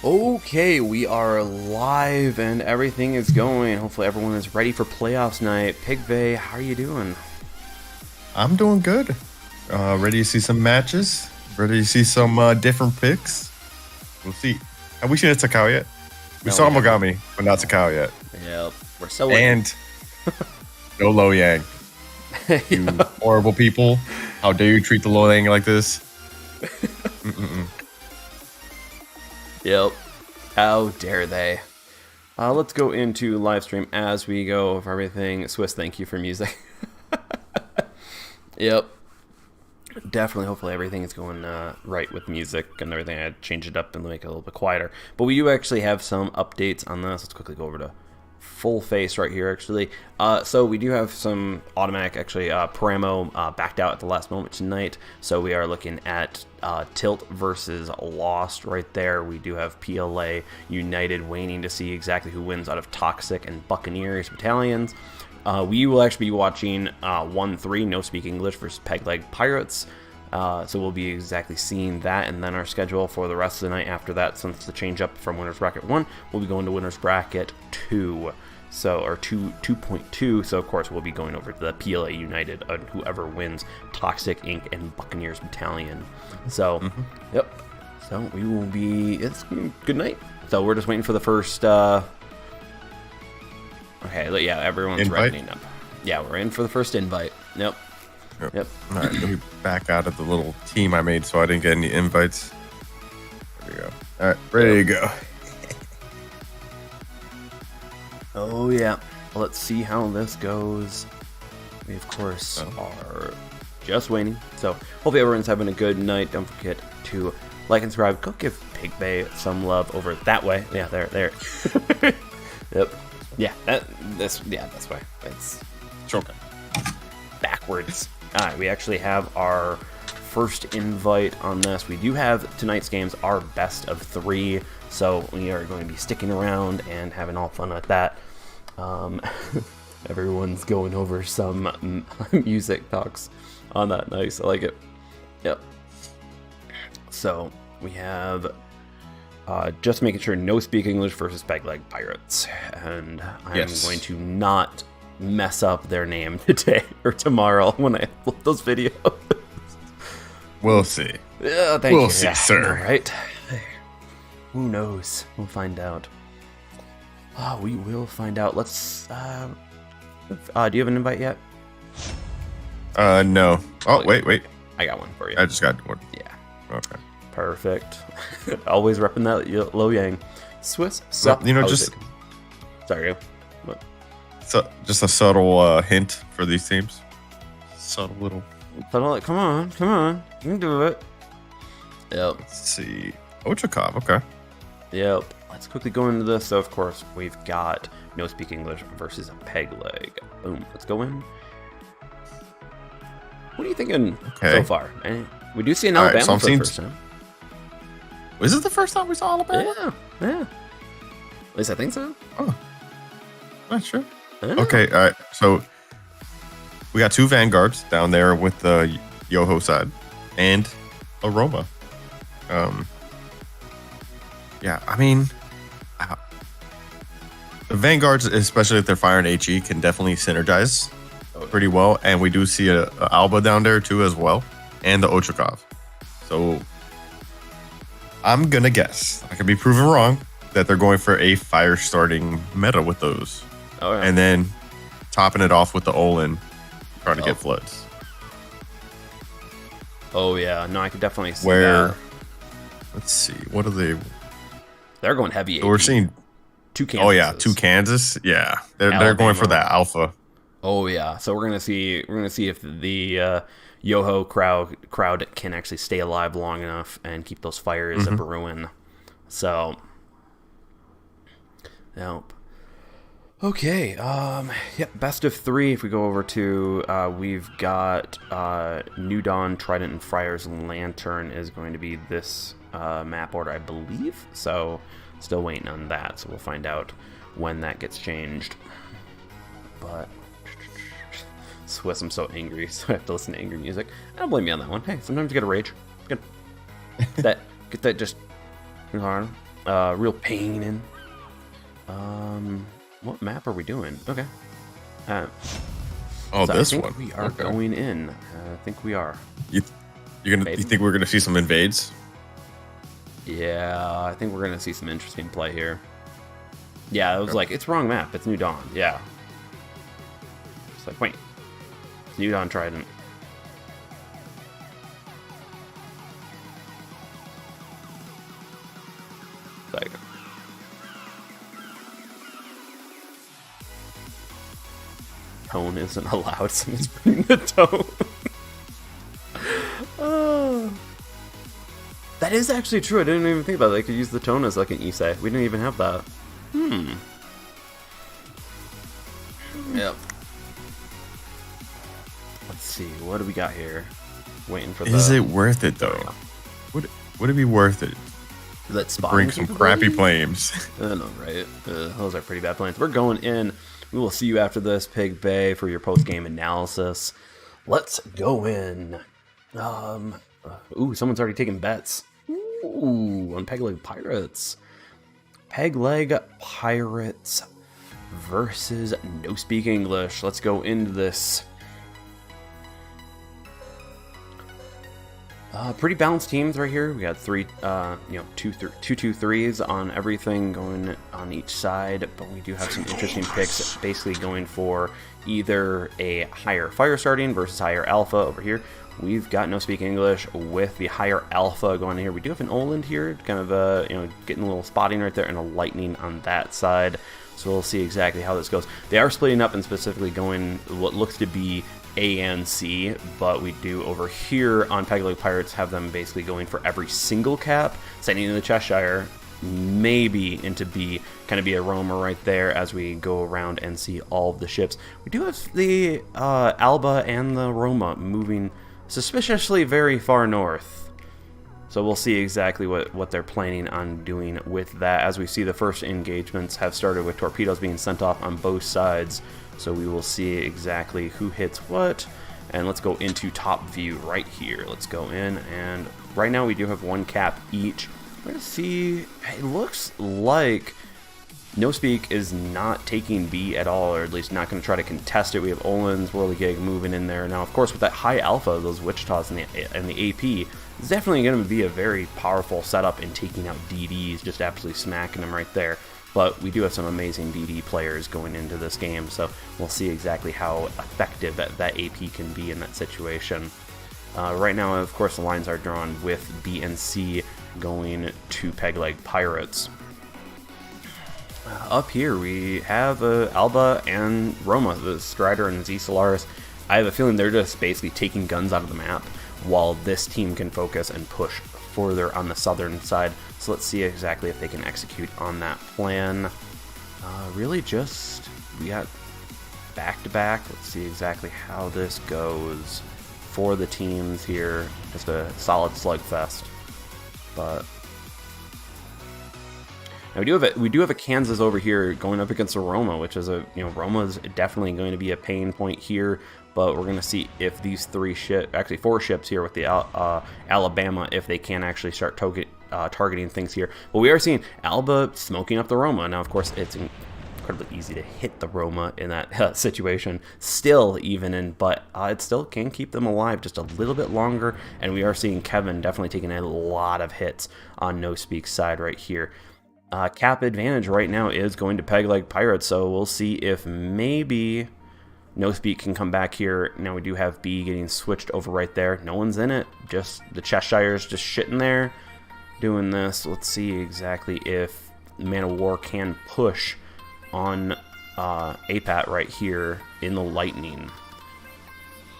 Okay, we are live and everything is going. Hopefully everyone is ready for playoffs night. Pigvey, how are you doing? I'm doing good. Ready to see some matches. Ready to see some different picks. We'll see. Have we seen a Takao yet? We saw Mogami, but not Takao yet. Yep, we're so waiting. And no Lo Yang. You horrible people. How dare you treat the Lo Yang like this? Yep, how dare they. Let's go into live stream as we go over everything. Swiss, thank you for music. Yep. Definitely, hopefully everything is going right with music and everything. I had to change it up and make it a little bit quieter. But we do actually have some updates on this. Let's quickly go over to full face right here, actually. So we do have some automatic, actually, Paramo backed out at the last moment tonight. So we are looking at Tilt versus Lost right there. We do have PLA United waiting to see exactly who wins out of Toxic and Buccaneers battalions. We will actually be watching 1-3, No Speak English versus Peg Leg Pirates. So we'll be exactly seeing that, and then our schedule for the rest of the night after that, since the change up from Winners Bracket 1, we'll be going to Winners Bracket 2. So, or 2.2, so of course we'll be going over to the PLA United, whoever wins Toxic Inc. and Buccaneers Battalion. So, yep. So we will be, it's good night. So we're just waiting for the first, okay, yeah, everyone's writing up. Yeah, we're in for the first invite. Yep. Yep. All right, let me back out of the little team I made so I didn't get any invites. There we go. All right, ready to go. Oh, yeah. Let's see how this goes. We, of course, are just waiting. So, hopefully everyone's having a good night. Don't forget to like and subscribe. Go give Pigvey some love over that way. Yeah, there. Yep. Yeah, this way. It's Okay. Backwards. All right, we actually have our first invite on this. We do have tonight's games, our best of 3, so we are going to be sticking around and having all fun at that. Everyone's going over some music talks on that. Nice, I like it. Yep. So we have just making sure No Speak English versus Peg Leg Pirates, and I'm going to not mess up their name today or tomorrow when I upload those videos. We'll see. Yeah, thank you. We'll see, sir. All right. Who knows? We'll find out. We will find out. Let's. Do you have an invite yet? No. Oh, wait. I got one for you. I just got one. Yeah. Okay. Perfect. Always repping that Lo Yang. Swiss. Well, you know, just sorry. What? So, just a subtle hint for these teams. Subtle little. Come on. You can do it. Yep. Let's see. Ochakov, okay. Yep. Let's quickly go into this. So, of course, we've got No Speak English versus a Peg Leg. Boom. Let's go in. What are you thinking so far? We do see an Alabama for the first time. Was it the first time we saw Alabama? Yeah. At least I think so. Oh. Not sure. Yeah. Okay, all right. So we got 2 Vanguards down there with the Yoho side and Aroma. Yeah, I mean, the Vanguards, especially if they're firing HE, can definitely synergize pretty well. And we do see a Alba down there too as well, and the Ochakov. So I'm going to guess, I could be proven wrong, that they're going for a fire starting meta with those. Oh, yeah. And then topping it off with the Olin, trying to get floods. Oh, yeah. No, I could definitely see that. Let's see. What are they? They're going heavy. So we're seeing 2 Kansas. Oh, yeah. 2 Kansas. Yeah. They're going for that alpha. Oh, yeah. So we're going to see if the Yoho crowd can actually stay alive long enough and keep those fires brewing. So, nope. Okay, yep, best of 3. If we go over to, we've got New Dawn, Trident, and Friar's Lantern is going to be this map order, I believe. So, still waiting on that. So we'll find out when that gets changed. But Swiss, I'm so angry, so I have to listen to angry music. I don't blame you on that one. Hey, sometimes you get a rage. Get that just hard. real pain in. What map are we doing? Okay. Oh, So this I think one. we are Okay. going in. I think we are. You think we're gonna see some invades? Yeah, I think we're gonna see some interesting play here. Yeah, it was like, it's wrong map. It's New Dawn. Yeah. It's like, wait. It's New Dawn Trident. Like, tone isn't allowed. Someone's bringing the tone. Oh. That is actually true. I didn't even think about it. They could use the tone as like an Isai. We didn't even have that. Yep. Let's see. What do we got here? Waiting for the... Is it worth it though? Would it be worth it? Let's Bring some crappy flames. I know, right? Those are pretty bad planes. We're going in. We will see you after this, Pig Bay, for your post-game analysis. Let's go in. Ooh, someone's already taking bets. Ooh, on Peg Leg Pirates. Peg Leg Pirates versus No Speak English. Let's go into this. Pretty balanced teams right here. We got three, two threes on everything going on each side, but we do have some interesting picks, basically going for either a higher fire starting versus higher alpha over here. We've got No Speak English with the higher alpha going here. We do have an Oland here, kind of getting a little spotting right there, and a lightning on that side. So we'll see exactly how this goes. They are splitting up and specifically going what looks to be A and C, but we do over here on Peg Leg Pirates have them basically going for every single cap, sending in the Cheshire, maybe into B, kind of be a roamer right there as we go around and see all of the ships. We do have the Alba and the Roma moving suspiciously very far north. So we'll see exactly what they're planning on doing with that, as we see the first engagements have started with torpedoes being sent off on both sides. So we will see exactly who hits what. And let's go into top view right here. Let's go in, and right now we do have one cap each. We're going to see, it looks like No Speak is not taking B at all, or at least not going to try to contest it. We have Olin's Whirligig moving in there. Now, of course, with that high alpha, those Wichitas and the AP, it's definitely going to be a very powerful setup in taking out DDs, just absolutely smacking them right there. But we do have some amazing DD players going into this game, so we'll see exactly how effective that AP can be in that situation. Right now, of course, the lines are drawn with B and C going to Peg Leg Pirates. Up here, we have Alba and Roma, the Strider and Z Solaris. I have a feeling they're just basically taking guns out of the map, while this team can focus and push further on the southern side. So let's see exactly if they can execute on that plan. Really just, we got back-to-back. Let's see exactly how this goes for the teams here. Just a solid slugfest. But now we do have a Kansas over here going up against a Roma, which is Roma is definitely going to be a pain point here. But we're going to see if these actually four ships here with the Alabama, if they can actually start targeting things here. But we are seeing Alba smoking up the Roma. Now, of course, it's incredibly easy to hit the Roma in that situation, still even in, but it still can keep them alive just a little bit longer. And we are seeing Kevin definitely taking a lot of hits on No Speak's side right here. Cap advantage right now is going to Peg Leg Pirates, so we'll see if maybe No Speak can come back here. Now we do have B getting switched over right there. No one's in it. Just the Cheshire's just shitting there doing this. Let's see exactly if Man of War can push on APAT right here in the Lightning.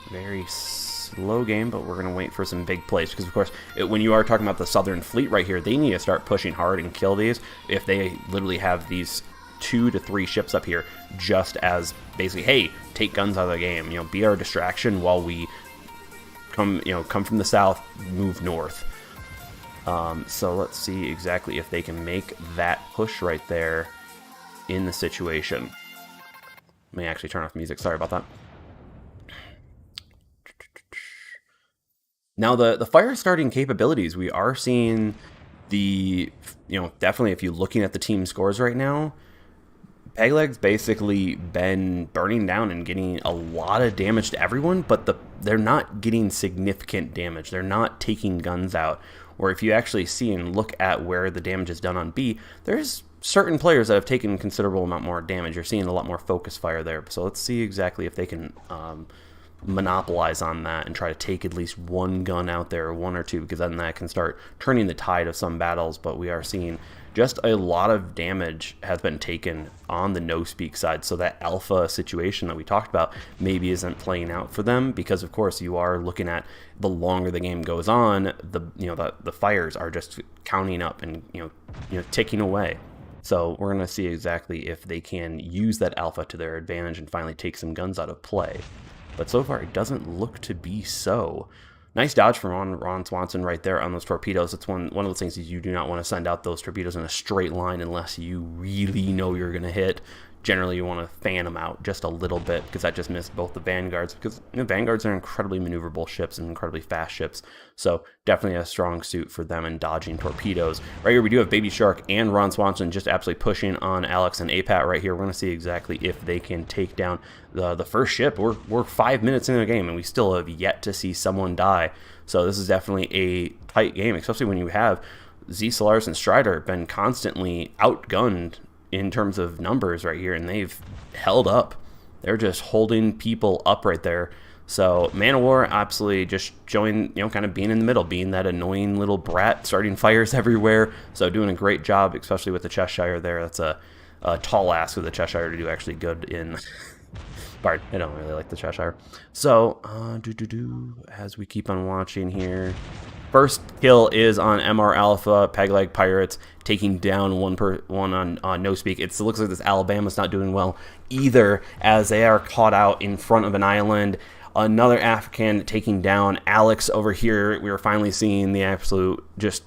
Very slow game, but we're going to wait for some big plays, because of course when you are talking about the Southern Fleet right here, they need to start pushing hard and kill these if they literally have these 2 to 3 ships up here just as basically, hey, take guns out of the game, be our distraction while we come from the south, move north. So let's see exactly if they can make that push right there in the situation. Let me actually turn off music, sorry about that. Now the fire starting capabilities, we are seeing Definitely if you're looking at the team scores right now, Pegleg's basically been burning down and getting a lot of damage to everyone, but they're not getting significant damage. They're not taking guns out. Or if you actually see and look at where the damage is done on B, there's certain players that have taken a considerable amount more damage. You're seeing a lot more focus fire there. So let's see exactly if they can monopolize on that and try to take at least one gun out there, or one or two, because then that can start turning the tide of some battles. But we are seeing just a lot of damage has been taken on the no-speak side, so that alpha situation that we talked about maybe isn't playing out for them, because of course you are looking at the longer the game goes on, the fires are just counting up and ticking away. So we're going to see exactly if they can use that alpha to their advantage and finally take some guns out of play. But so far it doesn't look to be so. Nice dodge from Ron Swanson right there on those torpedoes. It's one of those things is you do not want to send out those torpedoes in a straight line unless you really know you're going to hit. Generally, you want to fan them out just a little bit, because that just missed both the Vanguards, because Vanguards are incredibly maneuverable ships and incredibly fast ships. So definitely a strong suit for them in dodging torpedoes. Right here we do have Baby Shark and Ron Swanson just absolutely pushing on Alex and APAT right here. We're going to see exactly if they can take down the first ship. We're 5 minutes into the game and we still have yet to see someone die. So this is definitely a tight game, especially when you have Z Solaris and Strider been constantly outgunned in terms of numbers right here, and they've held up. They're just holding people up right there. So Man of War absolutely just showing, kind of being in the middle, being that annoying little brat, starting fires everywhere. So doing a great job, especially with the Cheshire there. That's a tall ask with the Cheshire to do actually good in Bard. I don't really like the Cheshire. So as we keep on watching here, first kill is on MR Alpha, Pegleg Pirates, taking down one on No Speak. It looks like this Alabama's not doing well either, as they are caught out in front of an island. Another African taking down Alex over here. We are finally seeing the absolute, just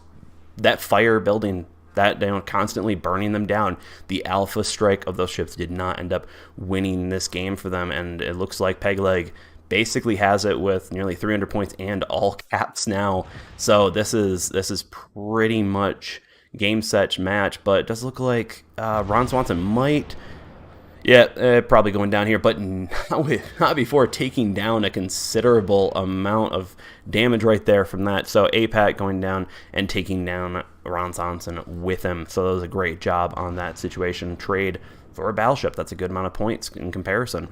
that fire building, that constantly burning them down. The alpha strike of those ships did not end up winning this game for them, and it looks like Pegleg basically has it with nearly 300 points and all caps now. So this is pretty much game, set, match, but it does look like Ron Swanson might, probably going down here, but not before taking down a considerable amount of damage right there from that. So APAT going down and taking down Ron Swanson with him. So that was a great job on that situation. Trade for a battleship. That's a good amount of points in comparison.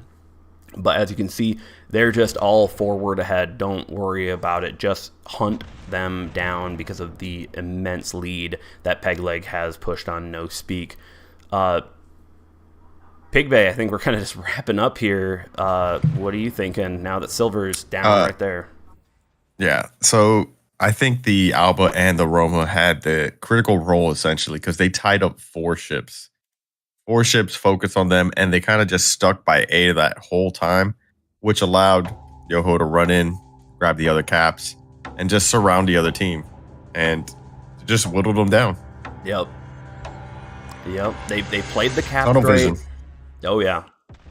But as you can see, they're just all forward ahead. Don't worry about it. Just hunt them down because of the immense lead that Pegleg has pushed on No Speak. Pig Bay, I think we're kind of just wrapping up here. What are you thinking now that Silver's down right there? Yeah, so I think the Alba and the Roma had the critical role essentially because they tied up 4 ships. 4 ships focused on them, and they kind of just stuck by A that whole time, which allowed Yoho to run in, grab the other caps, and just surround the other team, and just whittled them down. Yep. They played the caps Tunnel right. vision. Oh yeah,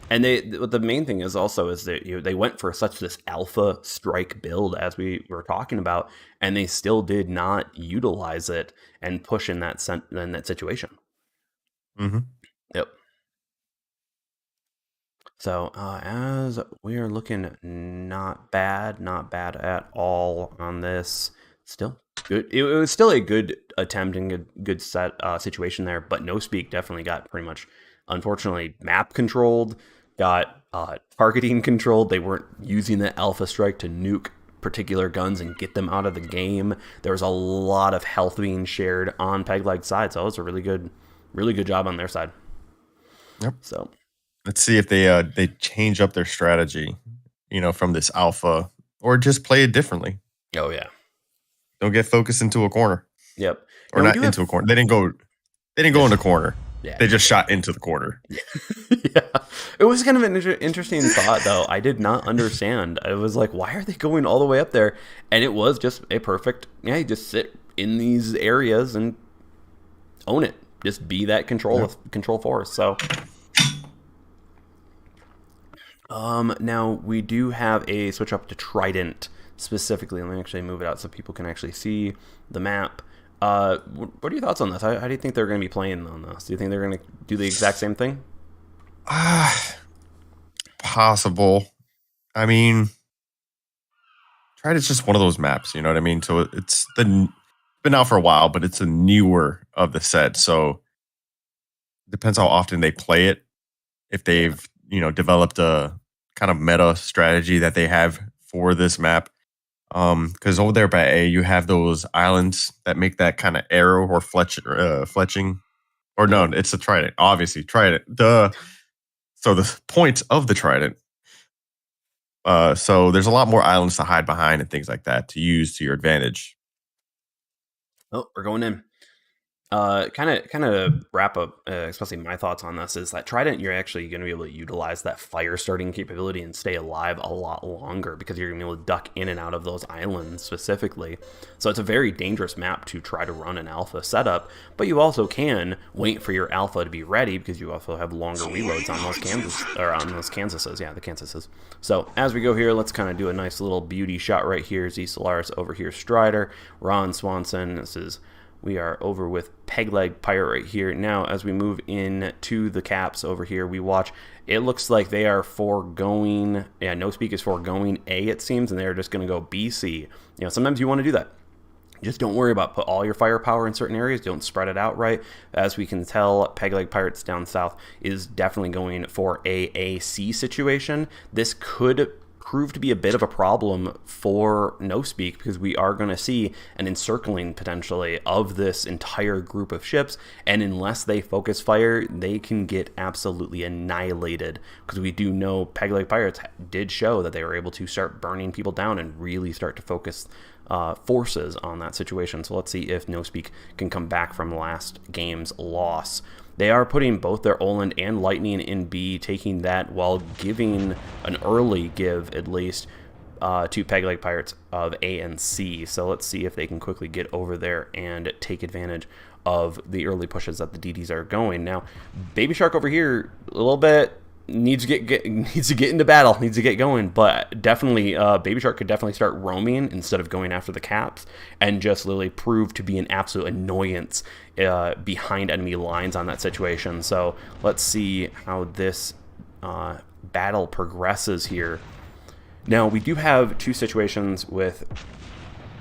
and the main thing is also is that they went for such this alpha strike build as we were talking about, and they still did not utilize it and push in that situation. Mm-hmm. Yep. So as we are looking, not bad at all on this. Still good. It was still a good attempt and good set situation there, but No Speak definitely got pretty much, unfortunately, map controlled, got targeting controlled. They weren't using the alpha strike to nuke particular guns and get them out of the game. There was a lot of health being shared on Pegleg's side, so it was a really good job on their side. Yep. So let's see if they change up their strategy, from this alpha, or just play it differently. Oh yeah. Don't get focused into a corner. Yep. Or not into a corner. They didn't go in the corner. Yeah. They just shot into the corner. Yeah. It was kind of an interesting thought, though. I did not understand. I was like, why are they going all the way up there? And it was just a perfect, you just sit in these areas and own it. Just be that control force. So now we do have a switch up to Trident specifically. Let me actually move it out so people can actually see the map. What are your thoughts on this? How do you think they're going to be playing on this? Do you think they're going to do the exact same thing? Ah, possible. I mean, Trident's just one of those maps, you know what I mean? So it's been out for a while, but it's a newer of the set. So depends how often they play it. If Yeah. they've, developed a kind of meta strategy that they have for this map. Because over there by A, you have those islands that make that kind of arrow or fletching. Or no, Yep. it's a trident. Obviously, trident. Duh. So the point of the trident. So there's a lot more islands to hide behind and things like that to use to your advantage. Oh, we're going in. Kind of wrap up, especially my thoughts on this is that Trident, you're actually going to be able to utilize that fire starting capability and stay alive a lot longer because you're going to be able to duck in and out of those islands specifically. So it's a very dangerous map to try to run an alpha setup, but you also can wait for your alpha to be ready because you also have longer reloads on those Kansases. Yeah, the Kansases. So as we go here, let's kind of do a nice little beauty shot right here. Z Solaris over here, Strider, Ron Swanson. We are over with Pegleg Pirate right here. Now, as we move in to the caps over here, we watch. It looks like they are foregoing. Yeah, No Speak is foregoing A, it seems, and they're just going to go BC. Sometimes you want to do that. Just don't worry about put all your firepower in certain areas. Don't spread it out right. As we can tell, Pegleg Pirates down south is definitely going for a C situation. This could prove to be a bit of a problem for No Speak because we are going to see an encircling potentially of this entire group of ships, and unless they focus fire, they can get absolutely annihilated because we do know Pegleg Pirates did show that they were able to start burning people down and really start to focus forces on that situation. So let's see if No Speak can come back from last game's loss. They are putting both their Oland and Lightning in B, taking that while giving an early give, at least, to Pegleg Pirates of A and C. So let's see if they can quickly get over there and take advantage of the early pushes that the DDs are going. Now, Baby Shark over here, a little bit needs to get needs to get into battle, needs to get going, but definitely Baby Shark could definitely start roaming instead of going after the caps and just literally prove to be an absolute annoyance behind enemy lines on that situation. So let's see how this battle progresses here. Now we do have two situations with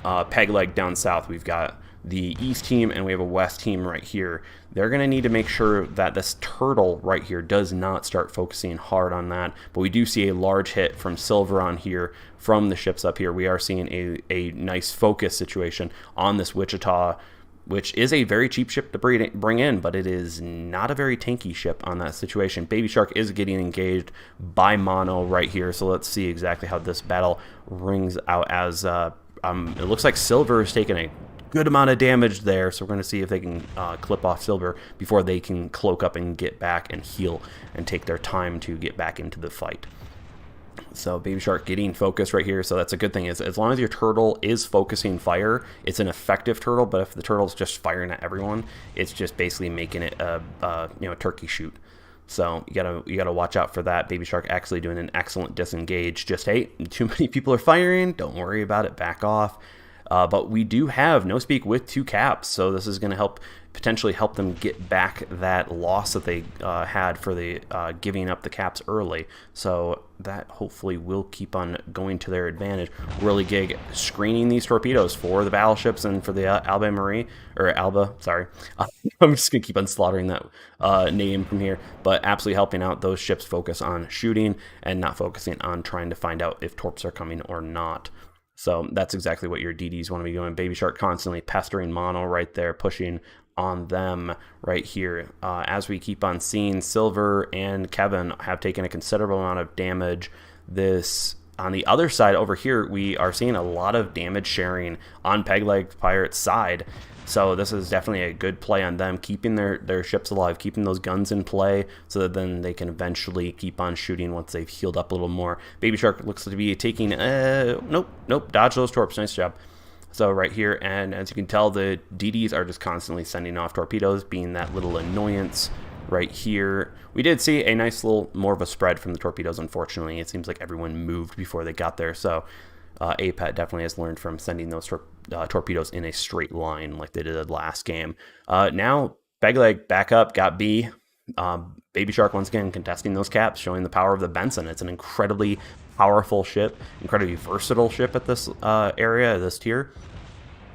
Pegleg down south. We've got the east team and we have a west team right here. They're going to need to make sure that this turtle right here does not start focusing hard on that, but we do see a large hit from Silver on here from the ships up here. We are seeing a nice focus situation on this Wichita, which is a very cheap ship to bring in, but it is not a very tanky ship on that situation. Baby Shark is getting engaged by Mono right here, so let's see exactly how this battle rings out as it looks like Silver is taking a good amount of damage there, so we're going to see if they can clip off Silver before they can cloak up and get back and heal and take their time to get back into the fight. So Baby Shark getting focus right here, so that's a good thing. Is as long as your turtle is focusing fire, it's an effective turtle, but if the turtle's just firing at everyone, it's just basically making it a turkey shoot. So you gotta watch out for that. Baby Shark actually doing an excellent disengage. Just, hey, too many people are firing, don't worry about it, back off. But we do have No Speak with 2 caps, so this is going to potentially help them get back that loss that they had for the giving up the caps early. So that hopefully will keep on going to their advantage. Really Gig screening these torpedoes for the battleships and for the Alba, sorry. I'm just going to keep on slaughtering that name from here, but absolutely helping out those ships focus on shooting and not focusing on trying to find out if torps are coming or not. So that's exactly what your DDs want to be doing. Baby Shark constantly pestering Mono right there, pushing on them right here. As we keep on seeing, Silver and Kevin have taken a considerable amount of damage. On the other side over here, we are seeing a lot of damage sharing on Pegleg Pirate's side. So this is definitely a good play on them, keeping their ships alive, keeping those guns in play, so that then they can eventually keep on shooting once they've healed up a little more. Baby Shark looks to be taking, nope, dodge those torps, nice job. So right here, and as you can tell, the DDs are just constantly sending off torpedoes, being that little annoyance right here. We did see a nice little, more of a spread from the torpedoes, unfortunately. It seems like everyone moved before they got there, so APET definitely has learned from sending those torpedoes in a straight line like they did last game. Now, Pegleg back up, got B. Baby Shark once again contesting those caps, showing the power of the Benson. It's an incredibly powerful ship, incredibly versatile ship at this area, this tier.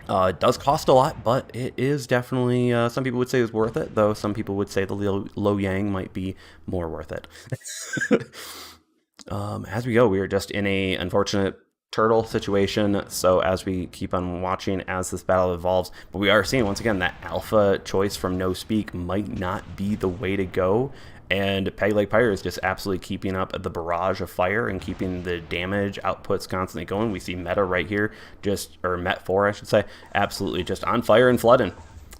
It does cost a lot, but it is definitely, some people would say it's worth it, though some people would say the Lo Yang might be more worth it. As we go, we are just in a unfortunate turtle situation, so as we keep on watching as this battle evolves, but we are seeing once again that alpha choice from No Speak might not be the way to go, and Pegleg Pirate is just absolutely keeping up the barrage of fire and keeping the damage outputs constantly going. We see Meta right here, or Met 4 I should say, absolutely just on fire and flooding.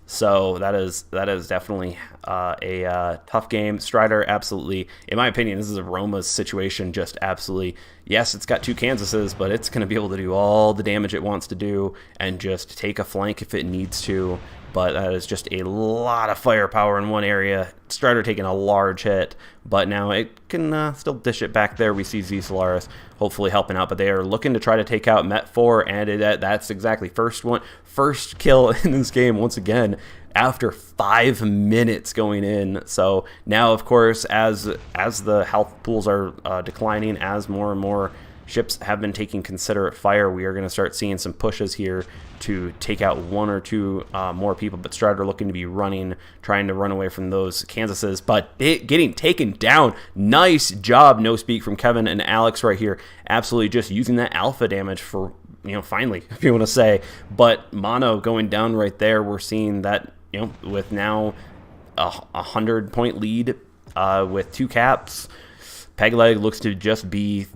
So that is definitely a tough game. Strider, absolutely, in my opinion, this is a Roma's situation. Just absolutely, yes, it's got 2 Kansases, but it's going to be able to do all the damage it wants to do and just take a flank if it needs to. But that is just a lot of firepower in one area. Strider taking a large hit, but now it can still dish it back there. We see Z Solaris hopefully helping out, but they are looking to try to take out Met 4, and that's exactly first kill in this game once again after 5 minutes going in. So now, of course, as the health pools are declining, as more and more ships have been taking considerate fire, we are going to start seeing some pushes here to take out 1 or 2 more people, but Strider looking to be trying to run away from those Kansases, but it getting taken down. Nice job, No Speak, from Kevin and Alex right here, absolutely just using that alpha damage for, finally, if you want to say. But Mono going down right there, we're seeing that, with now a 100-point lead with 2 caps, Pegleg looks to just be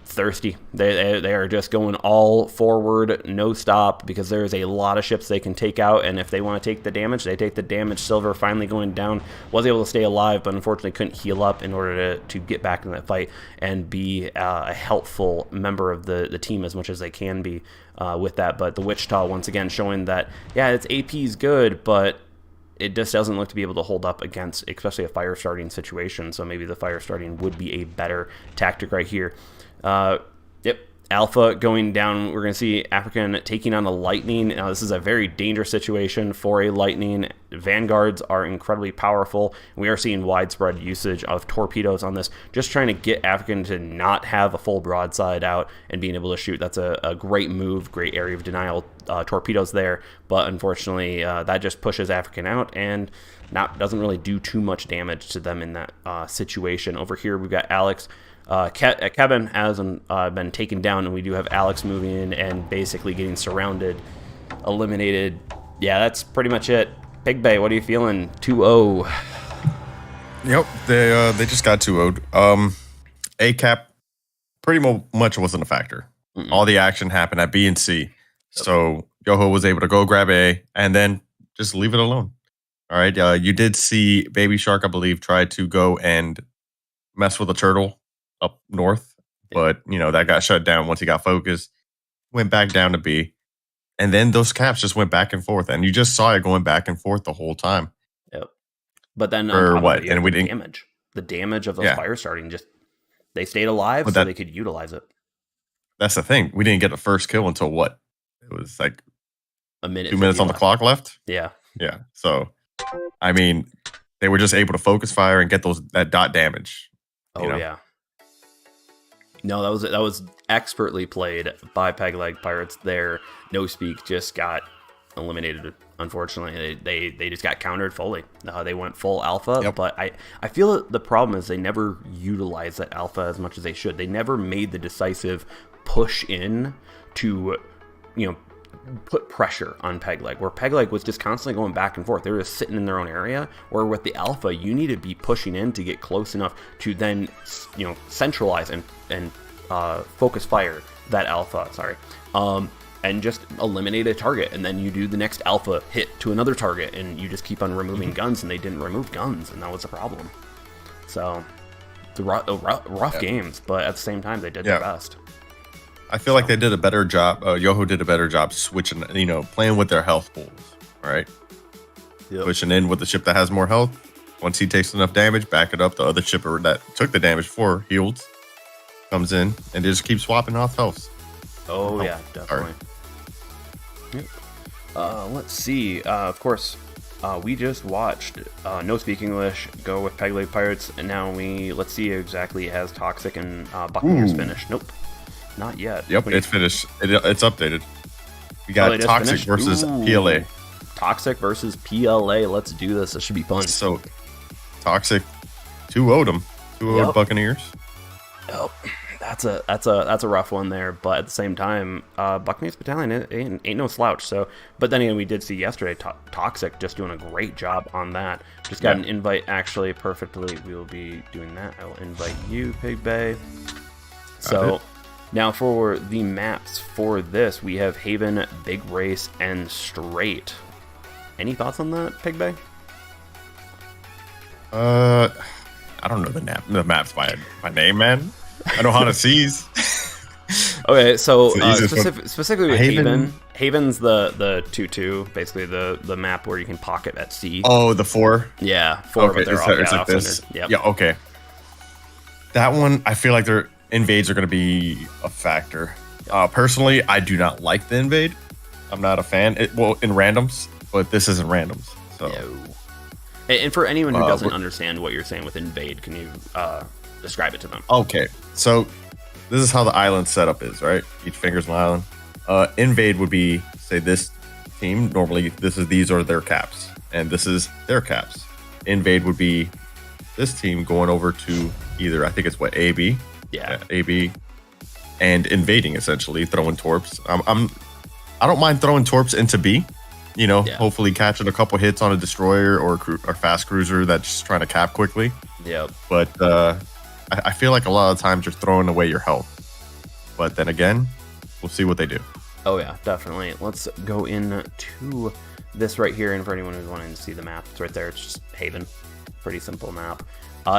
thirsty. They are just going all forward, no stop, because there is a lot of ships they can take out, and if they want to take the damage, they take the damage. Silver finally going down, was able to stay alive, but unfortunately couldn't heal up in order to get back in that fight and be a helpful member of the team as much as they can be with that. But the Wichita once again showing that, yeah, its AP is good, but it just doesn't look to be able to hold up against, especially a fire starting situation. So maybe the fire starting would be a better tactic right here. Yep, Alpha going down. We're going to see African taking on a Lightning. Now, this is a very dangerous situation for a Lightning. Vanguards are incredibly powerful. We are seeing widespread usage of torpedoes on this, just trying to get African to not have a full broadside out and being able to shoot. That's a great move, great area of denial. Torpedoes there, but unfortunately that just pushes African out and doesn't really do too much damage to them in that situation. Over here we've got Alex. Kevin hasn't been taken down, and we do have Alex moving in and basically getting surrounded, eliminated. Yeah, that's pretty much it. Pig Bay, what are you feeling? 2-0. Yep, they just got 2-0'd. ACAP pretty much wasn't a factor. All the action happened at B and C. So Yoho was able to go grab A and then just leave it alone. All right. You did see Baby Shark, I believe, try to go and mess with a turtle up north, but that got shut down once he got focused. Went back down to B, and then those caps just went back and forth, and you just saw it going back and forth the whole time. Yep. But then and we didn't damage. The damage of those fire starting, just they stayed alive, so they could utilize it. That's the thing. We didn't get the first kill until what? It was like a minute, 2 minutes on the clock left. Yeah. Yeah. So, I mean, they were just able to focus fire and get that dot damage. Yeah. No, that was expertly played by Pegleg Pirates there. No Speak just got eliminated. Unfortunately, they just got countered fully. They went full alpha, but I feel that the problem is they never utilized that alpha as much as they should. They never made the decisive push in to, put pressure on Pegleg, where Pegleg was just constantly going back and forth. They were just sitting in their own area, where with the alpha, you need to be pushing in to get close enough to then, centralize and focus fire that alpha, and just eliminate a target, and then you do the next alpha hit to another target, and you just keep on removing guns, and they didn't remove guns, and that was the problem. So, the rough games, but at the same time, they did their best. I feel like they did a better job. Yoho did a better job switching, playing with their health pools. All right. Yep. Pushing in with the ship that has more health. Once he takes enough damage, back it up. The other shipper that took the damage before healed comes in and just keep swapping off health. Oh, Oh, yeah, definitely. Yep. Let's see. Of course, we just watched No Speak English go with PLA Pirates, and now let's see exactly has Toxic and Buccaneers Ooh. finished. Nope, not yet. Yep, What do you- it's finished. It's updated. We got they just Toxic finished? versus Ooh. PLA. Toxic versus PLA. Let's do this. This should be fun. So Toxic 2-0'd them. 2-0'd Yep. Buccaneers. Oh, that's a rough one there, but at the same time, Buccaneers Battalion ain't no slouch. So, but then again, we did see yesterday Toxic just doing a great job on that. Just got an invite actually perfectly. We will be doing that. I will invite you, Pig Bay. So now for the maps for this, we have Haven, Big Race, and Straight. Any thoughts on that, Pig Bay? I don't know the maps by name, man. I know how to seize. Okay, so easiest specifically with Haven. Haven's the 2-2, basically the map where you can pocket at sea. Oh, the 4. Yeah, 4, but they're it's, all it's like off this. center. Yep. Yeah, okay. That one, I feel like their invades are going to be a factor. Personally, I do not like the invade. I'm not a fan. In randoms, but this isn't randoms. So No. And for anyone who doesn't understand what you're saying with invade, can you describe it to them? okay, so this is how the island setup is, right? Each finger's an island. Invade would be, say, this team. Normally, these are their caps, and this is their caps. Invade would be this team going over to either, I think it's what, AB? Yeah. AB, and invading, essentially, throwing torps. I don't mind throwing torps into B. You know, hopefully catching a couple hits on a destroyer or fast cruiser that's just trying to cap quickly. Yep. But I feel like a lot of times you're throwing away your health. But then again, we'll see what they do. Oh yeah, definitely. Let's go into this right here, and for anyone who's wanting to see the map, it's right there. It's just Haven. Pretty simple map.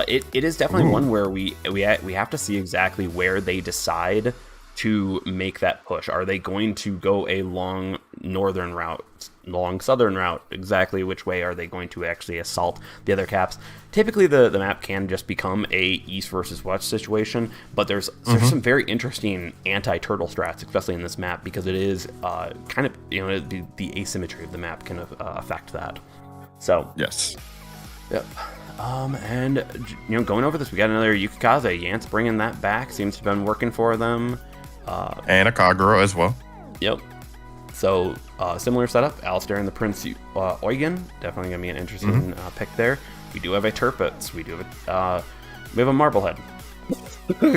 It is definitely one where we have to see exactly where they decide to make that push. Are they going to go a long northern route, long southern route? Exactly which way are they going to actually assault the other caps? Typically, the map can just become a east versus west situation, but there's some very interesting anti-turtle strats, especially in this map, because it is kind of, the asymmetry of the map can affect that. So yes, yep. And going over this, we got another Yukikaze. Yance bringing that back. Seems to have been working for them. and a Kagura as well. Yep. So similar setup. Alistair and the Prince Eugen. Definitely gonna be an interesting pick there. We do have a Turpitz. We do have a Marblehead.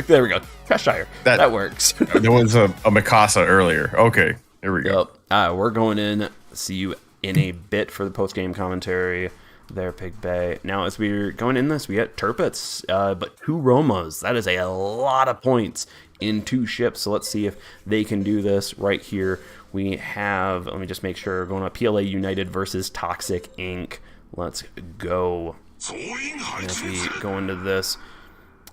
There we go. Cheshire. That works. There was a Mikasa earlier. Okay, here we go. Yep. We're going in. See you in a bit for the post game commentary. There, Pig Bay. Now, as we're going in this, we got Turpitz, but 2 Romas. That is a lot of points in 2 ships. So let's see if they can do this right here. We have, let me just make sure, going up PLA United versus Toxic Inc. Let's go. And as we go into this,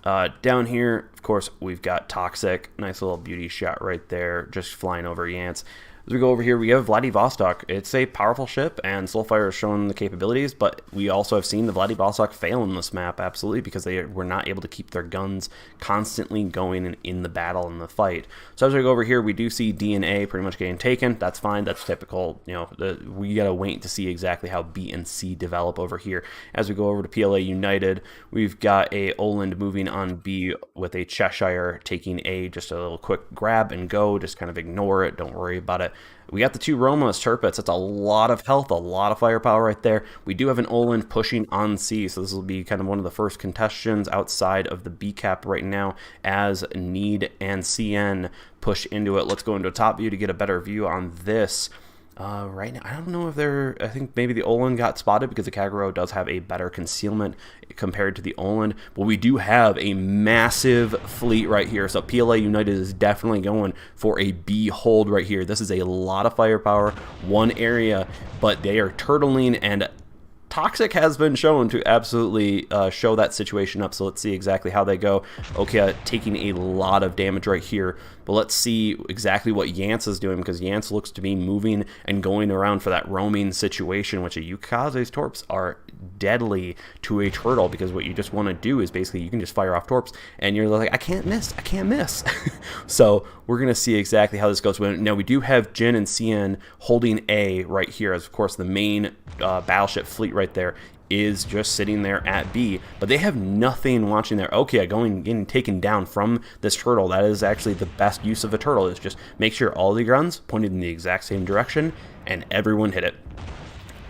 down here, of course, we've got Toxic. Nice little beauty shot right there, just flying over Yance. As we go over here, we have Vladivostok. It's a powerful ship, and Soulfire has shown the capabilities, but we also have seen the Vladivostok fail in this map, absolutely, because they were not able to keep their guns constantly going in the battle and the fight. So as we go over here, we do see D and A pretty much getting taken. That's fine. That's typical. We got to wait to see exactly how B and C develop over here. As we go over to PLA United, we've got a Oland moving on B with a Cheshire taking A, just a little quick grab and go. Just kind of ignore it. Don't worry about it. We got the 2 Romas, Turpitz. That's a lot of health, a lot of firepower right there. We do have an Oland pushing on C, so this will be kind of one of the first contestations outside of the B cap right now as Need and CN push into it. Let's go into a top view to get a better view on this. Right now, I don't know if I think maybe the Oland got spotted because the Kagero does have a better concealment compared to the Oland, but we do have a massive fleet right here, so PLA United is definitely going for a B hold right here. This is a lot of firepower, one area, but they are turtling, and Toxic has been shown to absolutely show that situation up, so let's see exactly how they go. Okay, taking a lot of damage right here, but let's see exactly what Yance is doing, because Yance looks to be moving and going around for that roaming situation, which Yukaze's torps are deadly to a turtle, because what you just want to do is basically you can just fire off torps and you're like, I can't miss. So we're going to see exactly how this goes. Now we do have Jin and Cien holding A right here, as of course the main battleship fleet right there is just sitting there at B, but they have nothing launching there. Okay, getting taken down from this turtle. That is actually the best use of a turtle, is just make sure all the guns pointed in the exact same direction and everyone hit it.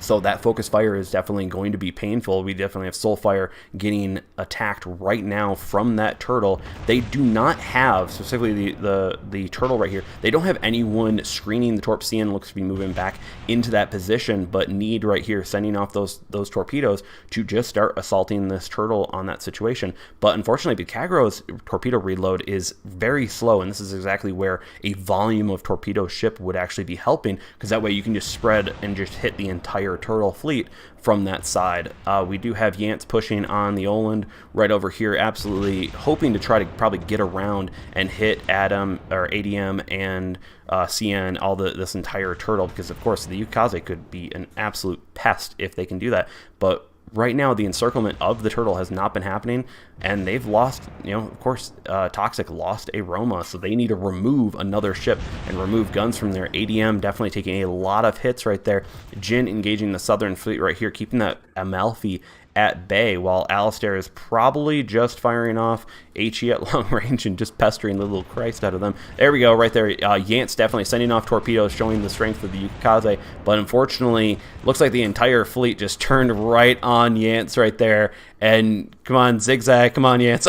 So that focus fire is definitely going to be painful. We definitely have Soulfire getting attacked right now from that turtle. They do not have, specifically the turtle right here, they don't have anyone screening the torp. Cien looks to be moving back into that position, but Need right here sending off those torpedoes to just start assaulting this turtle on that situation. But unfortunately, Bikagro's torpedo reload is very slow, and this is exactly where a volume of torpedo ship would actually be helping, because that way you can just spread and just hit the entire turtle fleet from that side. We do have Yance pushing on the Oland right over here, absolutely hoping to try to probably get around and hit ADM and Cien, all this entire turtle, because of course the Yukaze could be an absolute pest if they can do that. But right now the encirclement of the turtle has not been happening, and they've lost, of course, Toxic lost a Roma, so they need to remove another ship and remove guns from there. ADM definitely taking a lot of hits right there. Jin engaging the southern fleet right here, keeping that Amalfi at bay, while Alistair is probably just firing off HE at long range and just pestering the little Christ out of them. There we go, right there. Yance definitely sending off torpedoes, showing the strength of the Yukaze, but unfortunately, looks like the entire fleet just turned right on Yance right there. And come on, Zigzag, come on, Yance.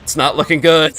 It's not looking good.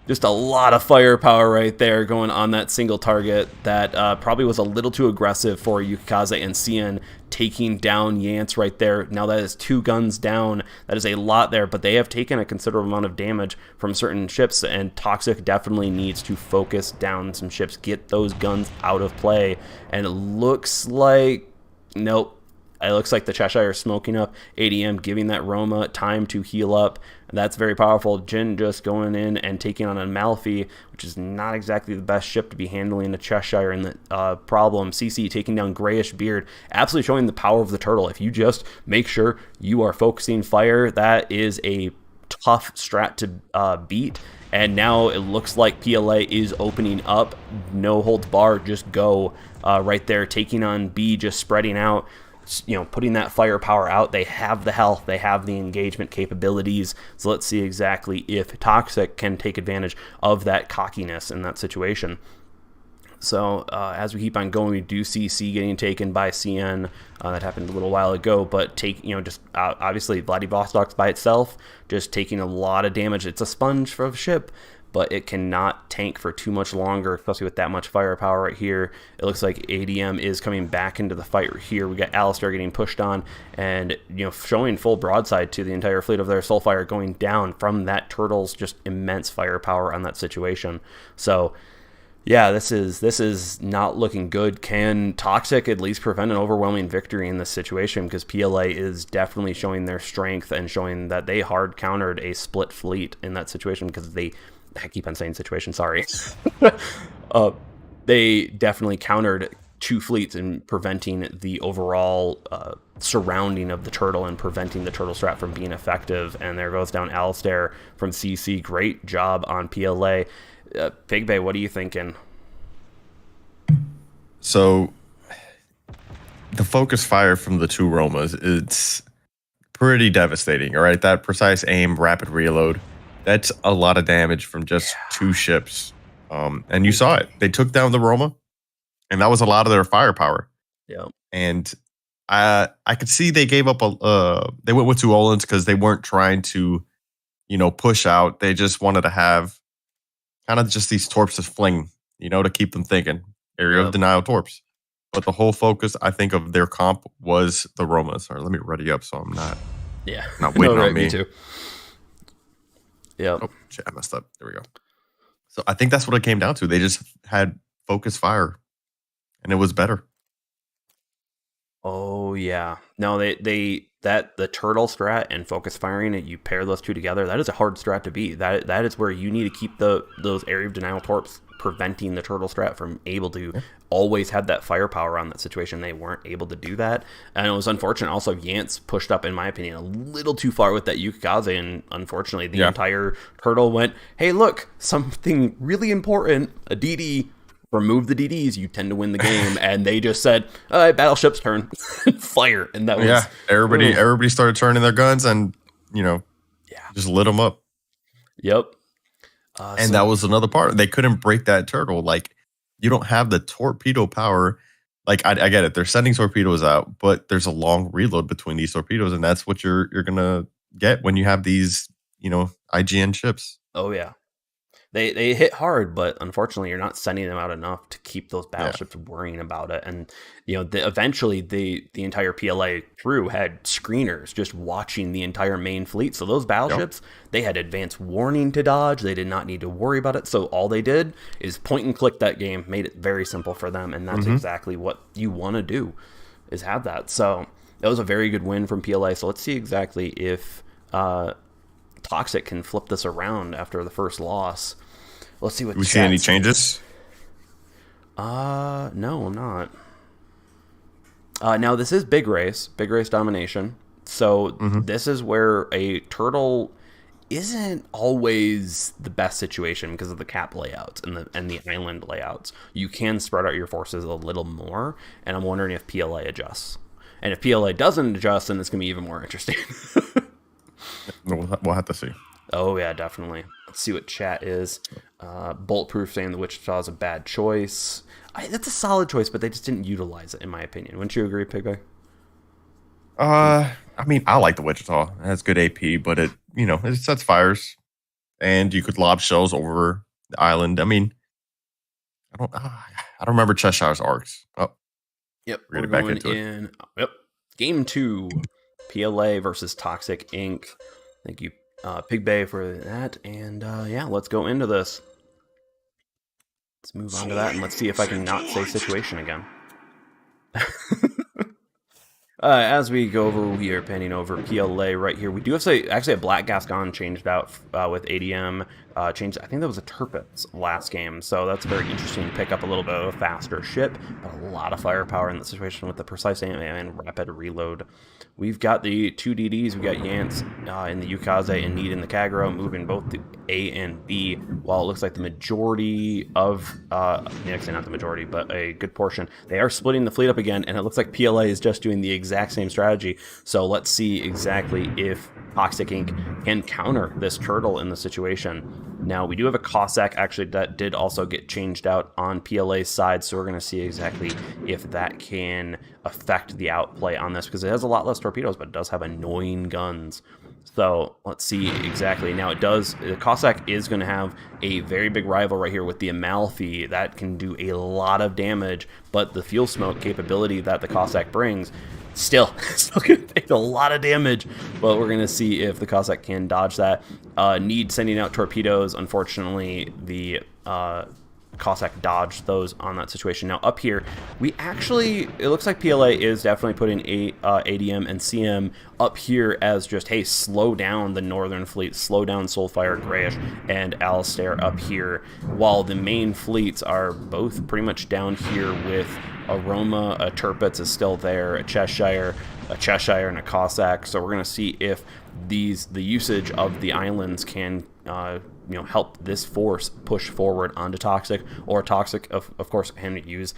Just a lot of firepower right there going on that single target that probably was a little too aggressive for Yukaze and Cien, taking down Yance right there. Now that is 2 guns down. That is a lot there, but they have taken a considerable amount of damage from certain ships, and Toxic definitely needs to focus down some ships, get those guns out of play. And it looks like, nope. It looks like the Cheshire is smoking up. ADM giving that Roma time to heal up. That's very powerful. Jin just going in and taking on Amalfi, which is not exactly the best ship to be handling the Cheshire and the problem. CC taking down Grayish Beard, absolutely showing the power of the turtle. If you just make sure you are focusing fire, that is a tough strat to beat. And now it looks like PLA is opening up. No holds barred, just go right there, taking on B, just spreading out. Putting that firepower out. They have the health, they have the engagement capabilities. So let's see exactly if Toxic can take advantage of that cockiness in that situation. So as we keep on going, we do see C getting taken by Cien. That happened a little while ago, but obviously Vladivostok's by itself, just taking a lot of damage. It's a sponge of a ship, but it cannot tank for too much longer, especially with that much firepower right here. It looks like ADM is coming back into the fight right here. We got Alistair getting pushed on and, showing full broadside to the entire fleet of their Soulfire, going down from that turtle's just immense firepower on that situation. So, yeah, this is not looking good. Can Toxic at least prevent an overwhelming victory in this situation? Because PLA is definitely showing their strength and showing that they hard countered a split fleet in that situation, because I keep on saying situation, sorry. They definitely countered 2 fleets in preventing the overall surrounding of the turtle and preventing the turtle strat from being effective. And there goes down Alistair from CC. Great job on PLA. Big Bay, what are you thinking? So the focus fire from the 2 Romas, it's pretty devastating, all right? That precise aim, rapid reload, that's a lot of damage from just 2 ships. And you saw it. They took down the Roma, and that was a lot of their firepower. Yeah. And I could see they gave up they went with 2 Olans because they weren't trying to, push out. They just wanted to have kind of just these torps to fling, to keep them thinking. Area of denial torps. But the whole focus, I think, of their comp was the Romas. Sorry, let me ready up so I'm not waiting on me. Me too. Yeah. Oh, shit, I messed up. There we go. So I think that's what it came down to. They just had focus fire, and it was better. Oh yeah. No, the turtle strat and focus firing, you pair those 2 together, that is a hard strat to beat. That is where you need to keep those area of denial torps preventing the turtle strat from able to always have that firepower on that situation. They weren't able to do that, and it was unfortunate. Also, Yance pushed up, in my opinion, a little too far with that Yukaze, and unfortunately the entire turtle went, hey, look, something really important, a DD. Remove the DDs, you tend to win the game. And they just said, all right, battleship's turn. Fire. And that was... everybody started turning their guns and, just lit them up. Yep. And that was another part. They couldn't break that turtle. Like, you don't have the torpedo power. Like, I get it. They're sending torpedoes out, but there's a long reload between these torpedoes. And that's what you're going to get when you have these, IGN ships. Oh, yeah. They hit hard, but unfortunately, you're not sending them out enough to keep those battleships worrying about it. And eventually, the entire PLA crew had screeners just watching the entire main fleet. So those battleships, they had advanced warning to dodge. They did not need to worry about it. So all they did is point and click that game, made it very simple for them, and that's exactly what you want to do, is have that. So that was a very good win from PLA. So let's see exactly if Toxic can flip this around after the first loss. Let's see what we see any changes. No, I'm not. Now this is big race domination. So this is where a turtle isn't always the best situation because of the cap layouts and the island layouts. You can spread out your forces a little more, and I'm wondering if PLA adjusts. And if PLA doesn't adjust, then it's gonna be even more interesting. We'll have to see. Oh, yeah, definitely. Let's see what chat is. Bulletproof saying the Wichita is a bad choice. That's a solid choice, but they just didn't utilize it, in my opinion. Wouldn't you agree, Piggy? I mean, I like the Wichita. It has good AP, but it sets fires. And you could lob shells over the island. I mean, I don't remember Cheshire's arcs. Oh. Yep, we're back into it. Yep. Game 2. PLA versus Toxic Inc. Thank you, Pig Bay, for that. And let's go into this. Let's move on to that, and let's see if I can not say situation again. As we go over, we are panning over PLA right here. We do have actually a Black Gascon changed out with ADM. Changed. I think that was a Turpitz last game, so that's a very interesting pickup. A little bit of a faster ship, but a lot of firepower in the situation with the precise aim and rapid reload. We've got the two DDs. We got Yance in the Yukaze and Need in the Kagero, moving both the A and B, while it looks like the majority of, actually not the majority, but a good portion, they are splitting the fleet up again, and it looks like PLA is just doing the exact same strategy. So let's see exactly if Toxic Inc. can counter this turtle in the situation. Now, we do have a Cossack, actually, that did also get changed out on PLA's side, so we're going to see exactly if that can affect the outplay on this, because it has a lot less torpedoes, but it does have annoying guns. So let's see exactly. Now, the Cossack is going to have a very big rival right here with the Amalfi that can do a lot of damage, but the fuel smoke capability that the Cossack brings still going to take a lot of damage, but we're going to see if the Cossack can dodge that. Need sending out torpedoes. Unfortunately, the Cossack dodged those on that situation. Now, up here, it looks like PLA is definitely putting ADM and CM up here as just, hey, slow down the Northern Fleet, slow down Soulfire, Grayish, and Alistair up here, while the main fleets are both pretty much down here with Aroma. A Turpitz is still there, a Cheshire, and a Cossack. So we're going to see if the usage of the islands can help this force push forward onto Toxic, or Toxic, of course, can use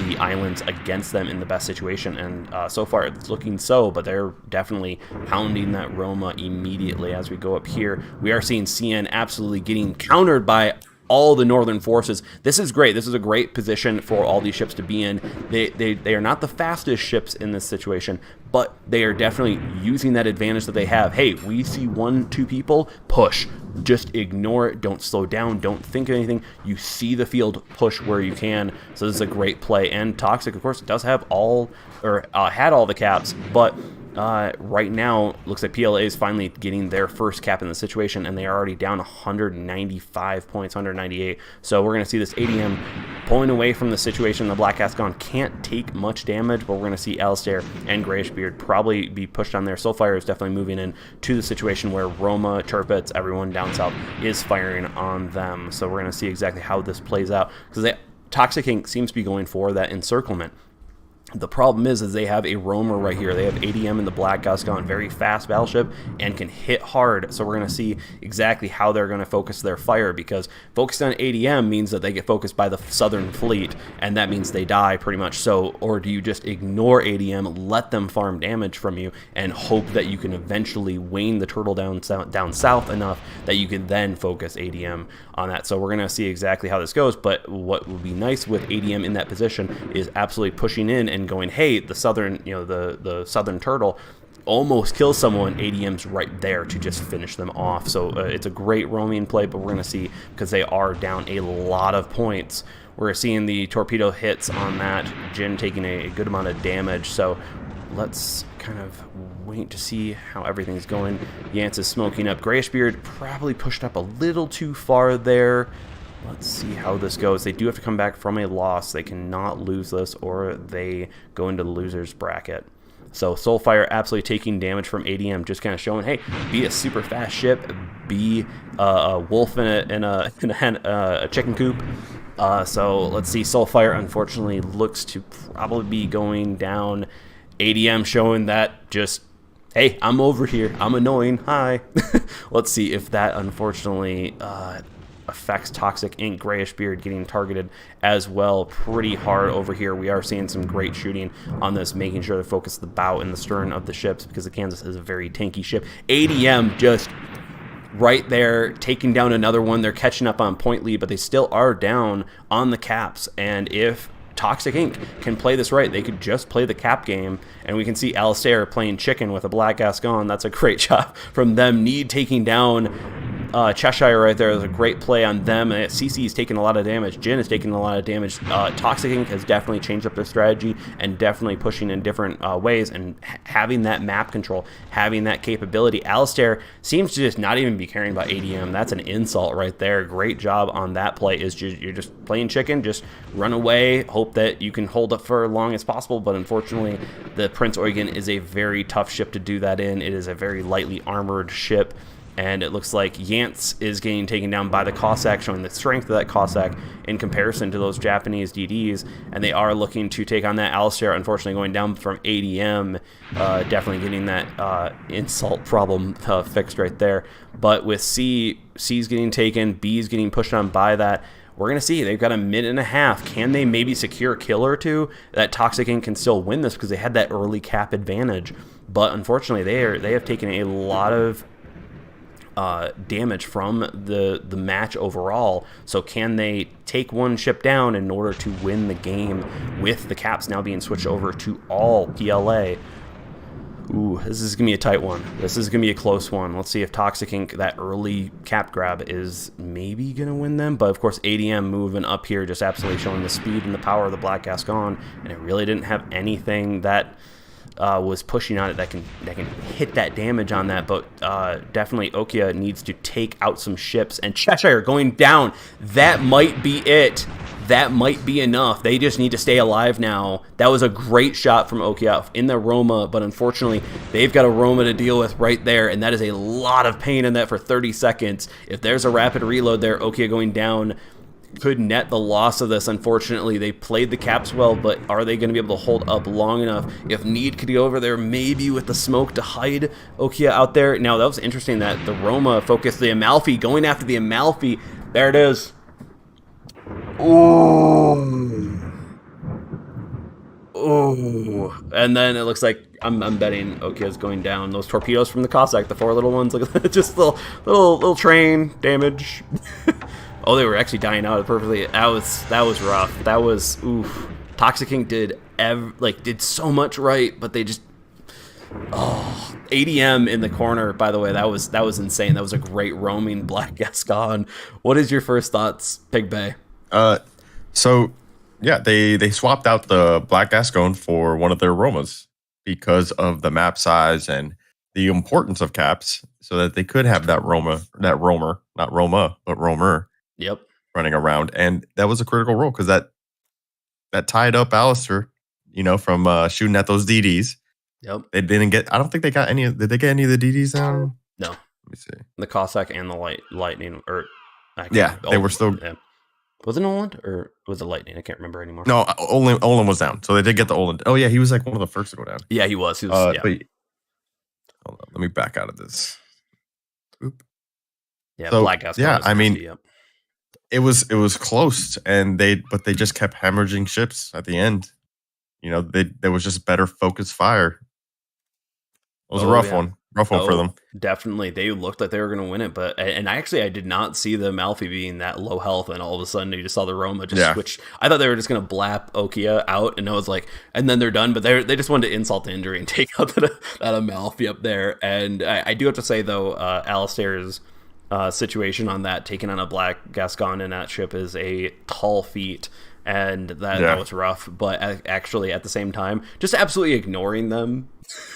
the islands against them in the best situation. And so far, it's looking so, but they're definitely pounding that Roma immediately. As we go up here, we are seeing CN absolutely getting countered by all the northern forces. This is great. This is a great position for all these ships to be in. They are not the fastest ships in this situation, but they are definitely using that advantage that they have. Hey, we see 1-2 people, push. Just ignore it. Don't slow down. Don't think of anything. You see the field, push where you can. So this is a great play. And Toxic, of course, does have had all the caps, but right now, looks like PLA is finally getting their first cap in the situation, and they are already down 195 points, 198. So we're going to see this ADM pulling away from the situation. The Black Gascon can't take much damage, but we're going to see Alistair and Grayish Beard probably be pushed on there. Soulfire is definitely moving in to the situation where Roma, Turpitz, everyone down south is firing on them. So we're going to see exactly how this plays out, because Toxic Ink seems to be going for that encirclement. The problem is they have a roamer right here. They have ADM in the Black Gascon, very fast battleship, and can hit hard. So we're going to see exactly how they're going to focus their fire, because focused on ADM means that they get focused by the Southern Fleet, and that means they die pretty much. So, or do you just ignore ADM, let them farm damage from you, and hope that you can eventually wane the turtle down south enough that you can then focus ADM on that? So we're going to see exactly how this goes, but what would be nice with ADM in that position is absolutely pushing in and going, hey, the southern, the southern turtle almost kills someone. ADM's right there to just finish them off. So it's a great roaming play, but we're going to see, because they are down a lot of points, we're seeing the torpedo hits on that. Jin taking a good amount of damage. So let's kind of wait to see how everything's going. Yance is smoking up. Grayish Beard probably pushed up a little too far there. Let's see how this goes. They do have to come back from a loss. They cannot lose this, or they go into the loser's bracket. So Soulfire absolutely taking damage from ADM, just kind of showing, hey, be a super fast ship, be a wolf in a chicken coop. So let's see. Soulfire unfortunately looks to probably be going down. ADM showing that just, hey, I'm over here. I'm annoying. Hi. Let's see if that unfortunately affects Toxic Ink. Grayish Beard getting targeted as well pretty hard over here. We are seeing some great shooting on this, making sure to focus the bow and the stern of the ships, because the Kansas is a very tanky ship. ADM just right there taking down another one. They're catching up on point lead, but they still are down on the caps. And if Toxic Ink can play this right, they could just play the cap game, and we can see Alistair playing chicken with a Black Gascon. That's a great job from them. Need taking down Cheshire right there. Is a great play on them. CC is taking a lot of damage. Jin is taking a lot of damage. Toxic Ink has definitely changed up their strategy and definitely pushing in different ways, and having that map control, having that capability. Alistair seems to just not even be caring about ADM. That's an insult right there. Great job on that play. You're just playing chicken, just run away, hope that you can hold up for as long as possible. But unfortunately, the Prince Eugen is a very tough ship to do that in. It is a very lightly armored ship. And it looks like Yance is getting taken down by the Cossack, showing the strength of that Cossack in comparison to those Japanese DDs. And they are looking to take on that. Alistair, unfortunately, going down from ADM, definitely getting that insult problem fixed right there. But with C's getting taken, B's getting pushed on by that, we're going to see. They've got a minute and a half. Can they maybe secure a kill or two? That Toxic Ink can still win this, because they had that early cap advantage. But unfortunately, they have taken a lot of damage from the match overall. So can they take one ship down in order to win the game, with the caps now being switched over to all PLA? Ooh, this is going to be a tight one. This is going to be a close one. Let's see if Toxic Ink, that early cap grab, is maybe going to win them. But of course, ADM moving up here, just absolutely showing the speed and the power of the Black Gascon. And it really didn't have anything that was pushing on it that can hit that damage on that. But definitely Okia needs to take out some ships. And Cheshire going down. That might be it. That might be enough. They just need to stay alive now. That was a great shot from Okia in the Roma, but unfortunately, they've got a Roma to deal with right there, and that is a lot of pain in that for 30 seconds. If there's a rapid reload there, Okia going down could net the loss of this. Unfortunately, they played the caps well, but are they going to be able to hold up long enough? If Need could go over there, maybe with the smoke to hide Okia out there. Now, that was interesting that the Roma focused the Amalfi, going after the Amalfi. There it is. Ooh. Ooh. And then it looks like I'm betting Okia's going down. Those torpedoes from the Cossack, the four little ones, look at that, just little train damage. Oh, they were actually dying out perfectly. That was rough. That was oof. Toxic Ink did so much right, but they just ADM in the corner, by the way, that was insane. That was a great roaming Black Gascon. What is your first thoughts, Pig Bay? So yeah, they swapped out the Black Gascon for one of their Romas because of the map size and the importance of caps, so that they could have that roamer, not Roma, but roamer. Yep. Running around, and that was a critical role, because that that tied up Alistair, from shooting at those DDs. Yep. They didn't get. I don't think they got any. Did they get any of the DDs down? No. Let me see. The Cossack and the lightning, or they were still. Yeah. Was it Nolan or was it Lightning? I can't remember anymore. No, Olin was down, so they did get the Olin. Oh yeah, he was like one of the first to go down. Yeah, he was. Yeah. But, hold on, let me back out of this. Oop. Yeah, so, Black Gas. Yeah, I mean, it was close, and they just kept hemorrhaging ships at the end. There was just better focused fire. It was a rough one. Rough one for them. Definitely. They looked like they were going to win it, and I did not see the Malfi being that low health, and all of a sudden you just saw the Roma just switch. I thought they were just going to blap Okia out, and I was like, and then they're done, but they just wanted to insult to injury and take out that Amalfi up there. And I do have to say, though, Alistair's situation on that, taking on a Black Gascon in that ship is a tall feat. And that was rough, but actually at the same time, just absolutely ignoring them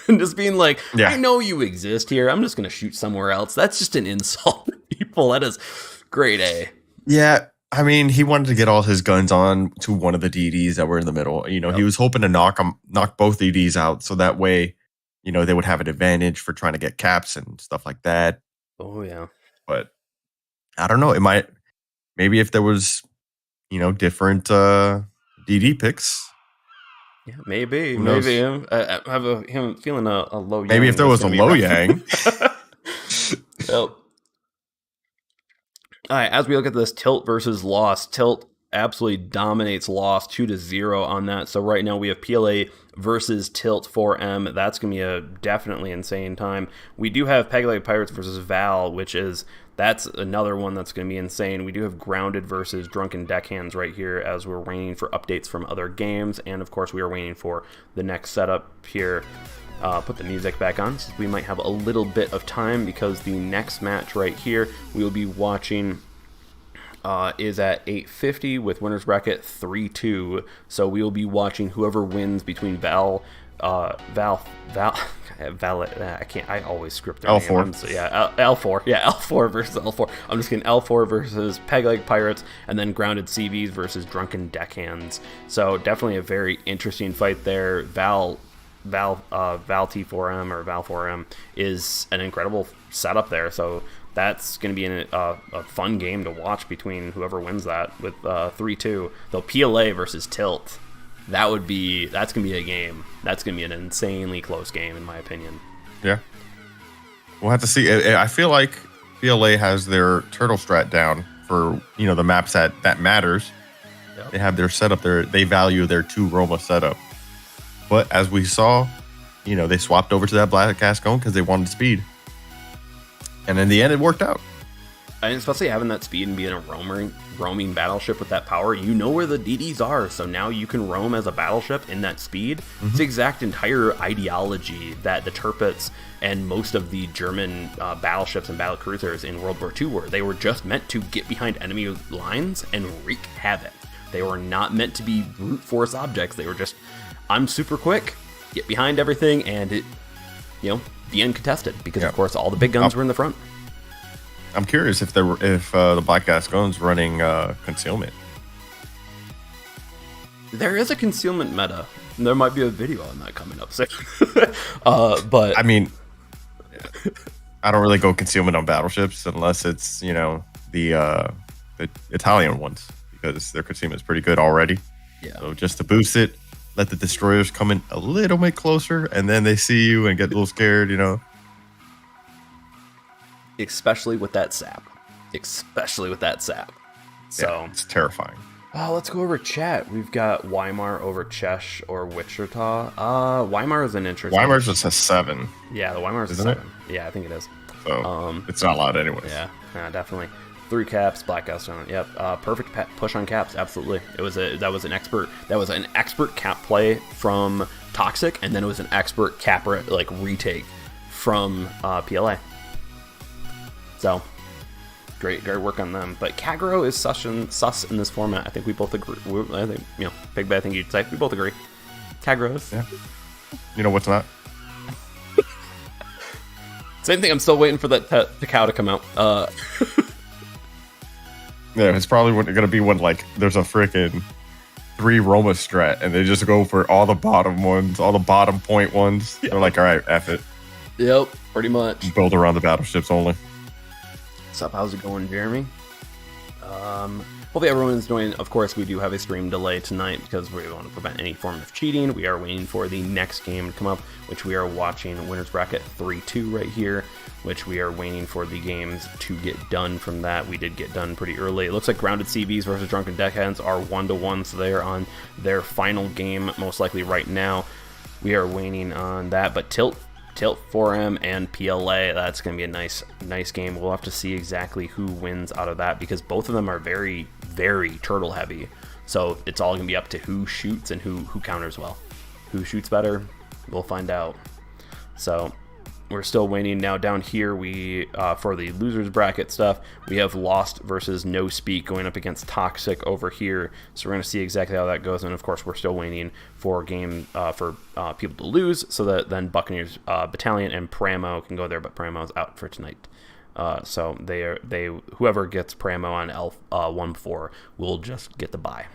and just being like, I know you exist here. I'm just going to shoot somewhere else. That's just an insult to people. That is grade A. Yeah. I mean, he wanted to get all his guns on to one of the DDs that were in the middle. He was hoping to knock both DDs out. So that way, they would have an advantage for trying to get caps and stuff like that. Oh, yeah. But I don't know. Maybe if there was, different DD picks. Yeah, maybe. I have a feeling a low yang. Maybe if there was a low yang. Yep. All right, as we look at this Tilt versus Lost, Tilt absolutely dominates Lost 2-0 on that. So right now we have PLA versus Tilt 4M. That's going to be a definitely insane time. We do have PLA Pirates versus Val, that's another one that's going to be insane. We do have Grounded versus Drunken Deckhands right here as we're waiting for updates from other games. And, of course, we are waiting for the next setup here. Put the music back on since we might have a little bit of time because the next match right here we will be watching is at 8:50 with winner's bracket 3-2. So we will be watching whoever wins between I always script their L4. name. L4. Yeah, L4 versus L4. I'm just kidding. L4 versus Peg Leg Pirates, and then Grounded CVs versus Drunken Deckhands. So definitely a very interesting fight there. Val T4M or Val 4M is an incredible setup there. So that's going to be a fun game to watch between whoever wins that with 3-2. Though PLA versus Tilt. That's going to be a game. That's going to be an insanely close game, in my opinion. Yeah. We'll have to see. I feel like PLA has their turtle strat down for, the maps that matters. Yep. They have their setup there. They value their 2 Roma setup. But as we saw, they swapped over to that Black Gascon because they wanted speed. And in the end, it worked out. And especially having that speed and being a roaming battleship with that power, you know where the DDs are, so now you can roam as a battleship in that speed. Mm-hmm. It's the exact entire ideology that the Tirpitz and most of the German battleships and battle cruisers in World War II were. They were just meant to get behind enemy lines and wreak havoc. They were not meant to be brute force objects. They were just, I'm super quick, get behind everything, and it, be uncontested because of course all the big guns were in the front. I'm curious if the Black Gascon's running concealment. There is a concealment meta. And there might be a video on that coming up soon. But I mean, I don't really go concealment on battleships unless it's the Italian ones because their concealment is pretty good already. Yeah. So just to boost it, let the destroyers come in a little bit closer, and then they see you and get a little scared. Especially with that sap. So yeah, it's terrifying. Let's go over chat. We've got Weimar over Chesh or Wichita. Weimar is an interesting. Weimar's just a 7. Yeah, the Weimar's a 7. Yeah, I think it is. So it's not a lot anyways. Yeah, definitely. 3 caps, Black Gust on it. Yep. Perfect push on caps. Absolutely. That was an expert cap play from Toxic, and then it was an expert cap retake from PLA. So, great work on them. But Kagero is sus in this format. I think we both agree. I think, Big Bad, I think you'd say we both agree. Kagero is. Yeah. What's not? Same thing. I'm still waiting for that Takao to come out. Yeah, it's probably going to be when there's a freaking 3 Roma strat, and they just go for all the bottom ones, all the bottom point ones. They're like, all right, F it. Yep, pretty much. Build around the battleships only. What's up? How's it going, Jeremy? Hopefully everyone's doing. Of course, we do have a stream delay tonight because we want to prevent any form of cheating. We are waiting for the next game to come up, which we are watching Winners Bracket 3-2 right here, which we are waiting for the games to get done from that. We did get done pretty early. It looks like Grounded CVs versus Drunken Deckheads are 1-1, so they are on their final game, most likely right now. We are waiting on that, but Tilt 4M and PLA, that's going to be a nice game. We'll have to see exactly who wins out of that because both of them are very, very turtle heavy. So it's all going to be up to who shoots and who counters well. Who shoots better, we'll find out. So we're still waiting. Now down here, we for the losers bracket stuff, we have Lost versus No Speak going up against Toxic over here. So we're going to see exactly how that goes. And of course, we're still waiting for people to lose, so that then Buccaneers Battalion and Pramo can go there. But Pramo's out for tonight. So whoever gets Pramo on L1-4 will just get the bye.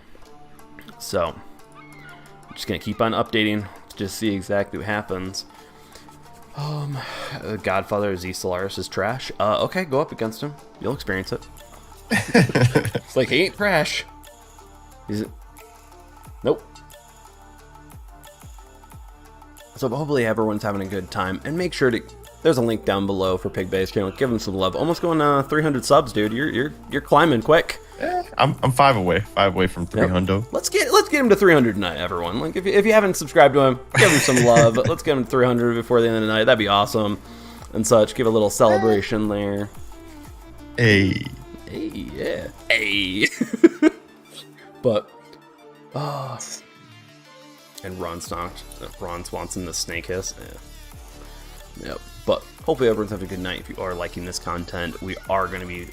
So I'm just gonna keep on updating to just see exactly what happens. Godfather Z Solaris is trash. Okay, go up against him. You'll experience it. It's like he ain't trash. Nope. So hopefully everyone's having a good time, and make sure to. There's a link down below for Pigbase channel. Give him some love. Almost going 300 subs, dude. You're climbing quick. I'm 5 away from 300. Yep. Let's get him to 300 tonight, everyone. Like if you haven't subscribed to him, give him some love. Let's get him to 300 before the end of the night. That'd be awesome, and such. Give a little celebration there. Hey, yeah, hey. But and Ron Swanson the Snake Hiss. Yep. But hopefully everyone's having a good night. If you are liking this content, we are going to be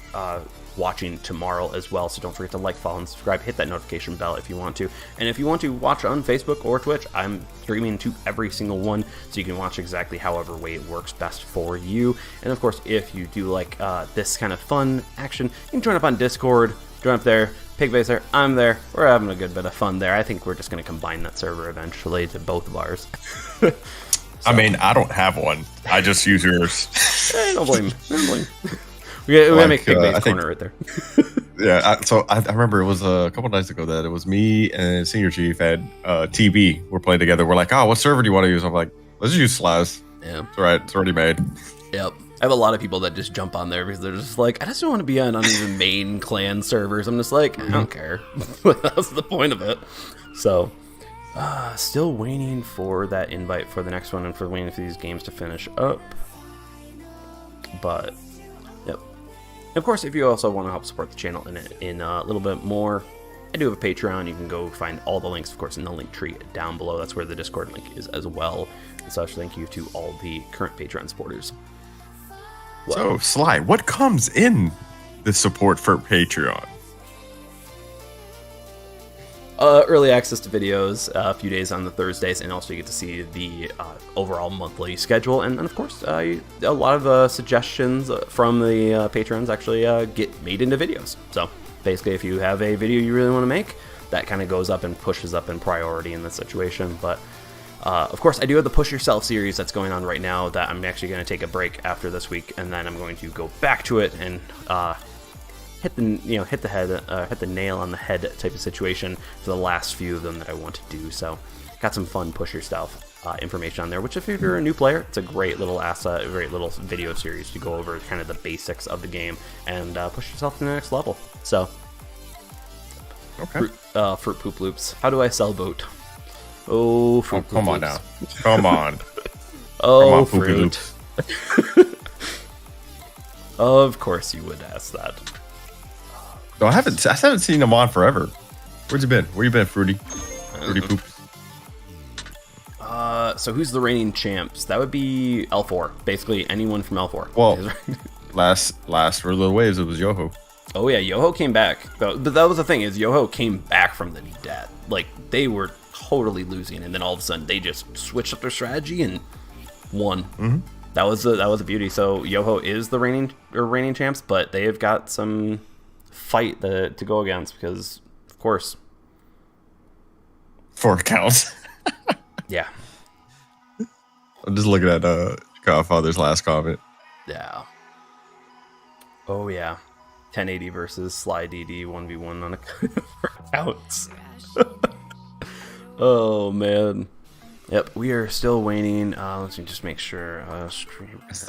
watching tomorrow as well. So don't forget to like, follow, and subscribe. Hit that notification bell if you want to. And if you want to watch on Facebook or Twitch, I'm streaming to every single one, so you can watch exactly however way it works best for you. And of course, if you do like this kind of fun action, you can join up on Discord. Join up there. Pigbase there. I'm there. We're having a good bit of fun there. I think we're just going to combine that server eventually to both of ours. I mean, I don't have one. I just use yours. Don't blame me. We gotta make Pigbase corner right there. Yeah, so I remember it was a couple nights ago that it was me and Senior Chief at TB. We're playing together. We're like, oh, what server do you want to use? I'm like, let's use Slaz. Yeah. It's all right. It's already made. Yep. I have a lot of people that just jump on there because they're just like, I just don't want to be on even main clan servers. I'm just like, I don't care. That's the point of it. So, still waiting for that invite for the next one and for waiting for these games to finish up. But, yep. And of course, if you also want to help support the channel in a little bit more, I do have a Patreon. You can go find all the links, of course, in the link tree down below. That's where the Discord link is as well. And such, thank you to all the current Patreon supporters. So, Sly, what comes in the support for Patreon? Early access to videos, a few days on the Thursdays, and also you get to see the overall monthly schedule. And of course, a lot of suggestions from the patrons actually get made into videos. So basically, if you have a video you really want to make, that kind of goes up and pushes up in priority in this situation. But of course, I do have the Push Yourself series that's going on right now that I'm actually going to take a break after this week, and then I'm going to go back to it and hit the nail on the head type of situation for the last few of them that I want to do. So got some fun Push Yourself information on there, which if you're a new player, it's a great little asset, a great little video series to go over kind of the basics of the game and push yourself to the next level. So okay. Fruit Poop Loops. How do I sell boat? Oh, Fruit Poop come Loops. on now. Come on. Oh, come on, Fruit. Of course you would ask that. No, I haven't seen him on forever. Where's he been? Where you been, Fruity? Fruity Poops. So who's the reigning champs? That would be L4. Basically anyone from L4. Well, last for Little Waves, it was Yoho. Oh yeah, Yoho came back. But that was the thing, is Yoho came back from the dead. Like, they were totally losing, and then all of a sudden they just switched up their strategy and won. Mm-hmm. That was the beauty. So Yoho is the reigning champs, but they have got some fight to go against because, of course, 4 accounts. Yeah. I'm just looking at Godfather's last comment. Yeah. Oh yeah. 1080 versus Sly DD 1v1 on a outs. Oh man. Yep, we are still waiting. Let's just make sure. Stream. That's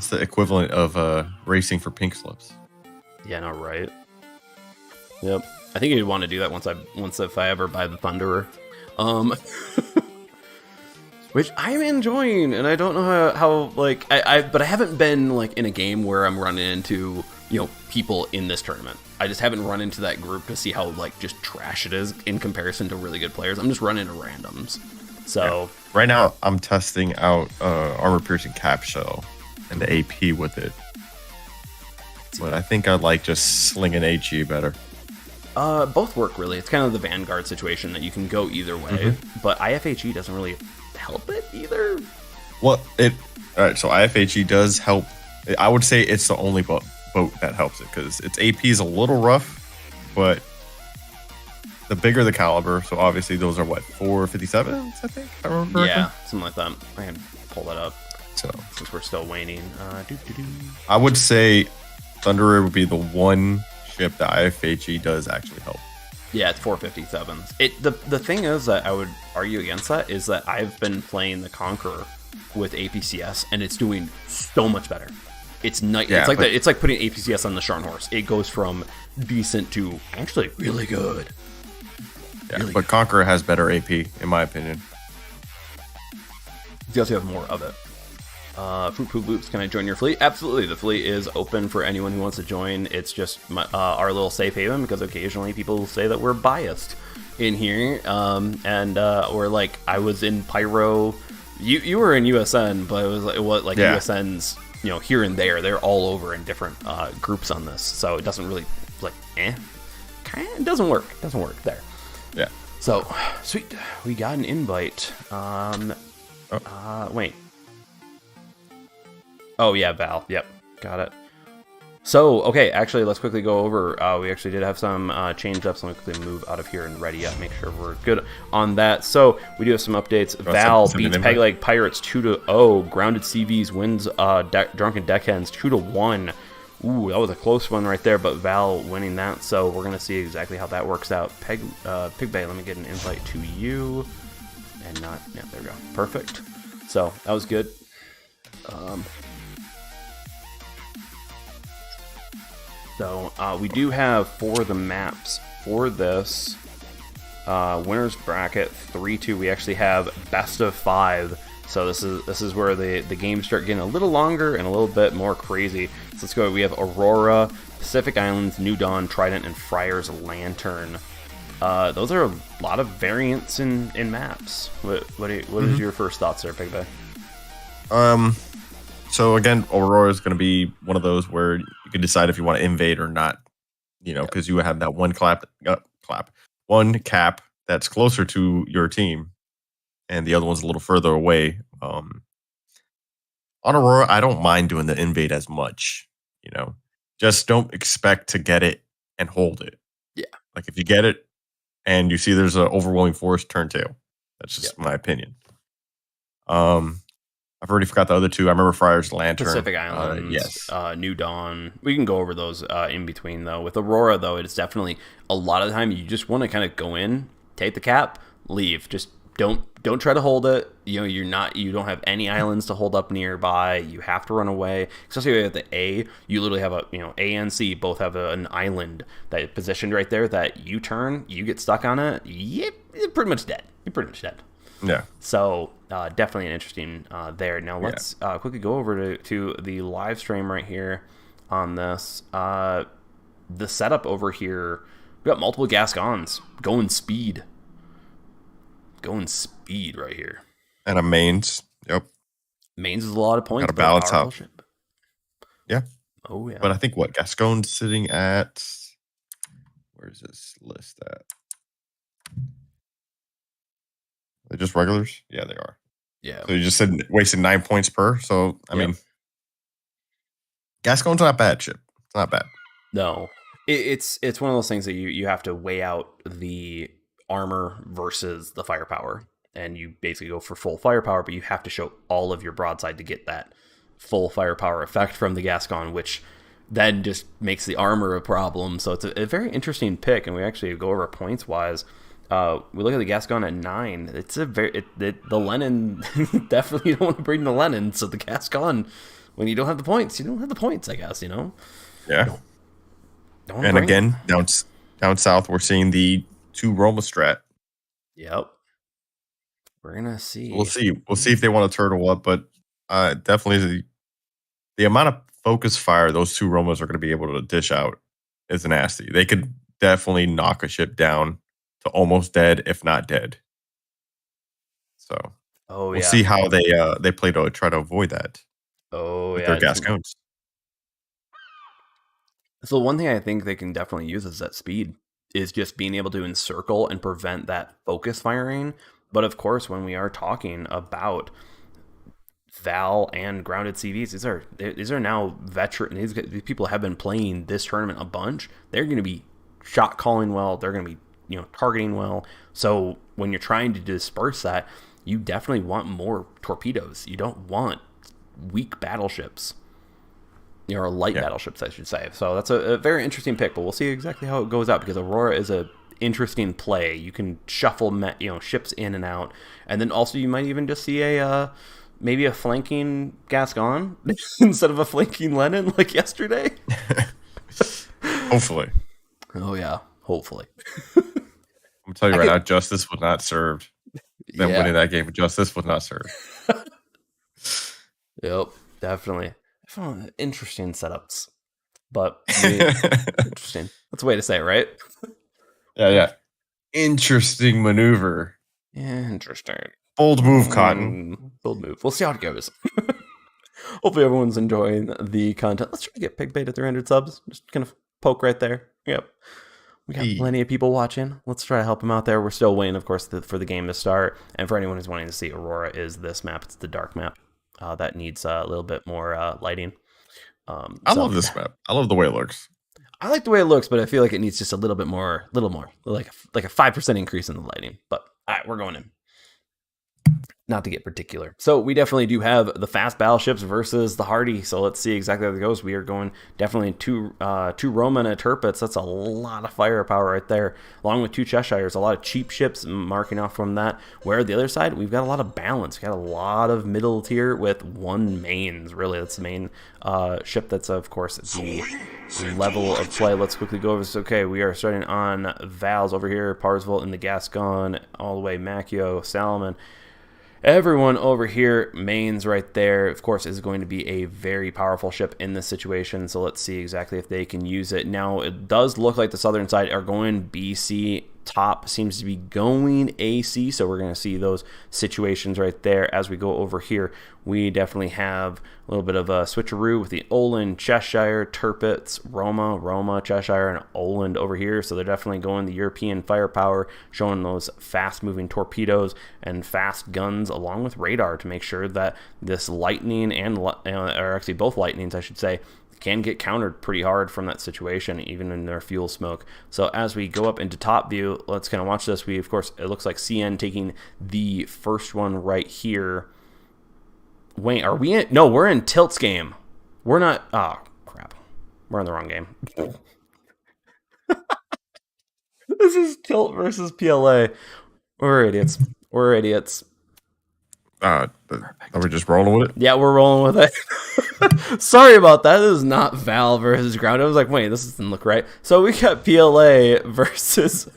the equivalent of racing for pink slips. Yeah, no, right. Yep. I think you'd want to do that once if I ever buy the Thunderer. Which I'm enjoying, and I don't know how like but I haven't been like in a game where I'm running into people in this tournament. I just haven't run into that group to see how like just trash it is in comparison to really good players. I'm just running into randoms. So right now I'm testing out armor piercing cap shell and the AP with it, but I think I'd like just slinging HE better. Both work really. It's kind of the Vanguard situation that you can go either way, but IFHE doesn't really help it either. Well, all right. So IFHE does help. I would say it's the only boat that helps it because its AP is a little rough, but the bigger the caliber. So obviously those are what 457s, I think. I remember. Yeah, something like that. I can pull that up. So since we're still waiting, I would say Thunderer would be the one ship that IFHE does actually help. Yeah, it's 457s. The thing is that I would argue against that is that I've been playing the Conqueror with APCS and it's doing so much better. It's nice. Yeah, it's like putting APCS on the Scharnhorst. It goes from decent to actually really good. Yeah, really but good. Conqueror has better AP in my opinion. You also have more of it. Fruit Poop Loops, can I join your fleet? Absolutely, the fleet is open for anyone who wants to join. It's just our little safe haven because occasionally people say that we're biased in here, or like I was in Pyro, you were in USN, but it was like USN's here and there. They're all over in different groups on this, so it doesn't really it doesn't work. It doesn't work there. Yeah. So sweet, we got an invite. Wait. Oh, yeah, Val. Yep, got it. So, okay, actually, let's quickly go over. We actually did have some change ups. Let me quickly move out of here and ready up, make sure we're good on that. So, we do have some updates. Val beats Peg Leg Pirates 2-0. Grounded CVs wins Drunken Deckhens 2-1. Ooh, that was a close one right there, but Val winning that. So, we're going to see exactly how that works out. Pig Bay, let me get an invite to you. And not, yeah, there we go. Perfect. So, that was good. So we do have for the maps for this winners bracket 3-2. We actually have best of 5. So this is where the games start getting a little longer and a little bit more crazy. So let's go. We have Aurora, Pacific Islands, New Dawn, Trident, and Friar's Lantern. Those are a lot of variants in maps. What is your first thoughts there, Big Bay? So again, Aurora is going to be one of those where you can decide if you want to invade or not, because you have that one one cap that's closer to your team, and the other one's a little further away. On Aurora, I don't mind doing the invade as much, just don't expect to get it and hold it. Yeah, like if you get it and you see there's an overwhelming force, turn tail. That's just my opinion. I've already forgot the other two. I remember Friar's Lantern. Pacific Islands, yes. New Dawn. We can go over those in between, though. With Aurora, though, it's definitely a lot of the time you just want to kind of go in, take the cap, leave. Just don't try to hold it. You don't have any islands to hold up nearby. You have to run away. Especially at the A, you literally have A and C both have an island that is positioned right there. That you turn, you get stuck on it. Yep, you're pretty much dead. Yeah. So definitely an interesting there. Now let's quickly go over to the live stream right here on this. The setup over here, we got multiple Gascons going speed right here. And a mains. Yep. Mains is a lot of points. Got to balance out. Yeah. Oh yeah. But I think Gascon's sitting at. Where's this list at? They're just regulars? Yeah, they are. Yeah. So you just said wasted 9 points per. So, I mean, Gascon's not bad, Chip. It's not bad. No. It's one of those things that you have to weigh out armor versus the firepower. And you basically go for full firepower, but you have to show all of your broadside to get that full firepower effect from the Gascon, which then just makes the armor a problem. So it's a very interesting pick, and we actually go over points wise. We look at the Gascon at 9. It's a the Lenin definitely don't want to bring the Lenin. So the Gascon, when you don't have the points, you don't have the points. I guess Yeah. Don't And again, down south, we're seeing the 2 Roma strat. Yep. We're gonna see. We'll see. We'll see if they want to turtle up, but definitely the amount of focus fire those 2 Romas are going to be able to dish out is nasty. They could definitely knock a ship down to almost dead, if not dead. So we'll see how they play to try to avoid that. With their Gascons. So one thing I think they can definitely use is that speed, is just being able to encircle and prevent that focus firing. But of course, when we are talking about Val and grounded CVs, these are now veteran. These people have been playing this tournament a bunch. They're going to be shot calling well. They're going to be targeting well. So when you're trying to disperse that, you definitely want more torpedoes. You don't want weak battleships. Or light battleships, I should say. So that's a very interesting pick, but we'll see exactly how it goes out, because Aurora is a interesting play. You can shuffle ships in and out, and then also you might even just see maybe a flanking Gascon instead of a flanking Lenin like yesterday. Hopefully. Oh yeah, hopefully. I'm telling you right now, justice was not served. Them winning that game, justice was not served. Yep, definitely. Interesting setups, but interesting. That's a way to say it, right? Yeah. Interesting maneuver. Interesting. Bold move, Cotton. Bold move. We'll see how it goes. Hopefully everyone's enjoying the content. Let's try to get Pig Bait at 300 subs. Just kind of poke right there. Yep. We got plenty of people watching. Let's try to help them out there. We're still waiting, of course, for the game to start. And for anyone who's wanting to see Aurora, is this map. It's the dark map. That needs a little bit more lighting. I love this map. I love the way it looks. I like the way it looks, but I feel like it needs just a little more, like a 5% increase in the lighting. But all right, we're going in. Not to get particular. So we definitely do have the fast battleships versus the hardy. So let's see exactly how it goes. We are going definitely two Roma and a Tirpitz. That's a lot of firepower right there. Along with 2 Cheshires, a lot of cheap ships marking off from that. Where the other side, we've got a lot of balance. We've got a lot of middle tier with 1 mains. Really, that's the main ship. That's, of course, the level of play. Let's quickly go over this. Okay, we are starting on Val's over here. Parsville in the Gascon. All the way Macchio, Salomon. Everyone over here, mains right there, of course, is going to be a very powerful ship in this situation. So let's see exactly if they can use it. Now, it does look like the southern side are going BC. Top seems to be going AC, so we're going to see those situations right there. As we go over here, we definitely have a little bit of a switcheroo with the Oland, Cheshire, Tirpitz, Roma, Cheshire, and Oland over here. So they're definitely going the European firepower, showing those fast-moving torpedoes and fast guns along with radar to make sure that this lightning and, or actually both lightnings, I should say, can get countered pretty hard from that situation, even in their fuel smoke. So as we go up into top view, let's kind of watch this. We, of course, it looks like CN taking the first one right here. Wait, are we in? No, we're in Tilt's game. We're not. Oh, crap. We're in the wrong game. This is Tilt versus PLA. We're idiots. Are we just rolling with it? Yeah, we're rolling with it. Sorry about that. This is not Val versus Ground. I was like, wait, this doesn't look right. So we got PLA versus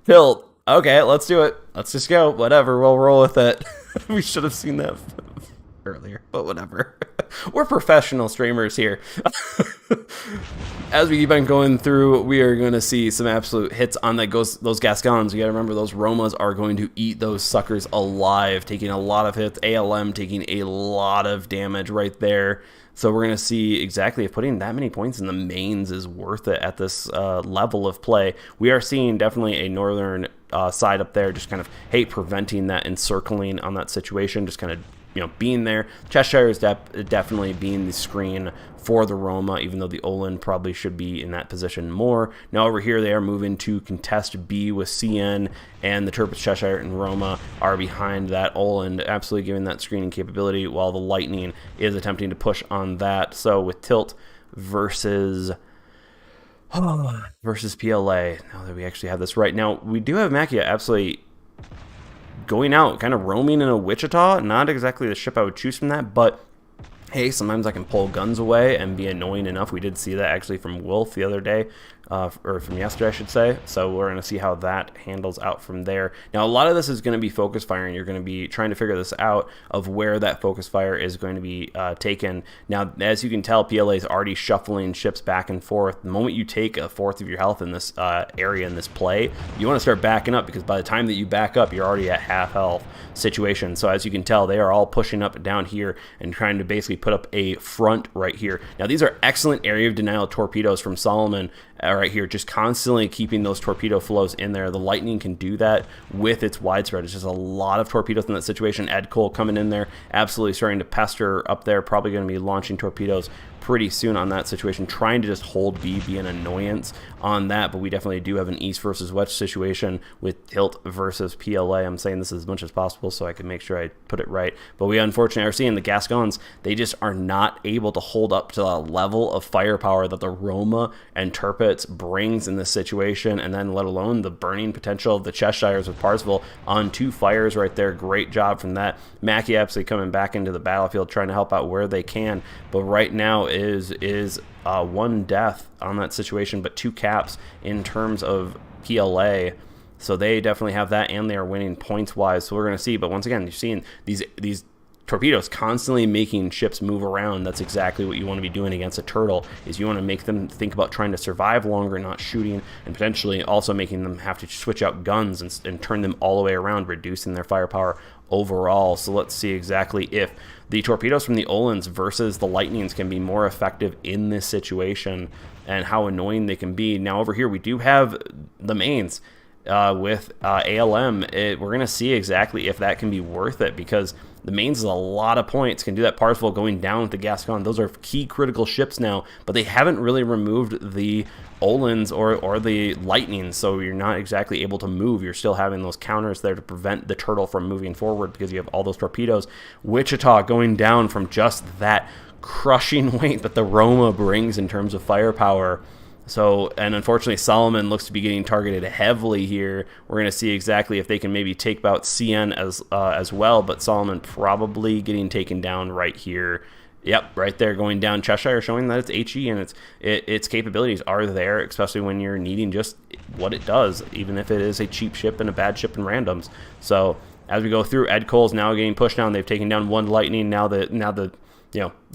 Tilt. Okay, let's do it. Let's just go. Whatever, we'll roll with it. We should have seen that earlier, but whatever. We're professional streamers here. As we keep on going through, we are going to see some absolute hits on those Gascons. You got to remember, those Romas are going to eat those suckers alive, taking a lot of hits. ALM taking a lot of damage right there. So we're going to see exactly if putting that many points in the mains is worth it at this level of play. We are seeing definitely a northern side up there, just kind of, preventing that encircling on that situation, just kind of being there. Cheshire is definitely being the screen for the Roma, even though the Olin probably should be in that position more. Now over here, they are moving to contest B with CN, and the Turpitz, Cheshire, and Roma are behind that Olin, absolutely giving that screening capability, while the Lightning is attempting to push on that. So with Tilt versus PLA, now that we actually have this right. Now, we do have Makia absolutely going out, kind of roaming in a Wichita. Not exactly the ship I would choose from that, but hey, sometimes I can pull guns away and be annoying enough. We did see that actually from Wolf the other day, or from yesterday, I should say. So we're going to see how that handles out from there. Now, a lot of this is going to be focus fire, and you're going to be trying to figure this out of where that focus fire is going to be taken. Now, as you can tell, PLA is already shuffling ships back and forth. The moment you take a fourth of your health in this area, in this play, you want to start backing up, because by the time that you back up, you're already at half health situation. So as you can tell, they are all pushing up and down here and trying to basically put up a front right here. Now, these are excellent area of denial torpedoes from Solomon right here, just constantly keeping those torpedo flows in there. The Lightning can do that with its widespread. It's just a lot of torpedoes in that situation. Ed Cole coming in there, absolutely starting to pester up there, probably going to be launching torpedoes pretty soon on that situation, trying to just hold B, be an annoyance on that. But we definitely do have an East versus West situation with Tilt versus PLA. I'm saying this as much as possible so I can make sure I put it right. But we unfortunately are seeing the Gascons, they just are not able to hold up to the level of firepower that the Roma and Turpitz brings in this situation, and then let alone the burning potential of the Cheshires with Parsifal on 2 fires right there. Great job from that. Mackie absolutely coming back into the battlefield, trying to help out where they can. But right now is 1 death on that situation, but 2 caps in terms of PLA. So they definitely have that, and they are winning points wise. So we're going to see. But once again, you're seeing these torpedoes constantly making ships move around. That's exactly what you want to be doing against a turtle, is you want to make them think about trying to survive longer, not shooting, and potentially also making them have to switch out guns and turn them all the way around, reducing their firepower overall. So let's see exactly if the torpedoes from the Olins versus the Lightnings can be more effective in this situation, and how annoying they can be. Now over here we do have the mains with ALM. We're going to see exactly if that can be worth it, because the mains is a lot of points. Can do that Parsifal going down with the Gascon. Those are key critical ships now, but they haven't really removed the Olins or the Lightning, so you're not exactly able to move. You're still having those counters there to prevent the turtle from moving forward, because you have all those torpedoes. Wichita going down from just that crushing weight that the Roma brings in terms of firepower. So, and unfortunately, Solomon looks to be getting targeted heavily here. We're going to see exactly if they can maybe take out CN as well, but Solomon probably getting taken down right here. Yep, right there, going down. Cheshire showing that it's HE, and its capabilities are there, especially when you're needing just what it does, even if it is a cheap ship and a bad ship in randoms. So as we go through, Ed Cole's now getting pushed down. They've taken down 1 Lightning. Now the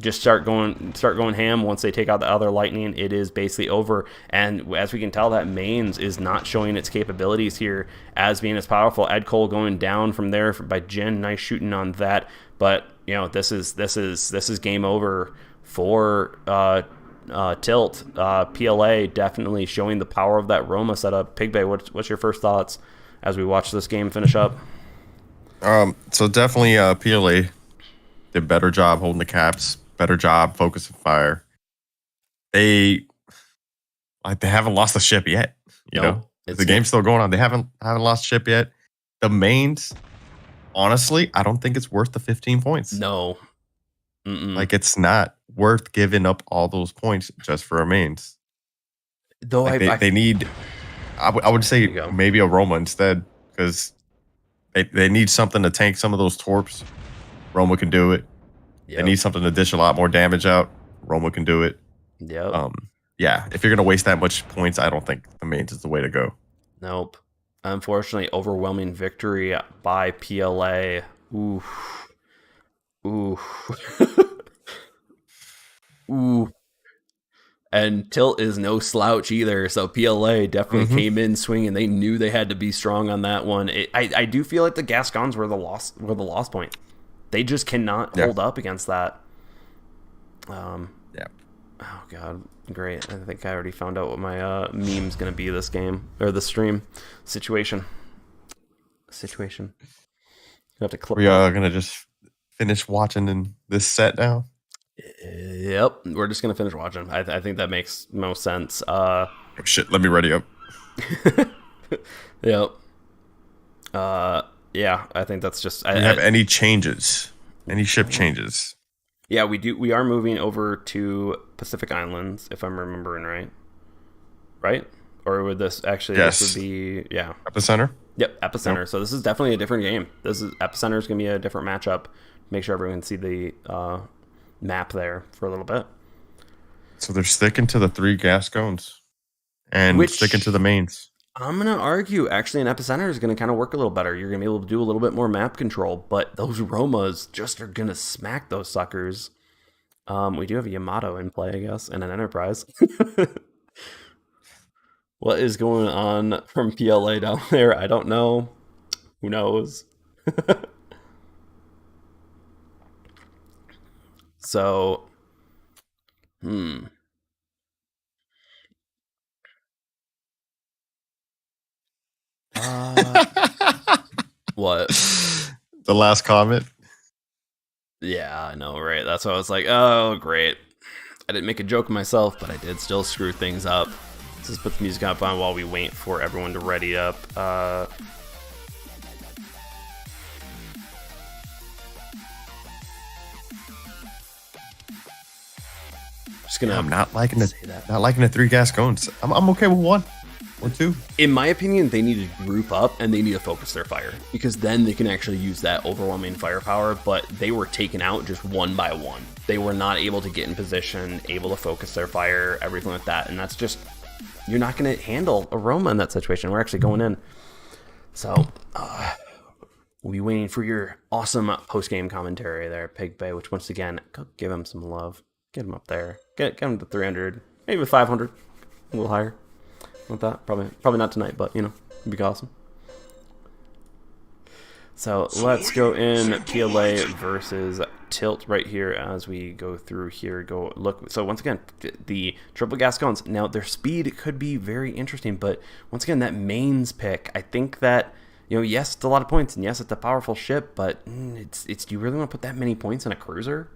just start going ham. Once they take out the other Lightning, it is basically over. And as we can tell, that mains is not showing its capabilities here as being as powerful. Ed Cole going down from there by Jin. Nice shooting on that. But this is game over for Tilt. PLA definitely showing the power of that Roma setup. Pigbay, what's your first thoughts as we watch this game finish up? So definitely PLA did a better job holding the caps, better job focusing fire. They haven't lost the ship yet. You know, the game's still going on. They haven't lost the ship yet. The mains, honestly, I don't think it's worth the 15 points. No. Mm-mm. Like, it's not worth giving up all those points just for a mains. Though they need, I would say maybe a Roma instead, because they need something to tank some of those torps. Roma can do it. Yep. They need something to dish a lot more damage out. Roma can do it. Yeah. Yeah. If you're gonna waste that much points, I don't think the mains is the way to go. Nope. Unfortunately, overwhelming victory by PLA. Ooh. Ooh. Ooh. And Tilt is no slouch either, so PLA definitely came in swinging. They knew they had to be strong on that one. I do feel like the Gascons were the loss point. They just cannot hold up against that. Oh god, great! I think I already found out what my meme's gonna be this game or the stream situation. You have to clip. We are gonna just finish watching in this set now? Yep, we're just gonna finish watching. I think that makes most sense. Oh shit, let me ready up. Yep. Yeah, I think that's just. Do you have any changes? Any ship changes? Yeah, we do. We are moving over to Pacific Islands, if I'm remembering right. Right? Or would this actually? Yes. This would be Epicenter? Yep, Epicenter. Yep. So this is definitely a different game. This is Epicenter is gonna be a different matchup. Make sure everyone can see the map there for a little bit. So they're sticking to the 3 gas cones and sticking to the mains. I'm going to argue, actually, an Epicenter is going to kind of work a little better. You're going to be able to do a little bit more map control, but those Romas just are going to smack those suckers. We do have a Yamato in play, I guess, and an Enterprise. What is going on from PLA down there? I don't know. Who knows? So, what? The last comment? Yeah, I know, right? That's why I was like, oh, great. I didn't make a joke myself, but I did still screw things up. Let's just put the music up on while we wait for everyone to ready up. Just gonna. I'm not liking the 3 gas cones. I'm okay with 1 or 2. In my opinion, they need to group up and they need to focus their fire, because then they can actually use that overwhelming firepower. But they were taken out just one by one. They were not able to get in position, able to focus their fire, everything like that. And that's just, you're not going to handle a Roma in that situation. We're actually going in. So we'll be waiting for your awesome post-game commentary there, Pig Bay, which once again, go give him some love. Get him up there. Get him to 300, maybe 500, a little higher. With that, probably not tonight, but it'd be awesome. So let's go in PLA versus Tilt right here as we go through here. Go look. So once again, the triple gas cones. Now their speed could be very interesting, but once again, that mains pick, I think that yes, it's a lot of points, and yes, it's a powerful ship, but it's do you really want to put that many points in a cruiser?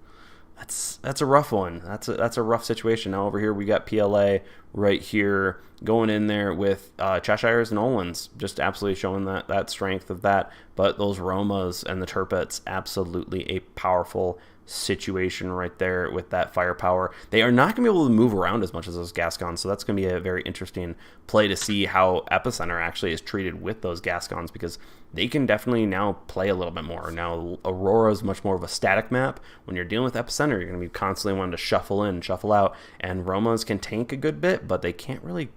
That's a rough one. That's a rough situation. Now over here we got PLA right here going in there with Cheshires and Olins, just absolutely showing that strength of that. But those Romas and the Turpets, absolutely a powerful situation right there with that firepower. They are not going to be able to move around as much as those Gascons, so that's going to be a very interesting play to see how Epicenter actually is treated with those Gascons, because they can definitely now play a little bit more. Now, Aurora is much more of a static map. When you're dealing with Epicenter, you're going to be constantly wanting to shuffle in, shuffle out, and Romas can tank a good bit, but they can't really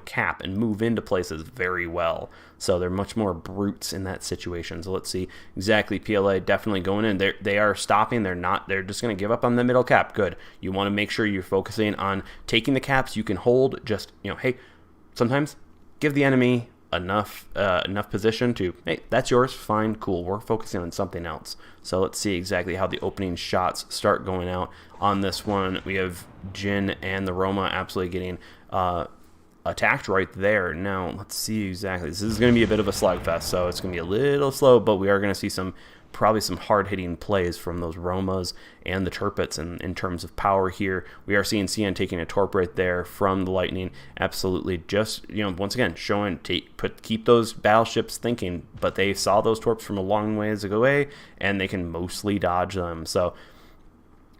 cap and move into places very well. So they're much more brutes in that situation. So let's see exactly. PLA definitely going in. They are stopping. They're just going to give up on the middle cap. Good. You want to make sure you're focusing on taking the caps you can hold. Just, hey, sometimes give the enemy enough position to, hey, that's yours. Fine, cool. We're focusing on something else. So let's see exactly how the opening shots start going out on this one. We have Jin and the Roma absolutely getting attacked right there. Now, let's see exactly. This is going to be a bit of a slugfest, so it's going to be a little slow, but we are going to see probably some hard-hitting plays from those Romas and the Turpets in terms of power here. We are seeing CN taking a torp right there from the Lightning. Absolutely just, once again, showing, keep those battleships thinking, but they saw those torps from a long ways away, and they can mostly dodge them. So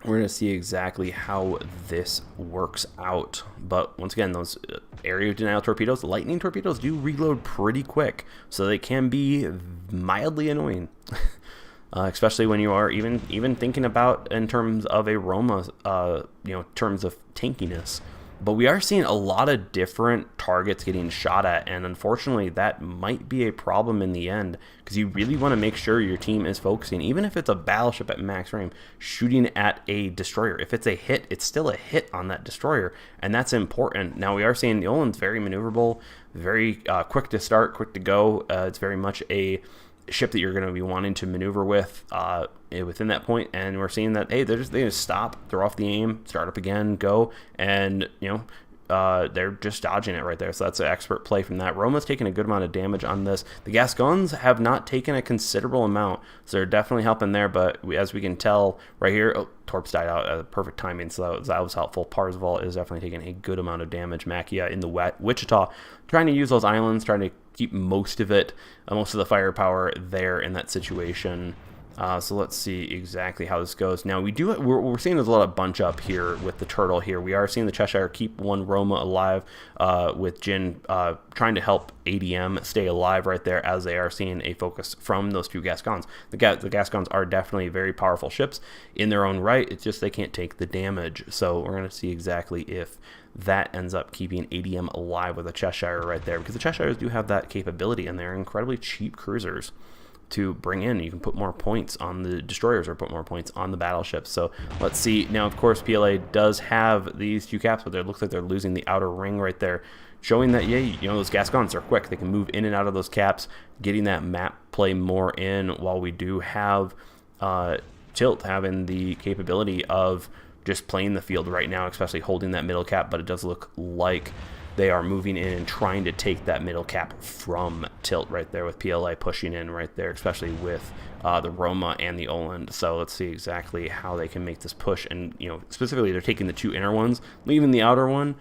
we're going to see exactly how this works out. But once again, those area denial torpedoes, lightning torpedoes, do reload pretty quick, so they can be mildly annoying. Especially when you are even thinking about in terms of a Roma, terms of tankiness. But we are seeing a lot of different targets getting shot at, and unfortunately that might be a problem in the end, because you really want to make sure your team is focusing, even if it's a battleship at max frame, shooting at a destroyer. If it's a hit, it's still a hit on that destroyer, and that's important. Now we are seeing the Olin's very maneuverable, very quick to start, quick to go. It's very much a ship that you're going to be wanting to maneuver with within that point, and we're seeing that, hey, they just stop, throw off the aim, start up again, go, and they're just dodging it right there. So that's an expert play from that. Roma's taking a good amount of damage on this. The Gascons have not taken a considerable amount, so they're definitely helping there. But as we can tell right here, Torps died out at perfect timing, so that was helpful. Parzival is definitely taking a good amount of damage. Makia in the Wichita trying to use those islands, trying to keep most of the firepower there in that situation. So let's see exactly how this goes. Now we're seeing there's a lot of bunch up here with the turtle here. We are seeing the Cheshire keep one Roma alive with Jin trying to help ADM stay alive right there, as they are seeing a focus from those two Gascons. The Gascons are definitely very powerful ships in their own right. It's just they can't take the damage. So we're going to see exactly if that ends up keeping ADM alive with a Cheshire right there, because the Cheshires do have that capability, and they're incredibly cheap cruisers to bring in. You can put more points on the destroyers or put more points on the battleships. So let's see. Now, of course, PLA does have these two caps, but it looks like they're losing the outer ring right there, showing that, those Gascons are quick. They can move in and out of those caps, getting that map play more in, while we do have Tilt having the capability of just playing the field right now, especially holding that middle cap. But it does look like they are moving in and trying to take that middle cap from Tilt right there, with PLA pushing in right there, especially with the Roma and the Oland. So let's see exactly how they can make this push. And, specifically they're taking the two inner ones, leaving the outer one.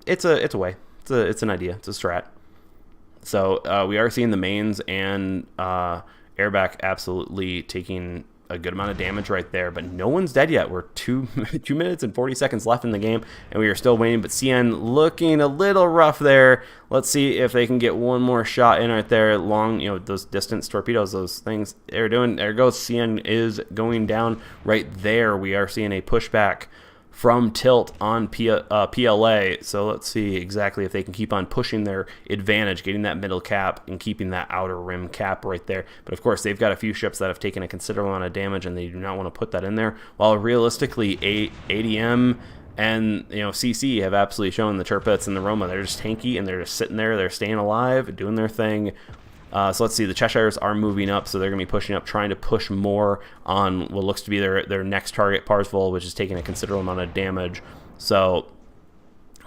It's a way. It's an idea. It's a strat. So we are seeing the mains and Airback absolutely taking a good amount of damage right there, but no one's dead yet. We're 2 minutes and 40 seconds left in the game, and we are still waiting. But CN looking a little rough there. Let's see if they can get one more shot in right there. Long, those distance torpedoes, those things they're doing. There goes. CN is going down right there. We are seeing a pushback from Tilt on PLA. So let's see exactly if they can keep on pushing their advantage, getting that middle cap and keeping that outer rim cap right there. But of course, they've got a few ships that have taken a considerable amount of damage, and they do not want to put that in there. While realistically, ADM and CC have absolutely shown the Tirpitz and the Roma. They're just tanky, and they're just sitting there. They're staying alive, doing their thing. So let's see, the Cheshires are moving up, so they're going to be pushing up, trying to push more on what looks to be their next target, Parzival, which is taking a considerable amount of damage. So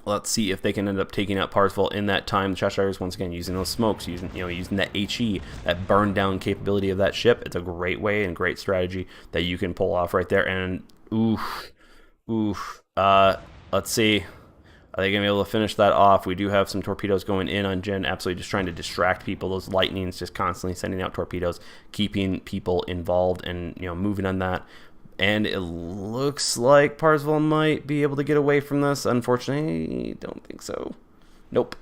let's see if they can end up taking out Parzival in that time. The Cheshires, once again, using those smokes, using that HE, that burn down capability of that ship. It's a great way and great strategy that you can pull off right there. And let's see. Are they going to be able to finish that off? We do have some torpedoes going in on Jin, absolutely just trying to distract people. Those lightnings just constantly sending out torpedoes, keeping people involved and moving on that. And it looks like Parzival might be able to get away from this. Unfortunately, don't think so. Nope.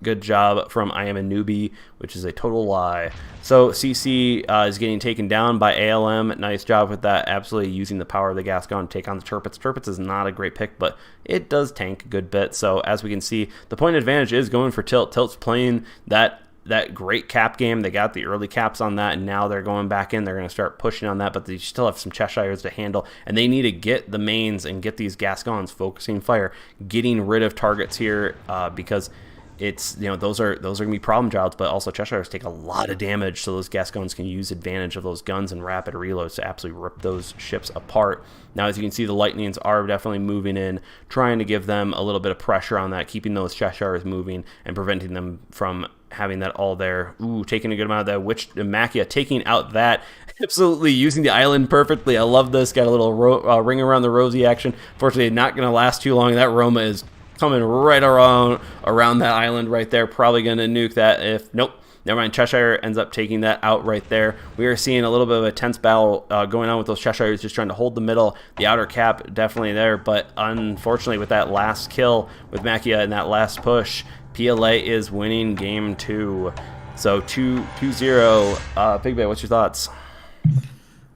Good job from I Am a Newbie, which is a total lie. So CC is getting taken down by ALM. Nice job with that. Absolutely using the power of the Gascon to take on the Tirpitz. Tirpitz is not a great pick, but it does tank a good bit. So as we can see, the point advantage is going for Tilt. Tilt's playing that great cap game. They got the early caps on that, and now they're going back in. They're going to start pushing on that, but they still have some Cheshires to handle, and they need to get the mains and get these Gascons focusing fire, getting rid of targets here, because it's those are gonna be problem childs, but also Cheshires take a lot of damage, so those Gascons can use advantage of those guns and rapid reloads to absolutely rip those ships apart. Now, as you can see, the Lightnings are definitely moving in, trying to give them a little bit of pressure on that, keeping those Cheshires moving and preventing them from having that all there. Taking a good amount of that. Makia taking out that, absolutely using the island perfectly. I love this. Got a little ring around the rosy action. Fortunately, not going to last too long. That Roma is coming right around that island right there. Probably going to nuke that if... Nope. Never mind. Cheshire ends up taking that out right there. We are seeing a little bit of a tense battle going on with those Cheshires, just trying to hold the middle. The outer cap definitely there, but unfortunately with that last kill with Makia and that last push, PLA is winning game 2. So 2-0. Big Bay, what's your thoughts?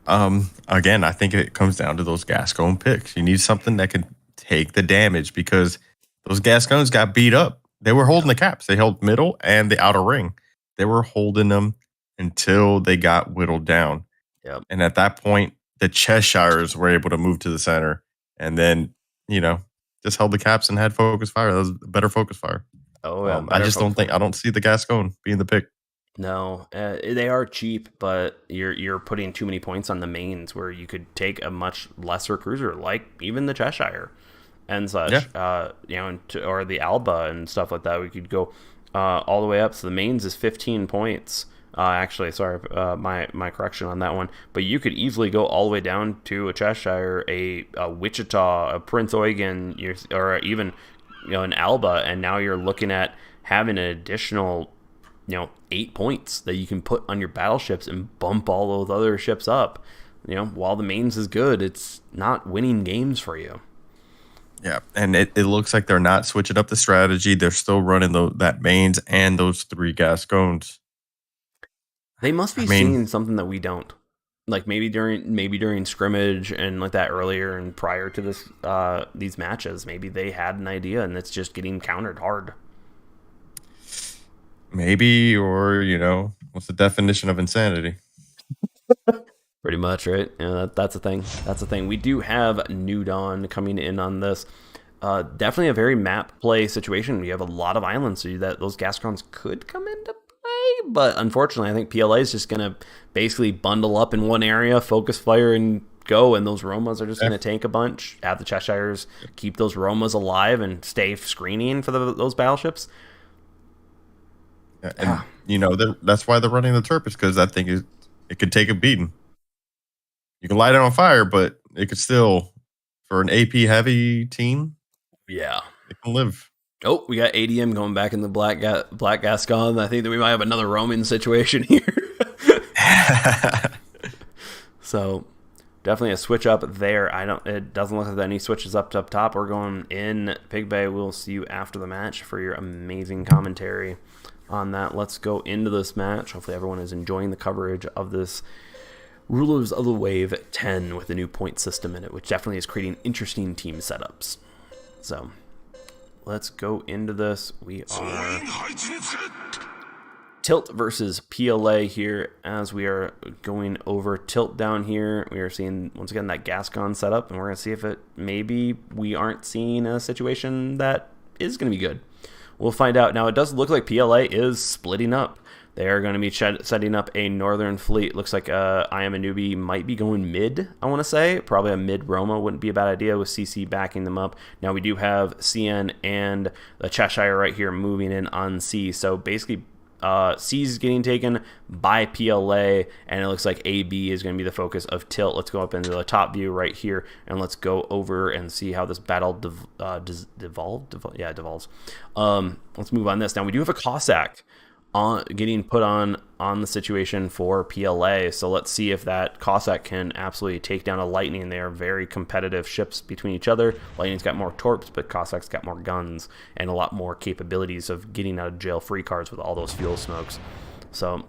Again, I think it comes down to those Gascon picks. You need something that can take the damage, because those Gascons got beat up. They were holding the caps. They held middle and the outer ring. They were holding them until they got whittled down. Yep. And at that point, the Cheshires were able to move to the center, and then, just held the caps and had focus fire. That was better focus fire. Oh, yeah. I don't see the Gascon being the pick. No, they are cheap, but you're putting too many points on the mains where you could take a much lesser cruiser, like even the Cheshire. and Yeah. such, or the Alba and stuff like that. We could go all the way up. So the mains is 15 points. Actually, sorry, my correction on that one. But you could easily go all the way down to a Cheshire, a Wichita, a Prince Eugen, or even an Alba, and now you're looking at having an additional 8 points that you can put on your battleships and bump all those other ships up. While the mains is good, it's not winning games for you. Yeah, and it looks like they're not switching up the strategy. They're still running that mains and those 3 Gascons. They must be I mean, seeing something that we don't. Like maybe during scrimmage and like that earlier and prior to this these matches, maybe they had an idea and it's just getting countered hard. maybe, or what's the definition of insanity? Pretty much, right? That's the thing. That's the thing. We do have New Dawn coming in on this. Definitely a very map play situation. You have a lot of islands, so that those Gascons could come into play, but unfortunately, I think PLA is just going to basically bundle up in one area, focus fire, and go. And those Romas are just going to tank a bunch. Have the Cheshires keep those Romas alive and stay screening for those battleships. And that's why they're running the Turpus, because that thing it could take a beating. You can light it on fire, but it could still, for an AP heavy team, yeah, it can live. Oh, we got ADM going back in the Black Gascon. I think that we might have another Roman situation here. So definitely a switch up there. It doesn't look like any switches up top. We're going in Pig Bay. We'll see you after the match for your amazing commentary on that. Let's go into this match. Hopefully everyone is enjoying the coverage of this Rulers of the Wave 10 with the new point system in it, which definitely is creating interesting team setups. So let's go into this. We are Tilt versus PLA here. As we are going over Tilt down here, we are seeing once again that Gascon setup, and we're going to see if maybe we aren't seeing a situation that is going to be good. We'll find out. Now, it does look like PLA is splitting up. They are going to be setting up a northern fleet. Looks like I Am a Newbie might be going mid, I want to say. Probably a mid Roma wouldn't be a bad idea with CC backing them up. Now we do have CN and the Cheshire right here moving in on C. So basically C is getting taken by PLA, and it looks like AB is going to be the focus of Tilt. Let's go up into the top view right here, and let's go over and see how this battle devolves. Let's move on this. Now we do have a Cossack getting put on the situation for PLA. So let's see if that Cossack can absolutely take down a Lightning. They are very competitive ships between each other. Lightning's got more torps, but Cossack's got more guns and a lot more capabilities of getting out of jail free cards with all those fuel smokes. So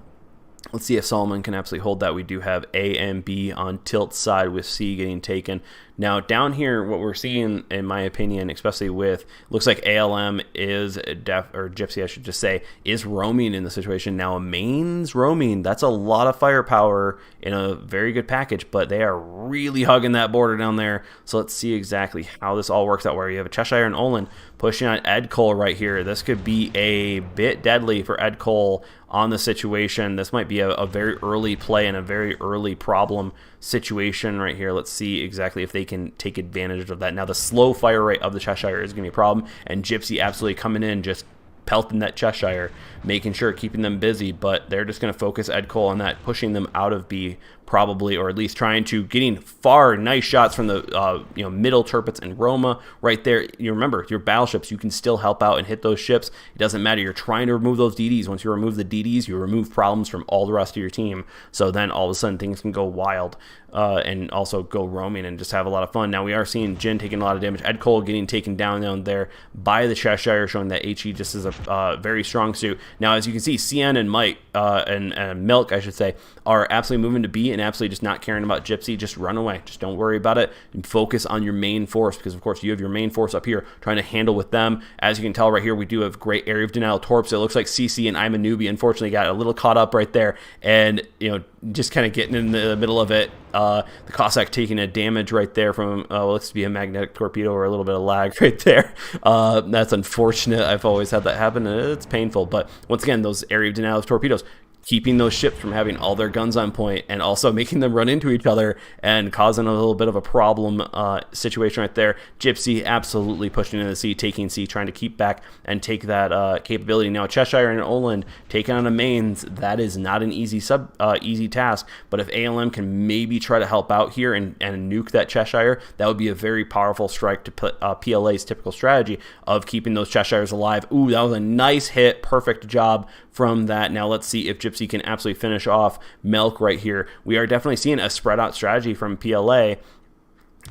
let's see if Solomon can absolutely hold that. We do have A and B on Tilt side with C getting taken. Now down here, what we're seeing, in my opinion, especially with, looks like ALM is or Gypsy, I should just say, is roaming in the situation. Now a main's roaming, that's a lot of firepower in a very good package, but they are really hugging that border down there. So let's see exactly how this all works out, where you have a Cheshire and Olin pushing on Ed Cole right here. This could be a bit deadly for Ed Cole on the situation. This might be a very early play and a very early problem situation right here. Let's see exactly if they can take advantage of that. Now the slow fire rate of the Cheshire is going to be a problem, and Gypsy absolutely coming in, just pelting that Cheshire, making sure, keeping them busy, but they're just going to focus Ed Cole on that, pushing them out of B probably, or at least trying to getting far nice shots from the middle Turpits and Roma right there. You remember, your battleships, you can still help out and hit those ships. It doesn't matter. You're trying to remove those DDs. Once you remove the DDs, you remove problems from all the rest of your team. So then all of a sudden things can go wild. And also go roaming and just have a lot of fun. Now we are seeing Jin taking a lot of damage. Ed Cole getting taken down there by the Cheshire, showing that HE just is a very strong suit. Now, as you can see, CN and Mike and Milk, I should say, are absolutely moving to B and absolutely just not caring about Gypsy. Just run away. Just don't worry about it and focus on your main force, because of course you have your main force up here trying to handle with them. As you can tell right here, we do have great area of denial torps. It looks like CC and I'm a Newbie unfortunately got a little caught up right there, and just kind of getting in the middle of it. The Cossack taking a damage right there from looks to be a magnetic torpedo or a little bit of lag right there. That's unfortunate. I've always had that happen, and it's painful. But once again, those area of denial of torpedoes, keeping those ships from having all their guns on point and also making them run into each other and causing a little bit of a problem situation right there. Gypsy absolutely pushing into the C, taking C, trying to keep back and take that capability. Now Cheshire and Oland taking on the mains, that is not an easy task, but if ALM can maybe try to help out here and nuke that Cheshire, that would be a very powerful strike to put PLA's typical strategy of keeping those Cheshires alive. Ooh, that was a nice hit, perfect job from that. Now let's see if Gypsy can absolutely finish off Milk right here. We are definitely seeing a spread out strategy from PLA,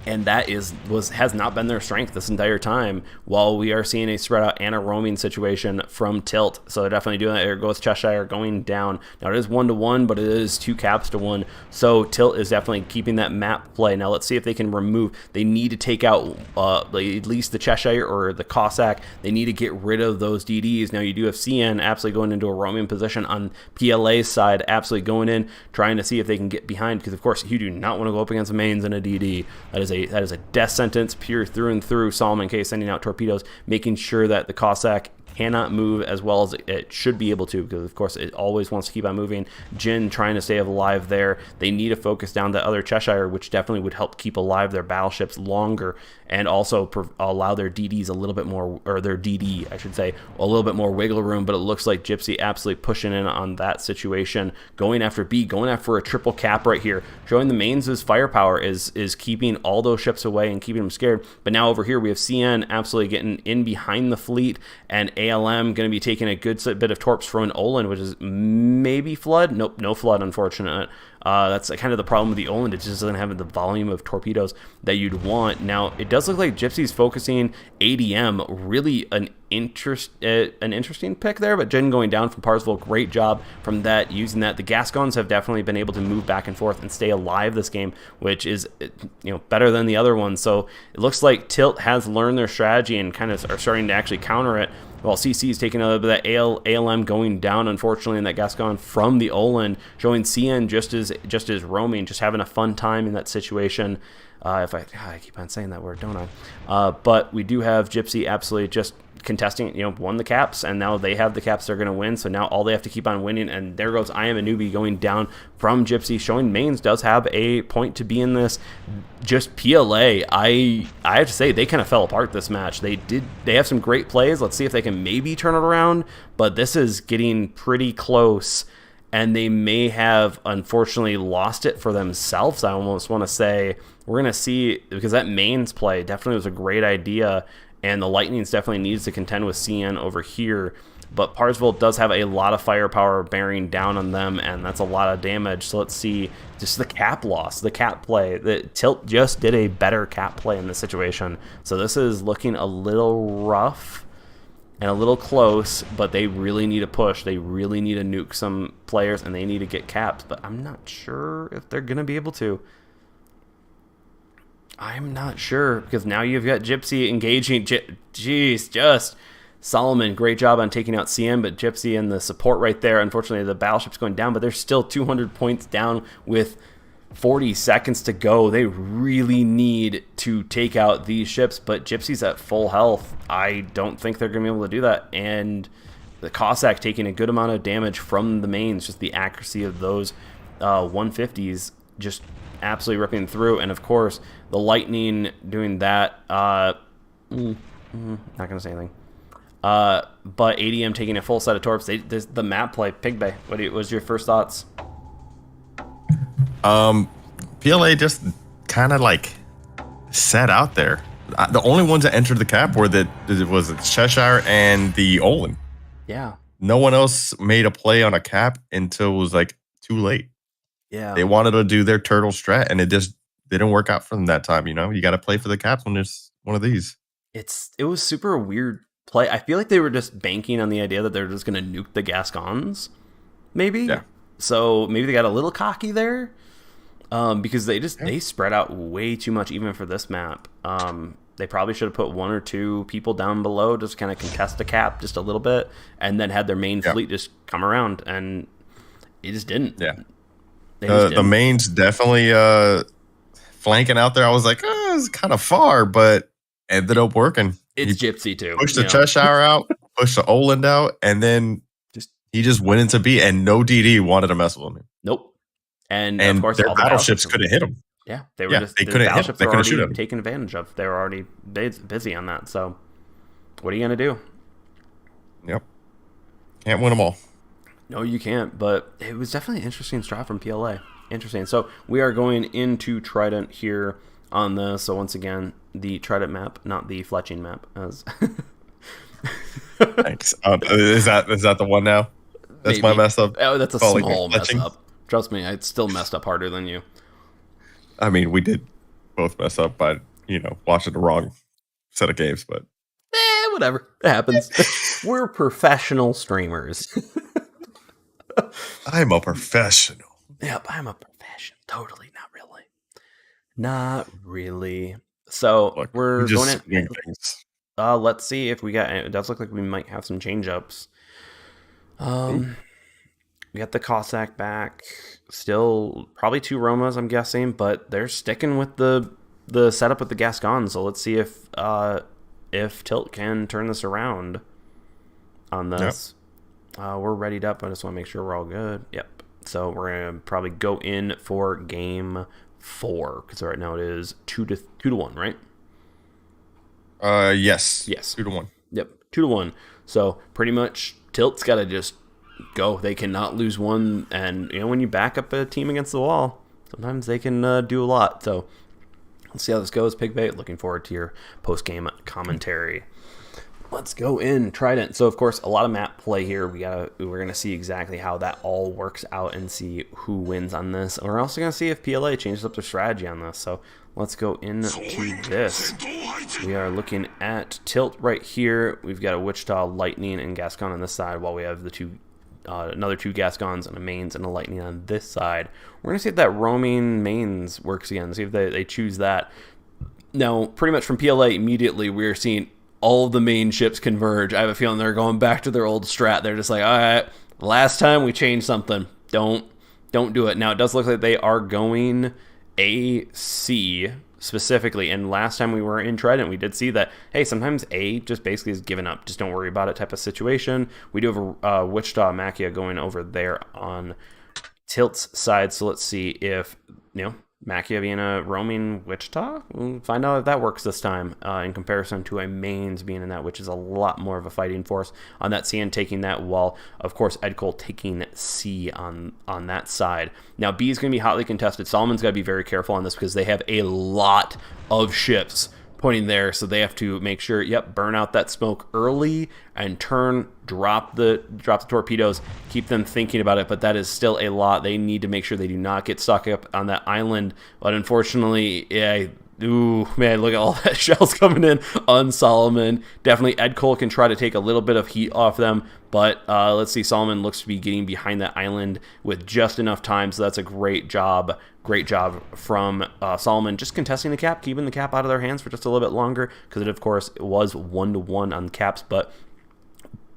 and that has not been their strength this entire time, while we are seeing a spread out and a roaming situation from Tilt. So they're definitely doing that. There goes Cheshire going down. Now it is 1-1, but it is 2 caps to 1. So Tilt is definitely keeping that map play. Now let's see if they can remove. They need to take out at least the Cheshire or the Cossack. They need to get rid of those DDs. Now you do have CN absolutely going into a roaming position on PLA's side, absolutely going in, trying to see if they can get behind, because of course you do not want to go up against the mains in a DD. That is a death sentence, pure through and through. Solomon K sending out torpedoes, making sure that the Cossack cannot move as well as it should be able to, because of course it always wants to keep on moving. Jin trying to stay alive there. They need to focus down the other Cheshire, which definitely would help keep alive their battleships longer and also allow their DDs a little bit more, or their DD I should say, a little bit more wiggle room. But it looks like Gypsy absolutely pushing in on that situation, going after B, going after a triple cap right here, showing the mains' firepower is keeping all those ships away and keeping them scared. But now over here we have CN absolutely getting in behind the fleet, and ALM going to be taking a good bit of torps from an Olin, which is maybe flood. Nope, no flood, unfortunate. That's kind of the problem with the Olin. It just doesn't have the volume of torpedoes that you'd want. Now, it does look like Gypsy's focusing ADM, really an interesting pick there, but Jin going down from Parsville, great job from that, using that. The Gascons have definitely been able to move back and forth and stay alive this game, which is better than the other ones. So it looks like Tilt has learned their strategy and kind of are starting to actually counter it. While CC is taking a little bit of that ALM going down, unfortunately, in that Gascon from the Olin, showing CN just as roaming, just having a fun time in that situation. If I keep on saying that word, don't I? But we do have Gypsy absolutely just contesting, won the caps, and now they have the caps they're going to win. So now all they have to keep on winning, and there goes I Am a Newbie going down from Gypsy, showing Mains does have a point to be in this. Just PLA, I have to say, they kind of fell apart this match. They have some great plays. Let's see if they can maybe turn it around, but this is getting pretty close, and they may have unfortunately lost it for themselves. I almost want to say we're going to see, because that Mains play definitely was a great idea, and the Lightnings definitely needs to contend with CN over here. But Parsville does have a lot of firepower bearing down on them, and that's a lot of damage. So let's see, just the cap loss, the cap play. The Tilt just did a better cap play in this situation. So this is looking a little rough and a little close, but they really need to push. They really need to nuke some players, and they need to get caps. But I'm not sure if they're going to be able to. I'm not sure, because now you've got Gypsy engaging. Jeez, just Solomon, great job on taking out CN, but Gypsy and the support right there. Unfortunately, the battleship's going down, but they're still 200 points down with 40 seconds to go. They really need to take out these ships, but Gypsy's at full health. I don't think they're going to be able to do that. And the Cossack taking a good amount of damage from the mains, just the accuracy of those 150s, just absolutely ripping through. And of course the Lightning doing that, not gonna say anything, but ADM taking a full set of torps. The map play, Pig Bay, what was your first thoughts? PLA just kind of like sat out there. The only ones that entered the cap were it was Cheshire and the Olin. Yeah, no one else made a play on a cap until it was like too late. Yeah, they wanted to do their turtle strat, and it just didn't work out for them that time. You got to play for the caps when there's one of these. It was super weird play. I feel like they were just banking on the idea that they're just going to nuke the Gascons, maybe. Yeah. So maybe they got a little cocky there, because they spread out way too much even for this map. They probably should have put 1 or 2 people down below, just kind of contest the cap just a little bit, and then had their main fleet just come around, and it just didn't. Yeah. The mains definitely flanking out there. I was like, it's kind of far, but ended up working. It's Gypsy too. Pushed the Cheshire out, pushed the Oland out, and then He just went into B, and no DD wanted to mess with him. Nope. And of And course, their all the battleships couldn't hit him. Yeah, they were Yeah, just they the couldn't hit him. battleships They were couldn't shoot already him. taken advantage of. They were already busy on that. So, what are you gonna do? Yep. Can't win them all. No, you can't. But it was definitely an interesting strat from PLA. Interesting. So we are going into Trident here on this. So once again, the Trident map, not the Fletching map. As Thanks. Is that the one now? That's maybe. my mess up. Oh, that's a Calling it small mess fletching? up. Trust me, I still messed up harder than you. I mean, we did both mess up by watching the wrong set of games, but Whatever. It happens. We're professional streamers. I'm a professional. Yep, I'm a professional. Totally. Not really. Not really. So Look, we're we just going swing to... things. let's see if we got... It does look like we might have some change-ups. We got the Cossack back. Still probably 2 Romas, I'm guessing, but they're sticking with the setup with the Gascon. So let's see if Tilt can turn this around on this. Yep. We're readied up. I just want to make sure we're all good. Yep. So we're gonna probably go in for game 4 because right now it is 2-1, right? Yes. 2-1. Yep, 2-1. So pretty much Tilt's got to just go. They cannot lose one, and when you back up a team against the wall, sometimes they can do a lot. So let's see how this goes, Pigbait. Looking forward to your post-game commentary. Let's go in Trident. So of course, a lot of map play here. We're gonna see exactly how that all works out and see who wins on this. And we're also gonna see if PLA changes up their strategy on this. So let's go into this. We are looking at Tilt right here. We've got a Wichita Lightning and Gascon on this side, while we have the another 2 Gascons and a Mains and a Lightning on this side. We're gonna see if that roaming Mains works again. See if they choose that. Now, pretty much from PLA immediately, we're seeing all of the main ships converge. I have a feeling they're going back to their old strat. They're just like, all right, last time we changed something. Don't do it. Now, it does look like they are going AC specifically. And last time we were in Trident, we did see that, hey, sometimes A just basically is given up. Just don't worry about it type of situation. We do have a Wichita Machia going over there on Tilt's side. So let's see if, Machia being a roaming Wichita. We'll find out if that works this time in comparison to a Mains being in that, which is a lot more of a fighting force on that C and taking that, while, of course, Ed Cole taking C on that side. Now, B is going to be hotly contested. Solomon's got to be very careful on this because they have a lot of ships pointing there, so they have to make sure, burn out that smoke early and drop the torpedoes, keep them thinking about it, but that is still a lot. They need to make sure they do not get stuck up on that island, but unfortunately, ooh, man, look at all that shells coming in on Solomon. Definitely Ed Cole can try to take a little bit of heat off them, but let's see, Solomon looks to be getting behind that island with just enough time, so that's a great job from Solomon, just contesting the cap, keeping the cap out of their hands for just a little bit longer, because it, of course, it was 1-1 on caps, but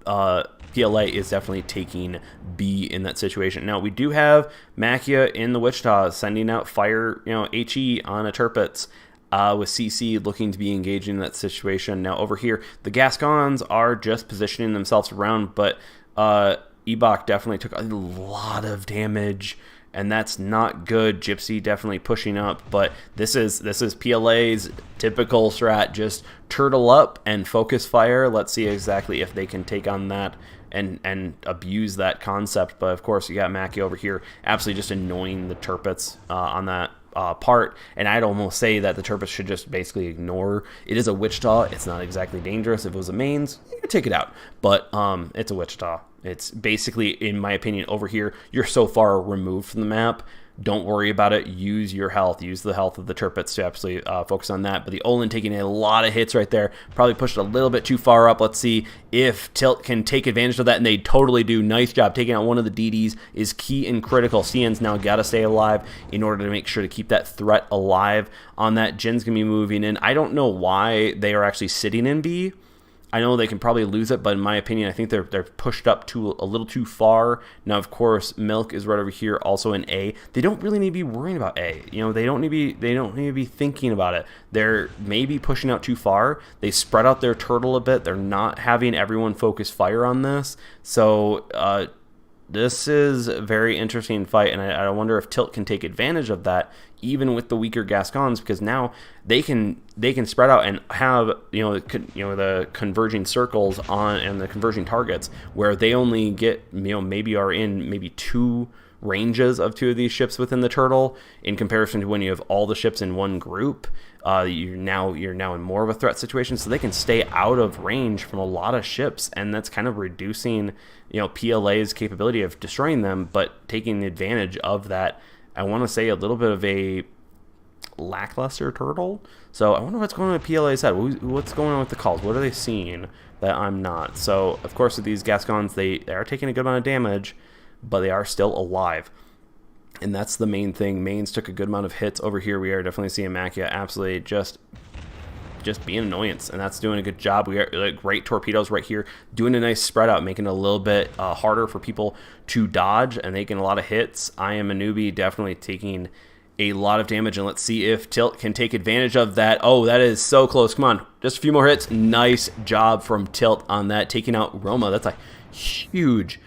PLA is definitely taking B in that situation. Now, we do have Machia in the Wichita sending out fire, HE on a Turpitz, with CC looking to be engaging in that situation. Now, over here, the Gascons are just positioning themselves around, but Ebok definitely took a lot of damage, and that's not good. Gypsy definitely pushing up, but this is PLA's typical strat. Just turtle up and focus fire. Let's see exactly if they can take on that and abuse that concept. But of course, you got Mackie over here absolutely just annoying the Turpitz on that part, and I'd almost say that the Turpitz should just basically ignore. It is a Wichita. It's not exactly dangerous. If it was a Mains, you could take it out, but it's a Wichita. It's basically, in my opinion, over here, you're so far removed from the map. Don't worry about it. Use your health. Use the health of the Turpitz to absolutely focus on that. But the Olin taking a lot of hits right there. Probably pushed a little bit too far up. Let's see if Tilt can take advantage of that, and they totally do. Nice job. Taking out one of the DDs is key and critical. CN's now got to stay alive in order to make sure to keep that threat alive on that. Jin's going to be moving in. I don't know why they are actually sitting in B. I know they can probably lose it, but in my opinion, I think they're pushed up a little too far. Now, of course, Milk is right over here, also in A. They don't really need to be worrying about A. They don't need to be thinking about it. They're maybe pushing out too far. They spread out their turtle a bit. They're not having everyone focus fire on this. So This is a very interesting fight, and I wonder if Tilt can take advantage of that, even with the weaker Gascons, because now they can spread out and have the converging circles on and the converging targets where they only get maybe are in maybe two ranges of two of these ships within the turtle, in comparison to when you have all the ships in one group. You're now in more of a threat situation, so they can stay out of range from a lot of ships, and that's kind of reducing PLA's capability of destroying them, but taking advantage of that. I want to say a little bit of a lackluster turtle. So I wonder what's going on with PLA's head. What's going on with the calls? What are they seeing that I'm not? So of course with these Gascons, they are taking a good amount of damage, but they are still alive. And that's the main thing. Mains took a good amount of hits over here. We are definitely seeing Machia absolutely just being an annoyance, and that's doing a good job. We are great torpedoes right here, doing a nice spread out, making it a little bit harder for people to dodge and making a lot of hits. I am a newbie, definitely taking a lot of damage, and let's see if Tilt can take advantage of that. Oh, that is so close. Come on, just a few more hits. Nice job from Tilt on that, taking out Roma. That's a huge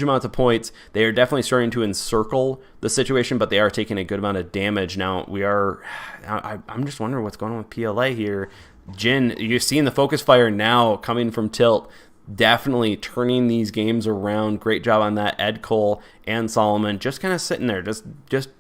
amounts of points. They are definitely starting to encircle the situation, but they are taking a good amount of damage. Now I'm just wondering what's going on with PLA here. Jin, you're seeing the focus fire now coming from Tilt, definitely turning these games around. Great job on that. Ed Cole and Solomon just kind of sitting there, just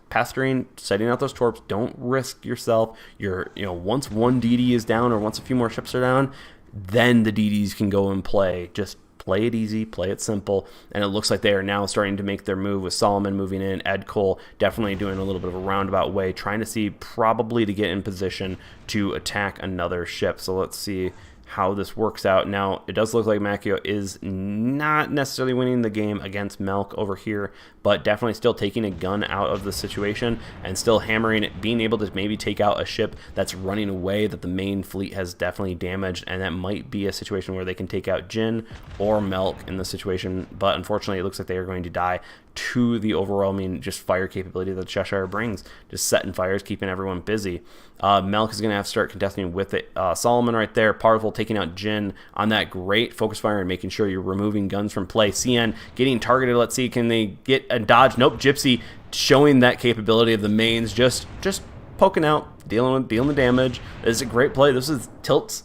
pestering, setting out those torps. Don't risk yourself. Once one DD is down, or once a few more ships are down, then the DDs can go and play. Just play it easy, play it simple, and it looks like they are now starting to make their move with Solomon moving in. Ed Cole definitely doing a little bit of a roundabout way, trying to see probably to get in position to attack another ship. So let's see how this works out. Now, it does look like Machio is not necessarily winning the game against Melk over here, but definitely still taking a gun out of the situation and still hammering it, being able to maybe take out a ship that's running away that the main fleet has definitely damaged, and that might be a situation where they can take out Jin or Melk in the situation, but unfortunately it looks like they are going to die to the overwhelming just fire capability that Cheshire brings, just setting fires, keeping everyone busy. Melk is going to have to start contesting with it. Solomon right there, Parvul taking out Jin on that great focus fire and making sure you're removing guns from play. CN getting targeted. Let's see, can they get a dodge? Nope. Gypsy showing that capability of the mains, just poking out, dealing the damage. This is a great play. This is Tilt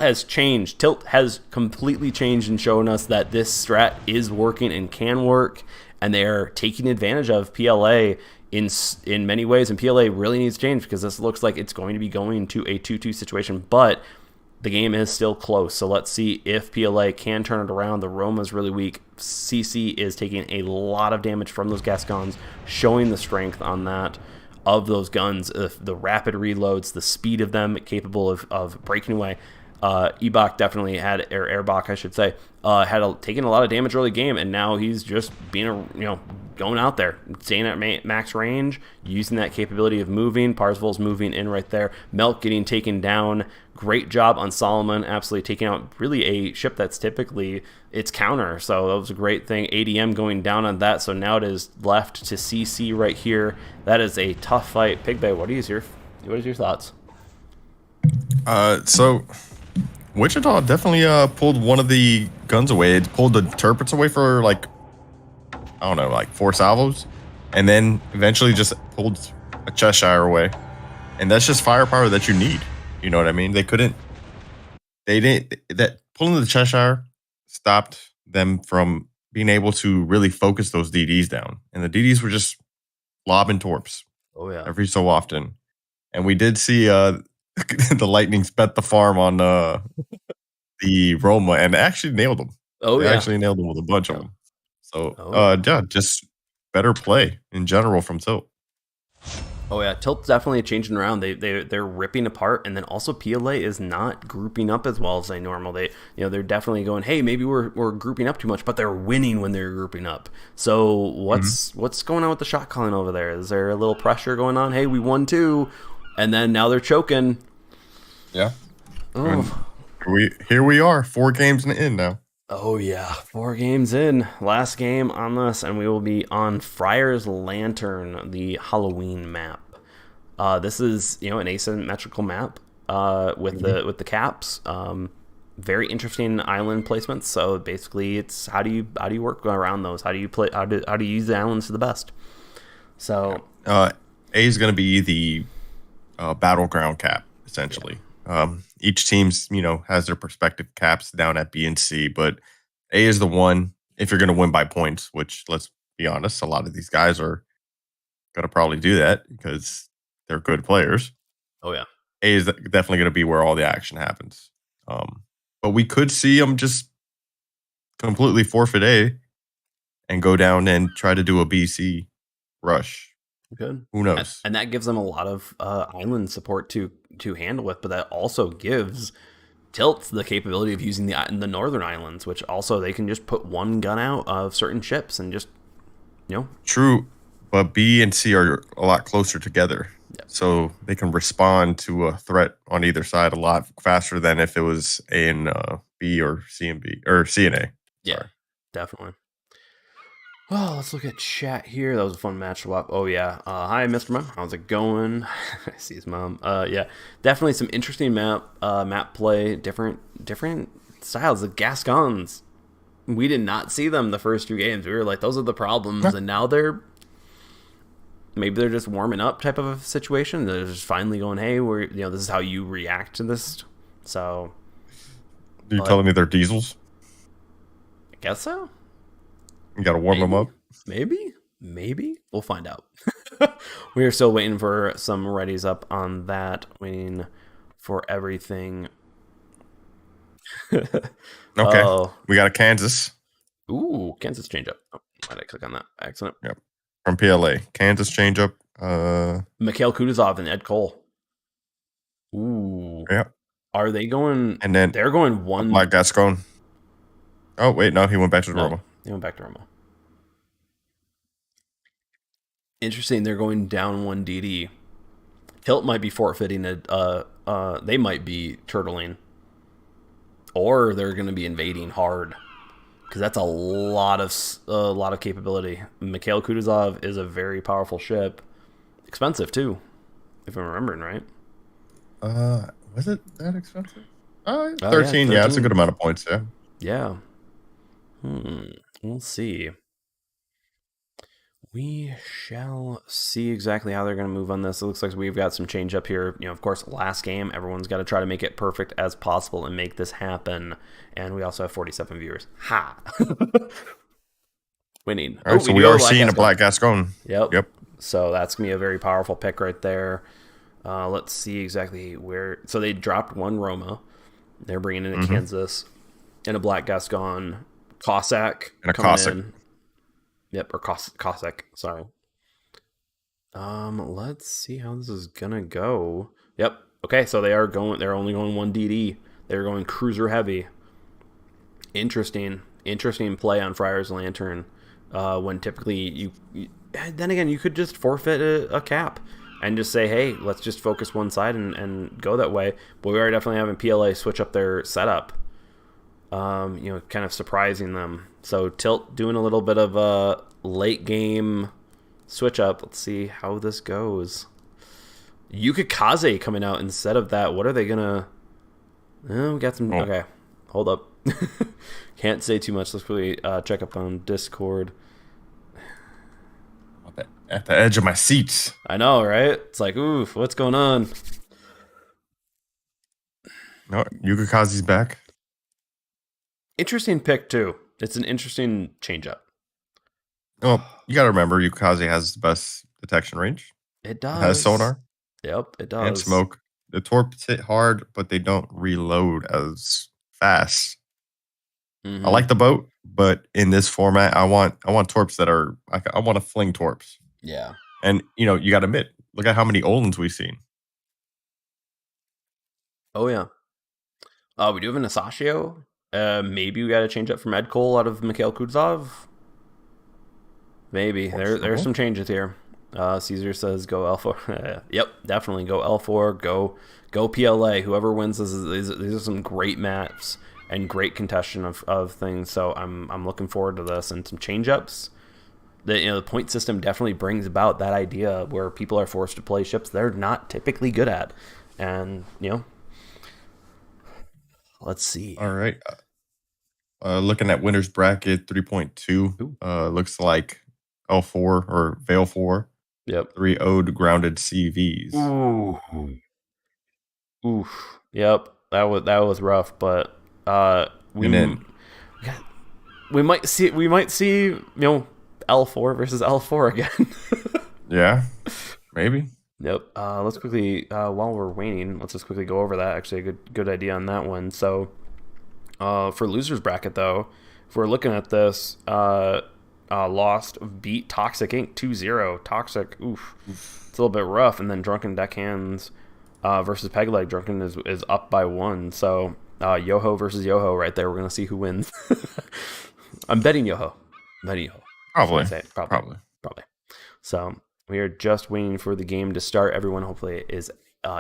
has changed. Tilt has completely changed and shown us that this strat is working and can work, and they're taking advantage of PLA in many ways, and PLA really needs to change, because this looks like it's going to be going to a 2-2 situation, but the game is still close. So let's see if PLA can turn it around. The Roma's really weak. CC is taking a lot of damage from those Gascons, showing the strength on that of those guns, the rapid reloads, the speed of them, capable of breaking away. Ebok definitely had, or Airbach I should say, taken a lot of damage early game, and now he's just being going out there, staying at max range, using that capability of moving. Parsvol's moving in right there. Melk getting taken down. Great job on Solomon, absolutely taking out really a ship that's typically its counter. So that was a great thing. ADM going down on that. So now it is left to CC right here. That is a tough fight. Pigbay, what is your thoughts? So Wichita definitely pulled one of the guns away. It pulled the turrets away for like 4 salvos, and then eventually just pulled a Cheshire away. And that's just firepower that you need. You know what I mean? That pulling the Cheshire stopped them from being able to really focus those DDs down. And the DDs were just lobbing torps. Oh yeah. Every so often. And we did see the Lightnings bet the farm on the Roma, and actually nailed them. They actually nailed them with a bunch of them. So just better play in general from Tilt. Oh yeah, Tilt's definitely changing around. They're ripping apart, and then also PLA is not grouping up as well as they normally. They're definitely going, hey, maybe we're grouping up too much, but they're winning when they're grouping up. So what's going on with the shot calling over there? Is there a little pressure going on? Hey, we won 2, and then now they're choking. Yeah. Oh. Here we are, 4 games in now. Oh yeah, 4 games in. Last game on this, and we will be on Friar's Lantern, the Halloween map. This is an asymmetrical map with the caps. very interesting island placements. So basically, it's how do you work around those? How do you play? How do you use the islands to the best? So A is going to be the battleground cap, yeah, essentially. Each team's, has their perspective caps down at B and C, but A is the one if you're going to win by points, which let's be honest, a lot of these guys are going to probably do that because they're good players. oh yeah, A is definitely going to be where all the action happens. But we could see them just completely forfeit A and go down and try to do a BC rush. good. Who knows? And that gives them a lot of island support to handle with, but that also gives Tilts the capability of using the northern islands, which also they can just put one gun out of certain ships and just True, but B and C are a lot closer together. yeah, So they can respond to a threat on either side a lot faster than if it was A and B or C and B or C and A. yeah, Sorry. definitely. Well, let's look at chat here. That was a fun match to watch. Oh yeah. Hi, Mr. Mom. How's it going? I see his mom. Yeah, definitely some interesting map play. Different styles. The Gascons. We did not see them the first two games. We were like, those are the problems, and now maybe they're just warming up type of a situation. They're just finally going, hey, this is how you react to this. So, Are you telling me they're diesels? I guess so. You got to warm them up. Maybe we'll find out. We are still waiting for some readies up on that. Waiting for everything. Okay. Oh. We got a Kansas. Ooh, Kansas change up. Oh, why did I click on that by accident? Yep. From PLA. Kansas change up. Mikhail Kutuzov and Ed Cole. Ooh. Yeah. Are they going? And then they're going one. Black Gascon. Oh, wait. No, he went back to Roma. They went back to Roma. Interesting. They're going down one DD. Tilt might be forfeiting they might be turtling, or they're going to be invading hard, because that's a lot of capability. Mikhail Kutuzov is a very powerful ship, expensive too, if I'm remembering right. Was it that expensive? 13. Yeah, that's a good amount of points. Yeah. We'll see. We shall see exactly how they're going to move on this. It looks like we've got some change up here. Of course, last game, everyone's got to try to make it perfect as possible and make this happen. And we also have 47 viewers. Ha! Winning. All right, so we are seeing a Black Gascon. Yep. So that's going to be a very powerful pick right there. Let's see exactly where. So they dropped one Roma. They're bringing in a Kansas and a Black Gascon. Cossack. And a Cossack. Yep, or Cossack, sorry. Let's see how this is gonna go. Yep. Okay, so they're only going one DD. They're going cruiser heavy. Interesting play on Friar's Lantern. When typically then again, you could just forfeit a cap and just say, hey, let's just focus one side and go that way. But we are definitely having PLA switch up their setup. Kind of surprising them. So Tilt doing a little bit of a late game switch up. Let's see how this goes. Yukikaze coming out instead of that. What are they gonna? Oh, we got some. Oh. Okay, hold up. Can't say too much. Let's quickly check up on Discord. At the edge of my seats. I know, right? It's like, oof, what's going on? No, Yukikaze's back. Interesting pick too. It's an interesting change up. Oh, you got to remember, Yukikaze has the best detection range. It does. It has sonar. Yep, it does. And smoke. The torps hit hard, but they don't reload as fast. I like the boat, but in this format, I want torps that are. I want to fling torps. Yeah. And you got to admit, look at how many Olins we've seen. Oh yeah. We do have an Asashio. Maybe we got to change up from Ed Cole out of Mikhail Kutuzov. Maybe there's some changes here. Caesar says go L4. Yep, definitely go L4. Go PLA. Whoever wins these are some great maps and great contestation of things. So I'm looking forward to this and some change ups. The point system definitely brings about that idea where people are forced to play ships they're not typically good at, and Let's see. All right. Looking at winners bracket 3.2, Ooh. looks like L4 or Veil 4, Yep. 3 owed grounded CVs. Ooh. Oof. Yep. That was rough, but we And then, we might see L4 versus L4 again. yeah, maybe. Yep. Let's quickly while we're waiting, let's just quickly go over that. Actually, a good idea on that one. So, for losers bracket though, if we're looking at this, Lost beat Toxic Inc. 2-0. Toxic, oof, it's a little bit rough. And then Drunken Deckhands versus Pegleg. Drunken is up by 1. So Yoho versus Yoho right there. We're gonna see who wins. I'm betting Yoho. Probably. Probably. So we are just waiting for the game to start. Everyone hopefully is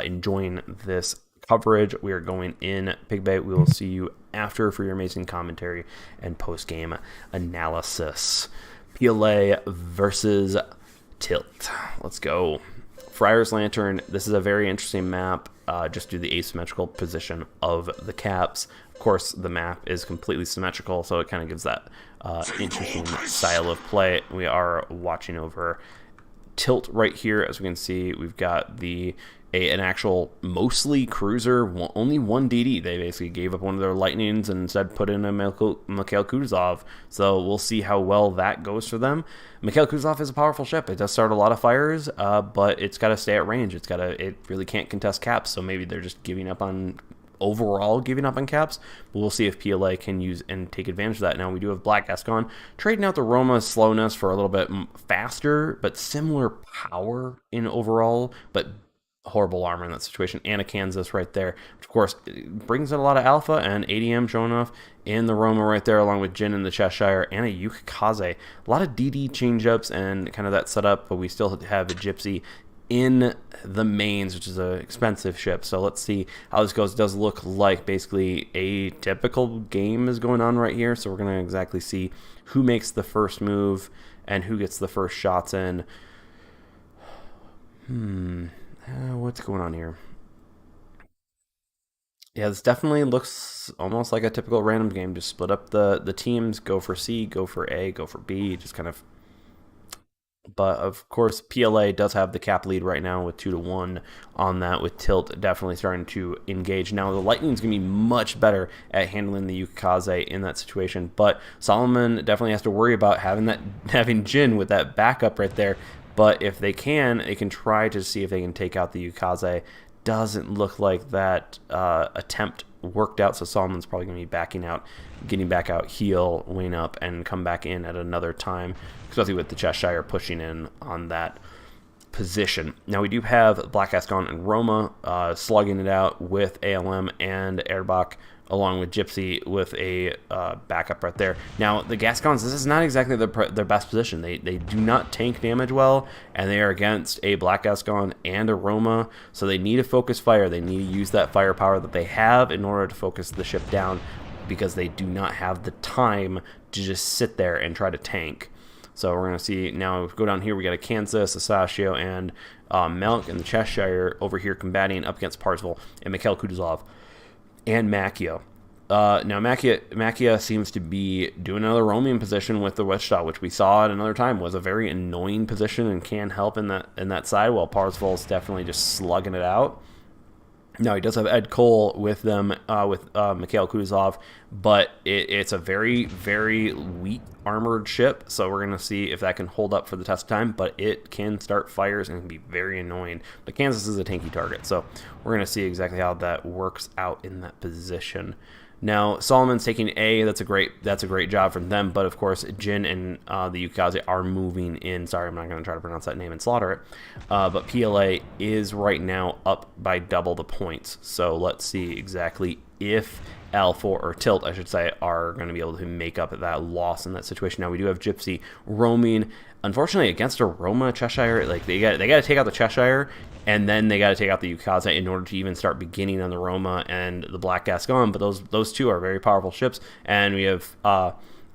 enjoying this coverage. We are going in. Pigbait, we will see you after for your amazing commentary and post-game analysis. PLA versus Tilt. Let's go. Friar's Lantern. This is a very interesting map just due to the asymmetrical position of the caps. Of course, the map is completely symmetrical, so it kind of gives that interesting style of play. We are watching over Tilt right here. As we can see, we've got an actual mostly cruiser, only one DD. They basically gave up one of their lightnings and instead put in a Mikhail Kutuzov. So we'll see how well that goes for them. Mikhail Kutuzov is a powerful ship. It does start a lot of fires, but it's got to stay at range. It really can't contest caps. So maybe they're just giving up on caps, but we'll see if PLA can use and take advantage of that. Now we do have Black Gascon trading out the Roma's slowness for a little bit faster, but similar power in overall, but horrible armor in that situation. And a Kansas right there, which of course brings in a lot of alpha, and ADM showing off in the Roma right there, along with Jin in the Cheshire and a Yukikaze. A lot of DD change-ups and kind of that setup, but we still have a Gypsy in the mains, which is an expensive ship. So let's see how this goes. It does look like basically a typical game is going on right here. So we're going to exactly see who makes the first move and who gets the first shots in. What's going on here? Yeah, this definitely looks almost like a typical random game. Just split up the teams, go for C, go for A, go for B, just kind of. But of course, PLA does have the cap lead right now with 2-1 on that, with Tilt definitely starting to engage. Now, the Lightning's going to be much better at handling the Yukikaze in that situation, but Solomon definitely has to worry about having Jin with that backup right there. But if they can try to see if they can take out the Yukikaze. Doesn't look like that attempt worked out, so Solomon's probably going to be getting back out, heal, wane up, and come back in at another time, especially with the Cheshire pushing in on that position. Now we do have Black Gascon and Roma slugging it out with ALM and Erbach, along with Gypsy with a backup right there. Now, the Gascons, this is not exactly their best position. They do not tank damage well, and they are against a Black Gascon and a Roma, so they need to focus fire. They need to use that firepower that they have in order to focus the ship down, because they do not have the time to just sit there and try to tank. So we're going to see now, go down here, we got a Kansas, a Sashio, and Melk and the Cheshire over here combating up against Parsifal and Mikhail Kutuzov and Macchio. Now, Macchia seems to be doing another roaming position with the Wichita, which we saw at another time was a very annoying position and can help in that side, while Parsifal is definitely just slugging it out. Now, he does have Ed Cole with them, with Mikhail Kutuzov, but it's a very, very weak armored ship, so we're going to see if that can hold up for the test of time, but it can start fires and can be very annoying. But Kansas is a tanky target, so we're going to see exactly how that works out in that position. Now, Solomon's taking A. That's a great job from them. But of course, Jin and the Yukikaze are moving in. Sorry, I'm not going to try to pronounce that name and slaughter it. But PLA is right now up by double the points. So let's see exactly if L4 or Tilt, I should say, are going to be able to make up that loss in that situation. Now we do have Gypsy roaming. Unfortunately, against a Roma Cheshire, like they got to take out the Cheshire, and then they got to take out the Yukikaze in order to even start beginning on the Roma and the Black Gascon. But those two are very powerful ships, and we have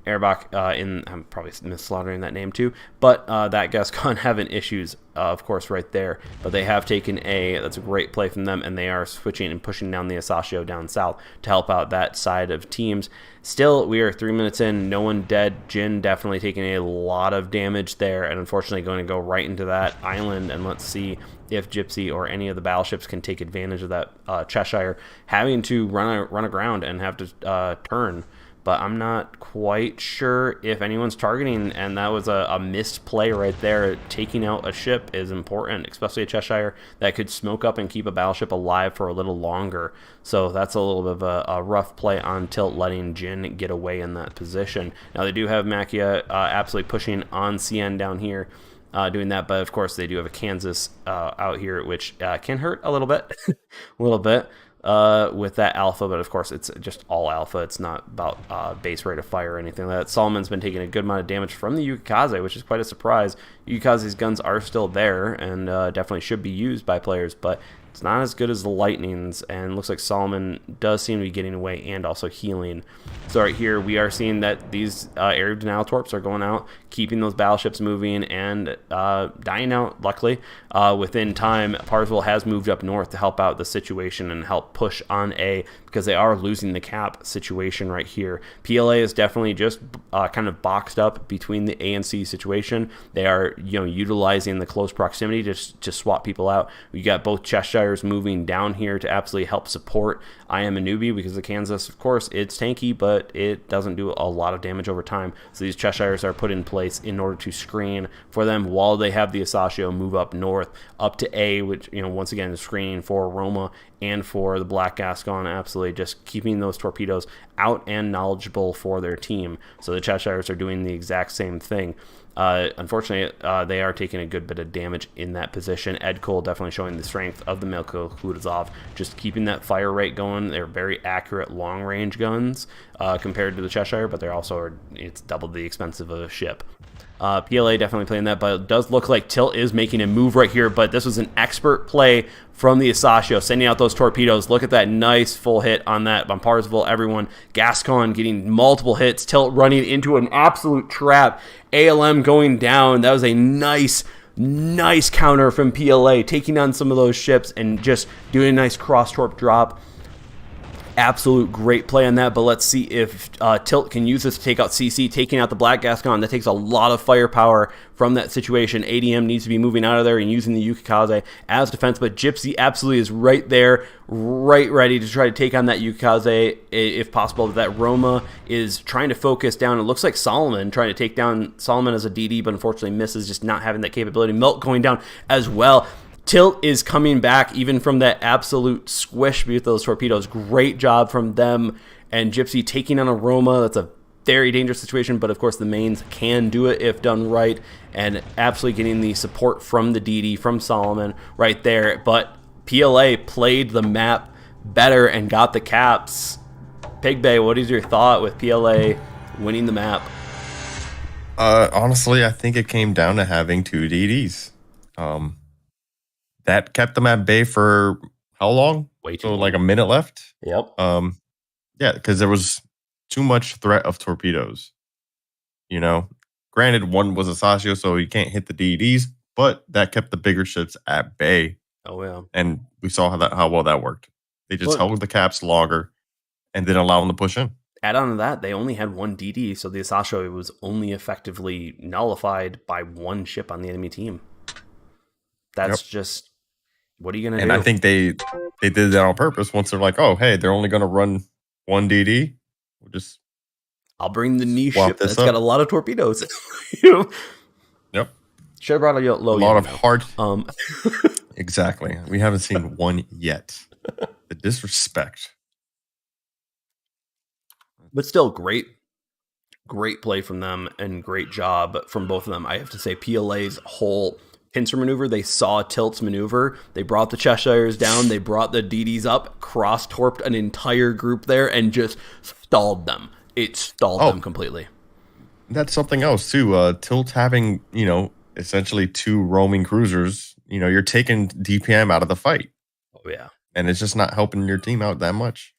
Erbach I'm probably misslaughtering that name too, but that Gascon having issues, of course, right there. But they have taken that's a great play from them, and they are switching and pushing down the Asashio down south to help out that side of teams. Still, we are 3 minutes in, no one dead. Jin definitely taking a lot of damage there, and unfortunately going to go right into that island, and let's see if Gypsy or any of the battleships can take advantage of that Cheshire having to run aground and have to turn. But I'm not quite sure if anyone's targeting, and that was a missed play right there. Taking out a ship is important, especially a Cheshire that could smoke up and keep a battleship alive for a little longer. So that's a little bit of a rough play on Tilt, letting Jin get away in that position. Now they do have Makia absolutely pushing on CN down here, doing that, but of course they do have a Kansas out here, which can hurt a little bit, a little bit. With that alpha, but of course it's just all alpha. It's not about base rate of fire or anything like that. Solomon's been taking a good amount of damage from the Yukikaze, which is quite a surprise. Yukikaze's guns are still there and definitely should be used by players, but it's not as good as the Lightnings, and looks like Solomon does seem to be getting away and also healing. So right here, we are seeing that these area denial torps are going out, keeping those battleships moving and dying out, luckily. Within time, Parsville has moved up north to help out the situation and help push on A, because they are losing the cap situation right here. PLA is definitely just kind of boxed up between the A and C situation. They are, utilizing the close proximity to swap people out. We got both Cheshires moving down here to absolutely help support I Am a Newbie, because the Kansas, of course, it's tanky, but it doesn't do a lot of damage over time. So these Cheshires are put in place in order to screen for them while they have the Asashio move up north, up to A, which, once again, is screening for Roma and for the Black Gascon, absolutely just keeping those torpedoes out and knowledgeable for their team. So the Cheshires are doing the exact same thing. Unfortunately, they are taking a good bit of damage in that position. Ed Cole definitely showing the strength of the Milko Kutuzov, just keeping that fire rate going. They're very accurate long-range guns compared to the Cheshire, but they're also, it's double the expensive of a ship. PLA definitely playing that, but it does look like Tilt is making a move right here, but this was an expert play from the Asashio, sending out those torpedoes. Look at that nice full hit on that. On Parsville, everyone. Gascon getting multiple hits. Tilt running into an absolute trap. ALM going down. That was a nice counter from PLA, taking on some of those ships and just doing a nice cross-torp drop. Absolute great play on that, but let's see if Tilt can use this to take out CC, taking out the Black Gascon. That takes a lot of firepower from that situation. ADM needs to be moving out of there and using the Yukikaze as defense, but Gypsy absolutely is right there, right ready to try to take on that Yukikaze if possible. That Roma is trying to focus down. It looks like Solomon trying to take down Solomon as a DD, but unfortunately misses, just not having that capability. Melt going down as well. Tilt is coming back even from that absolute squish with those torpedoes. Great job from them. And Gypsy taking on a Roma. That's a very dangerous situation, but of course the mains can do it if done right. And absolutely getting the support from the DD, from Solomon right there. But PLA played the map better and got the caps. Pig Bay, what is your thought with PLA winning the map? Honestly, I think it came down to having two DDs. That kept them at bay for how long? Way too long. long. Like a minute left. Yep. Yeah, because there was too much threat of torpedoes. Granted, one was a Sashio, so you can't hit the DDs, but that kept the bigger ships at bay. Oh yeah. And we saw how well that worked. They just held the caps longer and didn't allow them to push in. Add on to that, they only had one DD, so the Asashio was only effectively nullified by one ship on the enemy team. That's just, what are you going to do? And I think they did that on purpose. Once they're like, oh, hey, they're only going to run one DD. I'll bring the niche swap ship that's this up. got a lot of torpedoes. Yep. Should have brought a low. A lot of hard. Exactly. We haven't seen one yet. The disrespect. But still, great play from them and great job from both of them. I have to say, PLA's whole pincer maneuver, they saw Tilt's maneuver. They brought the Cheshires down. They brought the DDs up, cross-torped an entire group there, and just stalled them. It stalled them completely. That's something else, too. Tilt having, essentially two roaming cruisers, you're taking DPM out of the fight. Oh, yeah. And it's just not helping your team out that much.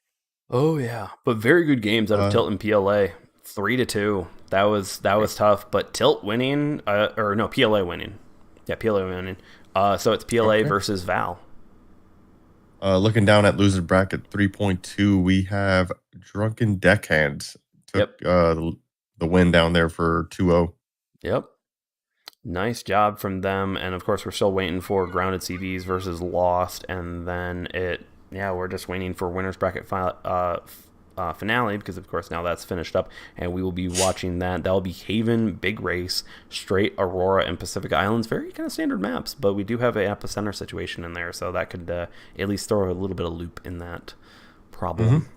Oh, yeah. But very good games out of Tilt and PLA. 3-2. That was tough, but Tilt winning, or no, PLA winning. Yeah, PLA winning. So it's PLA versus Val. Looking down at loser bracket 3.2, we have Drunken Deckhands took the win down there for 2-0. Yep. Nice job from them. And of course, we're still waiting for Grounded CVs versus Lost. And then we're just waiting for winners bracket finale, because of course now that's finished up, and we will be watching that. That'll be Haven, Big Race, Strait, Aurora, and Pacific Islands. Very kind of standard maps, but we do have an epicenter situation in there, so that could at least throw a little bit of loop in that problem.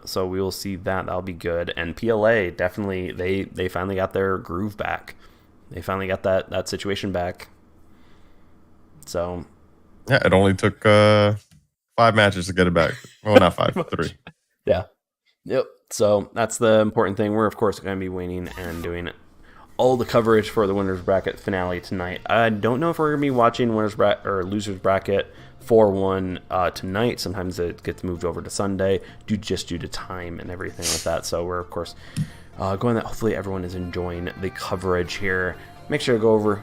So we will see that. That'll be good. And PLA, definitely, they finally got their groove back. They finally got that situation back. So yeah, it only took 5 matches to get it back. Well, not 5, 3. Yeah. Yep. So that's the important thing. We're of course going to be waiting and doing all the coverage for the winners bracket finale tonight. I don't know if we're going to be watching winners bracket or losers bracket 4-1 tonight. Sometimes it gets moved over to Sunday due to time and everything like that. So we're of course going that. Hopefully everyone is enjoying the coverage here. Make sure to go over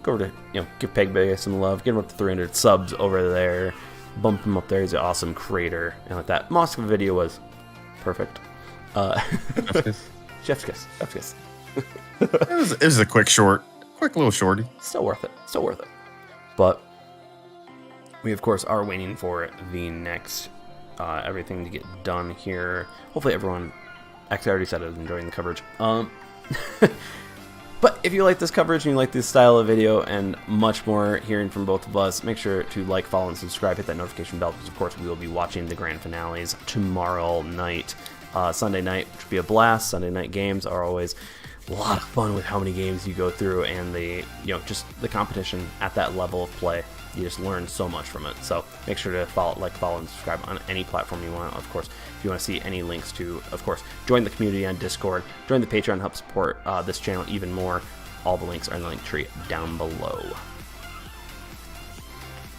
to give Pegbay some love. Get him up to 300 subs over there. Bump him up there. He's an awesome creator and like that. Most of the video was perfect. Chef's kiss. It was a quick little shorty. Still worth it. But we of course are waiting for the next everything to get done here. Hopefully everyone, actually I already said I was enjoying the coverage. But if you like this coverage and you like this style of video and much more hearing from both of us, make sure to like, follow, and subscribe. Hit that notification bell because, of course, we will be watching the grand finales tomorrow night. Sunday night, which will be a blast. Sunday night games are always a lot of fun with how many games you go through and just the competition at that level of play. You just learn so much from it. So make sure to follow, and subscribe on any platform you want. Of course, if you want to see any links to, of course, join the community on Discord, join the Patreon, help support this channel even more. All the links are in the link tree down below.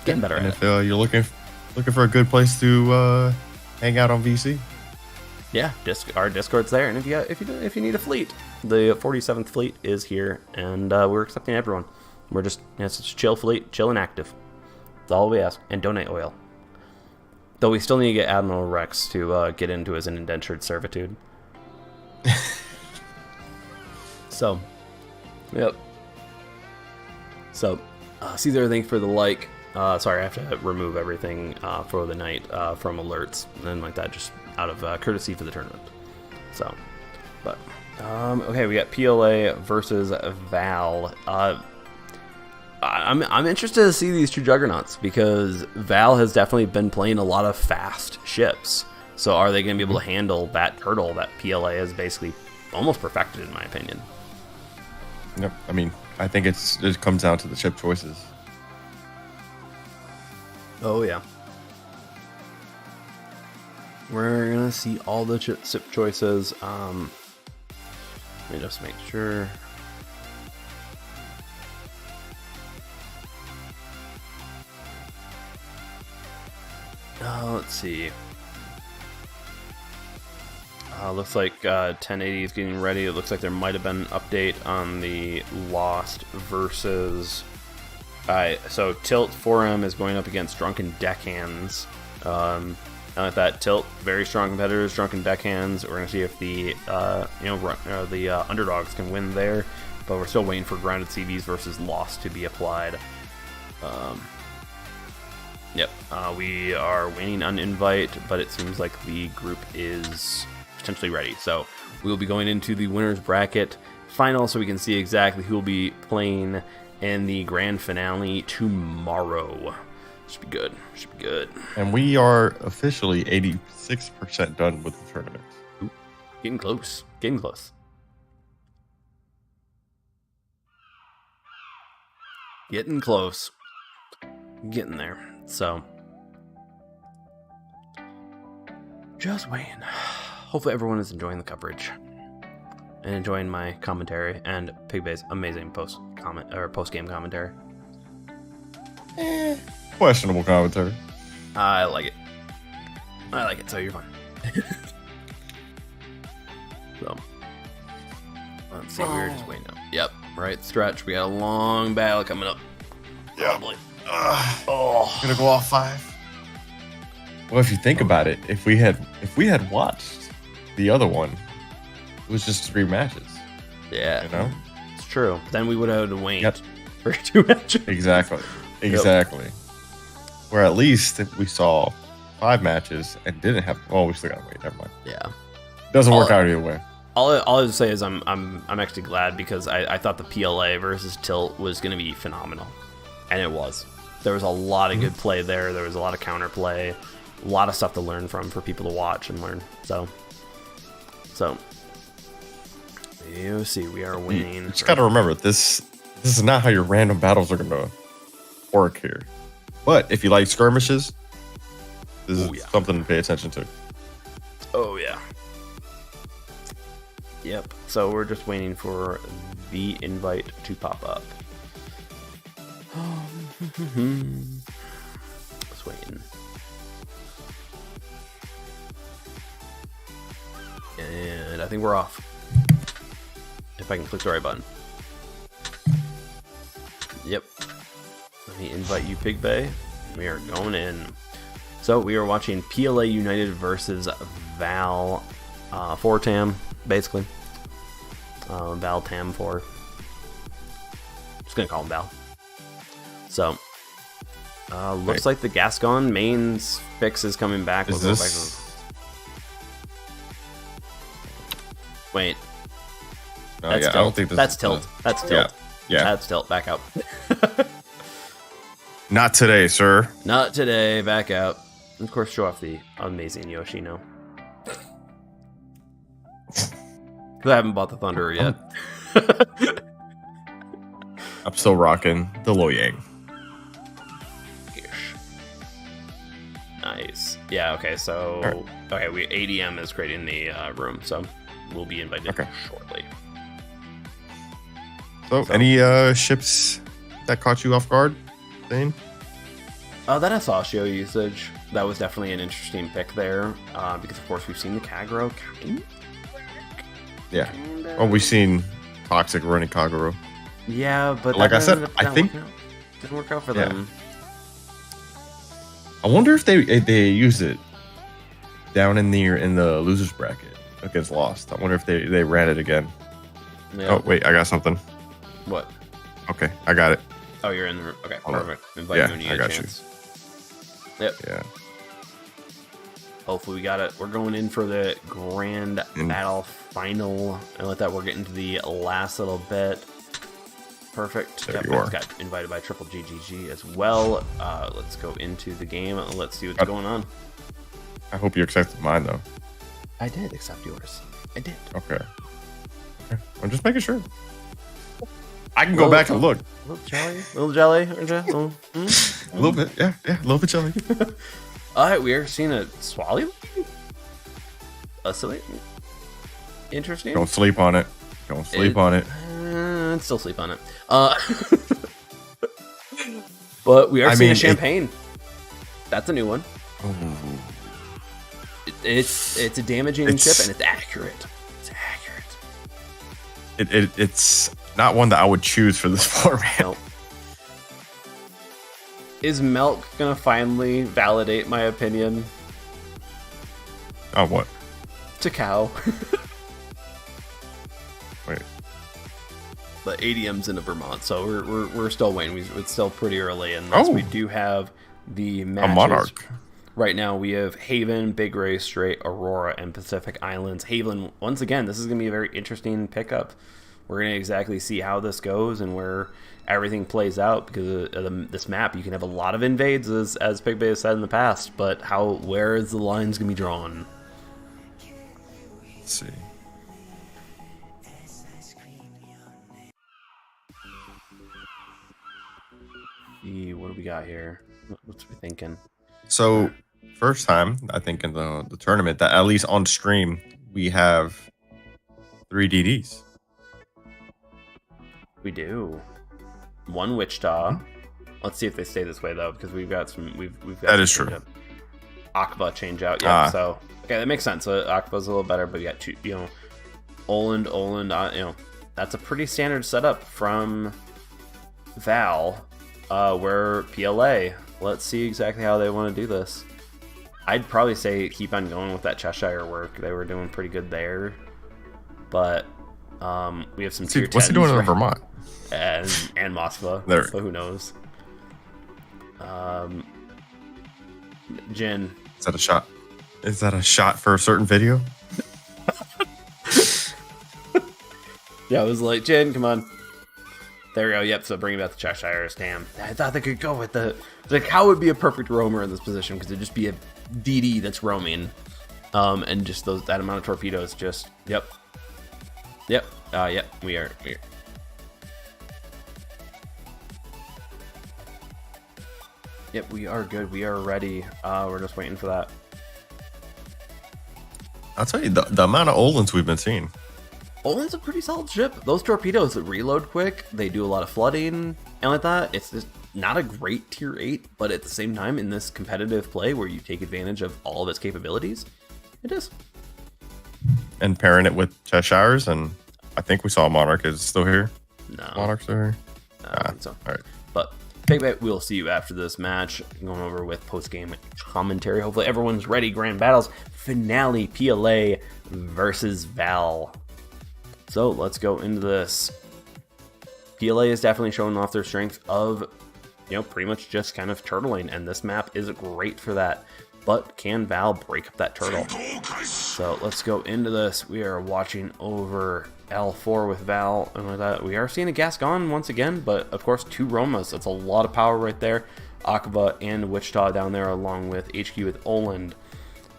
Getting better at it. If you're looking for a good place to hang out on VC, yeah, our Discord's there. And if you need a fleet, the 47th fleet is here, and we're accepting everyone. We're just it's a chill fleet, chill and active. That's all we ask. And donate oil. Though we still need to get Admiral Rex to get into his indentured servitude. So, yep. So, Caesar, thanks for the like. Sorry, I have to remove everything for the night from alerts and like that, just out of courtesy for the tournament. So, but okay, we got PLA versus Val. I'm interested to see these two juggernauts because Val has definitely been playing a lot of fast ships. So are they going to be able to handle that turtle that PLA has basically almost perfected, in my opinion? Yep. I mean, I think it comes down to the ship choices. Oh yeah. We're gonna see all the ship choices. Let me just make sure. Let's see. Looks like 1080 is getting ready. It looks like there might have been an update on the Lost versus. So Tilt 4M is going up against Drunken Deckhands. Like that, Tilt, very strong competitors. Drunken Deckhands. We're gonna see if the underdogs can win there, but we're still waiting for Grounded CVs versus Lost to be applied. Yep, we are waiting on invite, but it seems like the group is potentially ready. So we will be going into the winners bracket final, so we can see exactly who will be playing in the grand finale tomorrow. Should be good. Should be good. And we are officially 86% done with the tournament. Ooh, getting close. Getting close. Getting close. Getting there. So, just waiting. Hopefully everyone is enjoying the coverage and enjoying my commentary and Pigbay's amazing post-game commentary. Questionable commentary. I like it, so you're fine. So, let's see. We're just waiting up. Yep, right stretch. We got a long battle coming up. Probably. Gonna go off 5. Well, if you think about it, if we had watched the other one, it was just 3 matches. Yeah, You know? it's true. Then we would have to wait Yep. for 2 matches. Exactly. Where at least if we saw 5 matches and didn't have, well, we still gotta wait. Never mind. Yeah. Doesn't work out either way. All I would say is I'm actually glad because I thought the PLA versus Tilt was going to be phenomenal, and it was. There was a lot of good play there. There was a lot of counter play, a lot of stuff to learn from for people to watch and learn. So you see, we are winning. You just got to remember this is not how your random battles are gonna work here. But if you like skirmishes, this is something to pay attention to. Oh yeah. Yep. So we're just waiting for the invite to pop up. Just waiting. And I think we're off. If I can click the right button. Yep. Let me invite you, Pig Bay. We are going in. So we are watching PLA United versus Val Fortam, basically. Val Tam 4. Just gonna call him Val. So, looks like the Gascon mains fix is coming back. Is this? Wait. Yeah, Tilt. I don't think this That's is Tilt. That's Tilt. Yeah. That's Tilt. Back out. Not today, sir. Not today. Back out. And of course, show off the amazing Yoshino. Who haven't bought the Thunderer yet. I'm still rocking the Loyang. Nice. Yeah, okay, so... Right. Okay, ADM is creating the room, so we'll be invited shortly. So, any ships that caught you off guard, Thane? That Asashio usage, that was definitely an interesting pick there, because of course we've seen the Kagero. Yeah. Oh, we've seen Toxic running Kagero. Yeah, but like I said, I think didn't work out for them. I wonder if they use it down in the losers bracket against Lost. I wonder if they ran it again. Yeah. Oh wait, I got something. What? Okay, I got it. Oh, you're in the room. Okay, perfect. Invite you when you get a chance. Yep. Yeah. Hopefully we got it. We're going in for the grand battle final. And with that, we're getting to the last little bit. Perfect. There you are. Got invited by Triple GGG as well. Let's go into the game and let's see what's going on. I hope you accepted mine though. I did accept yours. I did. Okay. I'm just making sure. I can go back and look. A little jelly? A little jelly? A little bit, yeah, a little bit jelly. Alright, we are seeing a Swally. Silly. Interesting. Don't sleep on it. Don't sleep on it. Still sleep on it. But we are seeing a champagne. That's a new one. Ooh. It's a damaging chip and it's accurate. It's accurate. It's not one that I would choose for this format. Nope. Is Milk gonna finally validate my opinion? Oh, what? To cow. Wait. But ADM's in Vermont, so we're still waiting. It's still pretty early in this. We do have the matches. A Monarch. Right now we have Haven, Big Ray, Strait, Aurora, and Pacific Islands. Haven, once again, this is going to be a very interesting pickup. We're going to exactly see how this goes and where everything plays out, because of this map, you can have a lot of invades, as Pig Bay has said in the past, but where is the lines going to be drawn? Let's see. What do we got here? What's we thinking? So, first time, I think, in the tournament, that at least on stream, we have 3 DDs. We do. One Wichita. Let's see if they stay this way, though, because we've got some... We've got that is true. Akba change out. Yeah, so... Okay, that makes sense. So Akba's a little better, but we got two, Oland, that's a pretty standard setup from Val, where PLA. Let's see exactly how they want to do this. I'd probably say keep on going with that Cheshire work. They were doing pretty good there. But we have some tier 10s. What's he doing in Vermont? And Moscow. There. So who knows? Jin. Is that a shot? Is that a shot for a certain video? Yeah, I was like, Jin, come on. There we go. Yep, so bringing back the Cheshire. Damn. I thought they could go with the... Like, how would be a perfect roamer in this position? Because it'd just be a DD that's roaming. And just that amount of torpedoes just... Yep. Yep. Yep, we are. Yep, we are good. We are ready. We're just waiting for that. I'll tell you, the amount of Olins we've been seeing. Olin's a pretty solid ship. Those torpedoes that reload quick, they do a lot of flooding and like that. It's just not a great tier 8, but at the same time, in this competitive play where you take advantage of all of its capabilities, it is. And pairing it with Cheshires, and I think we saw Monarch is still here. No. Monarch's still here? I don't think so. All right. But Pigbat, we'll see you after this match. Going over with post-game commentary. Hopefully everyone's ready. Grand Battles finale, PLA versus Val. So let's go into this. PLA is definitely showing off their strength of, pretty much just kind of turtling, and this map is great for that. But can Val break up that turtle? So let's go into this. We are watching over L4 with Val and like that. We are seeing a Gascon once again, but of course 2 Romas. That's a lot of power right there. Akava and Wichita down there, along with HQ with Oland.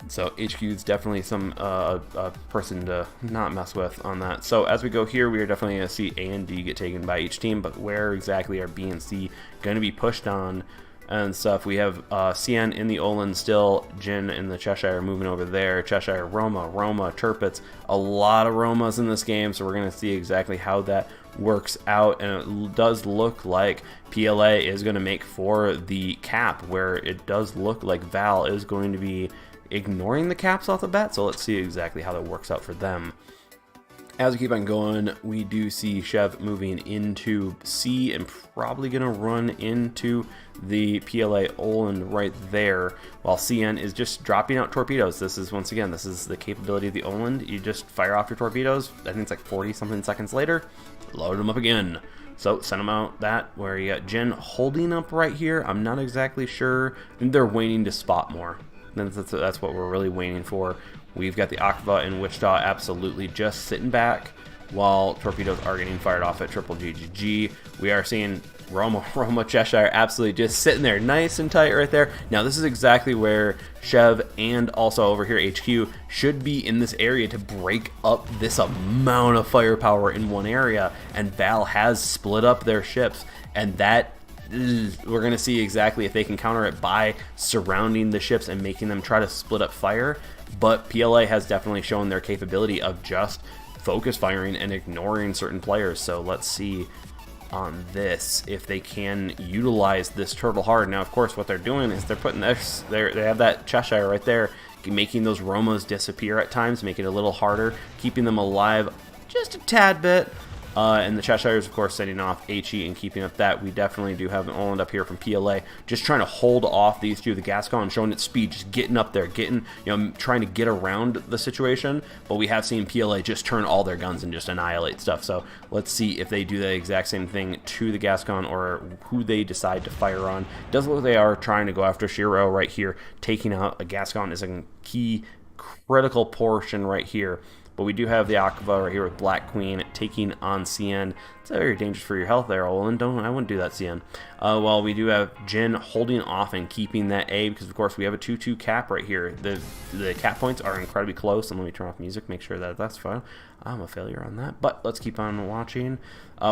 So HQ is definitely some a person to not mess with on that. So as we go here, we are definitely going to see A and D get taken by each team, but where exactly are B and C going to be pushed on and stuff? We have CN in the Olin still, Jin in the Cheshire moving over there, Cheshire, Roma, Turpitz, a lot of Romas in this game, so we're going to see exactly how that works out, and it does look like PLA is going to make for the cap, where it does look like Val is going to be ignoring the caps off the bat, so let's see exactly how that works out for them. As we keep on going, we do see Chev moving into C and probably going to run into the PLA Oland right there, while CN is just dropping out torpedoes. This is, once again, this is the capability of the Oland. You just fire off your torpedoes, I think it's like 40-something seconds later, load them up again. So send them out that, where you got Jin holding up right here. I'm not exactly sure. I think they're waiting to spot more. That's what we're really waiting for. We've got the Akava and Wichita absolutely just sitting back while torpedoes are getting fired off at Triple GGG. We are seeing Roma Cheshire absolutely just sitting there nice and tight right there. Now this is exactly where Chev and also over here HQ should be in this area to break up this amount of firepower in one area, and Val has split up their ships, and that we're going to see exactly if they can counter it by surrounding the ships and making them try to split up fire. But PLA has definitely shown their capability of just focus firing and ignoring certain players. So let's see on this if they can utilize this turtle hard. Now, of course, what they're doing is they're putting this, they have that Cheshire right there, making those Romas disappear at times, making it a little harder, keeping them alive just a tad bit. And the Cheshire is, of course, setting off HE and keeping up that. We definitely do have an Oland up here from PLA, just trying to hold off these two. The Gascon showing its speed, just getting up there, trying to get around the situation. But we have seen PLA just turn all their guns and just annihilate stuff. So let's see if they do the exact same thing to the Gascon or who they decide to fire on. It does look like they are trying to go after Shiro right here. Taking out a Gascon is a key critical portion right here. But we do have the Akava right here with Black Queen taking on CN. It's very dangerous for your health there, Olin. I wouldn't do that, CN. While we do have Jin holding off and keeping that A, because of course we have a 2-2 cap right here. The cap points are incredibly close. And let me turn off music, make sure that that's fine. I'm a failure on that, but let's keep on watching.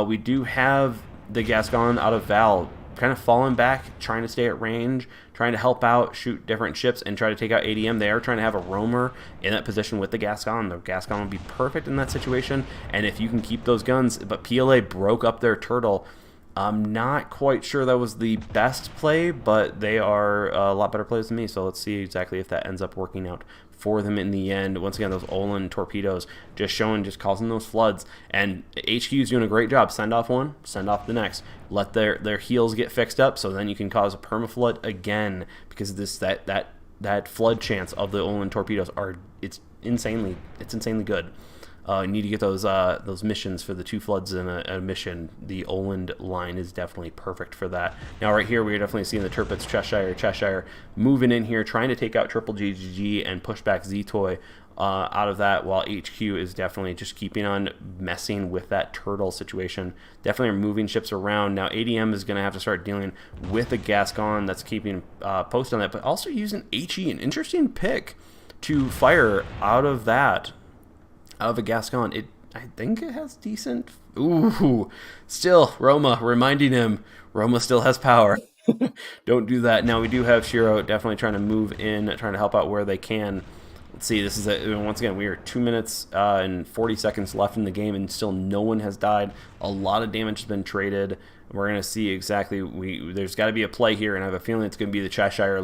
We do have the Gascon out of Val, kind of falling back, trying to stay at range, trying to help out, shoot different ships, and try to take out ADM. They are trying to have a roamer in that position with the Gascon. The Gascon would be perfect in that situation, and if you can keep those guns, but PLA broke up their turtle I'm not quite sure that was the best play, but they are a lot better players than me. So let's see exactly if that ends up working out for them in the end. Once again, those Olin torpedoes just causing those floods. And HQ is doing a great job. Send off one, send off the next. Let their heels get fixed up, so then you can cause a permaflood again, because that flood chance of the Olin torpedoes it's insanely good. Need to get those missions for the two floods in a mission. The Oland line is definitely perfect for that. Now, right here, we're definitely seeing the Tirpitz Cheshire moving in here, trying to take out Triple GGG and push back Z-Toy out of that, while HQ is definitely just keeping on messing with that turtle situation. Definitely moving ships around. Now, ADM is going to have to start dealing with a Gascon that's keeping post on that, but also using HE, an interesting pick to fire out of that. Out of a Gascon, I think it has decent. Ooh, still Roma reminding him Roma still has power. Don't do that. Now we do have Shiro definitely trying to move in, trying to help out where they can. Let's see. This is once again we are 2 minutes and 40 seconds left in the game, and still no one has died. A lot of damage has been traded. We're going to see exactly. There's got to be a play here, and I have a feeling it's going to be the Cheshire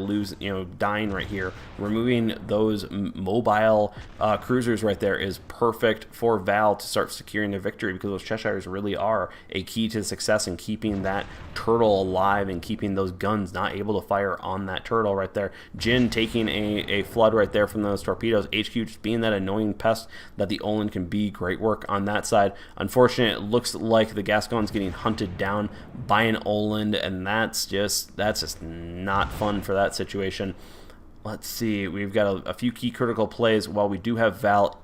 dying right here. Removing those mobile cruisers right there is perfect for Val to start securing their victory, because those Cheshires really are a key to success in keeping that turtle alive and keeping those guns not able to fire on that turtle right there. Jin taking a flood right there from those torpedoes. HQ just being that annoying pest that the Olin can be. Great work on that side. Unfortunately, it looks like the Gascon's getting hunted down by an Oland, and that's just not fun for that situation. Let's see. We've got a few key critical plays. While we do have Val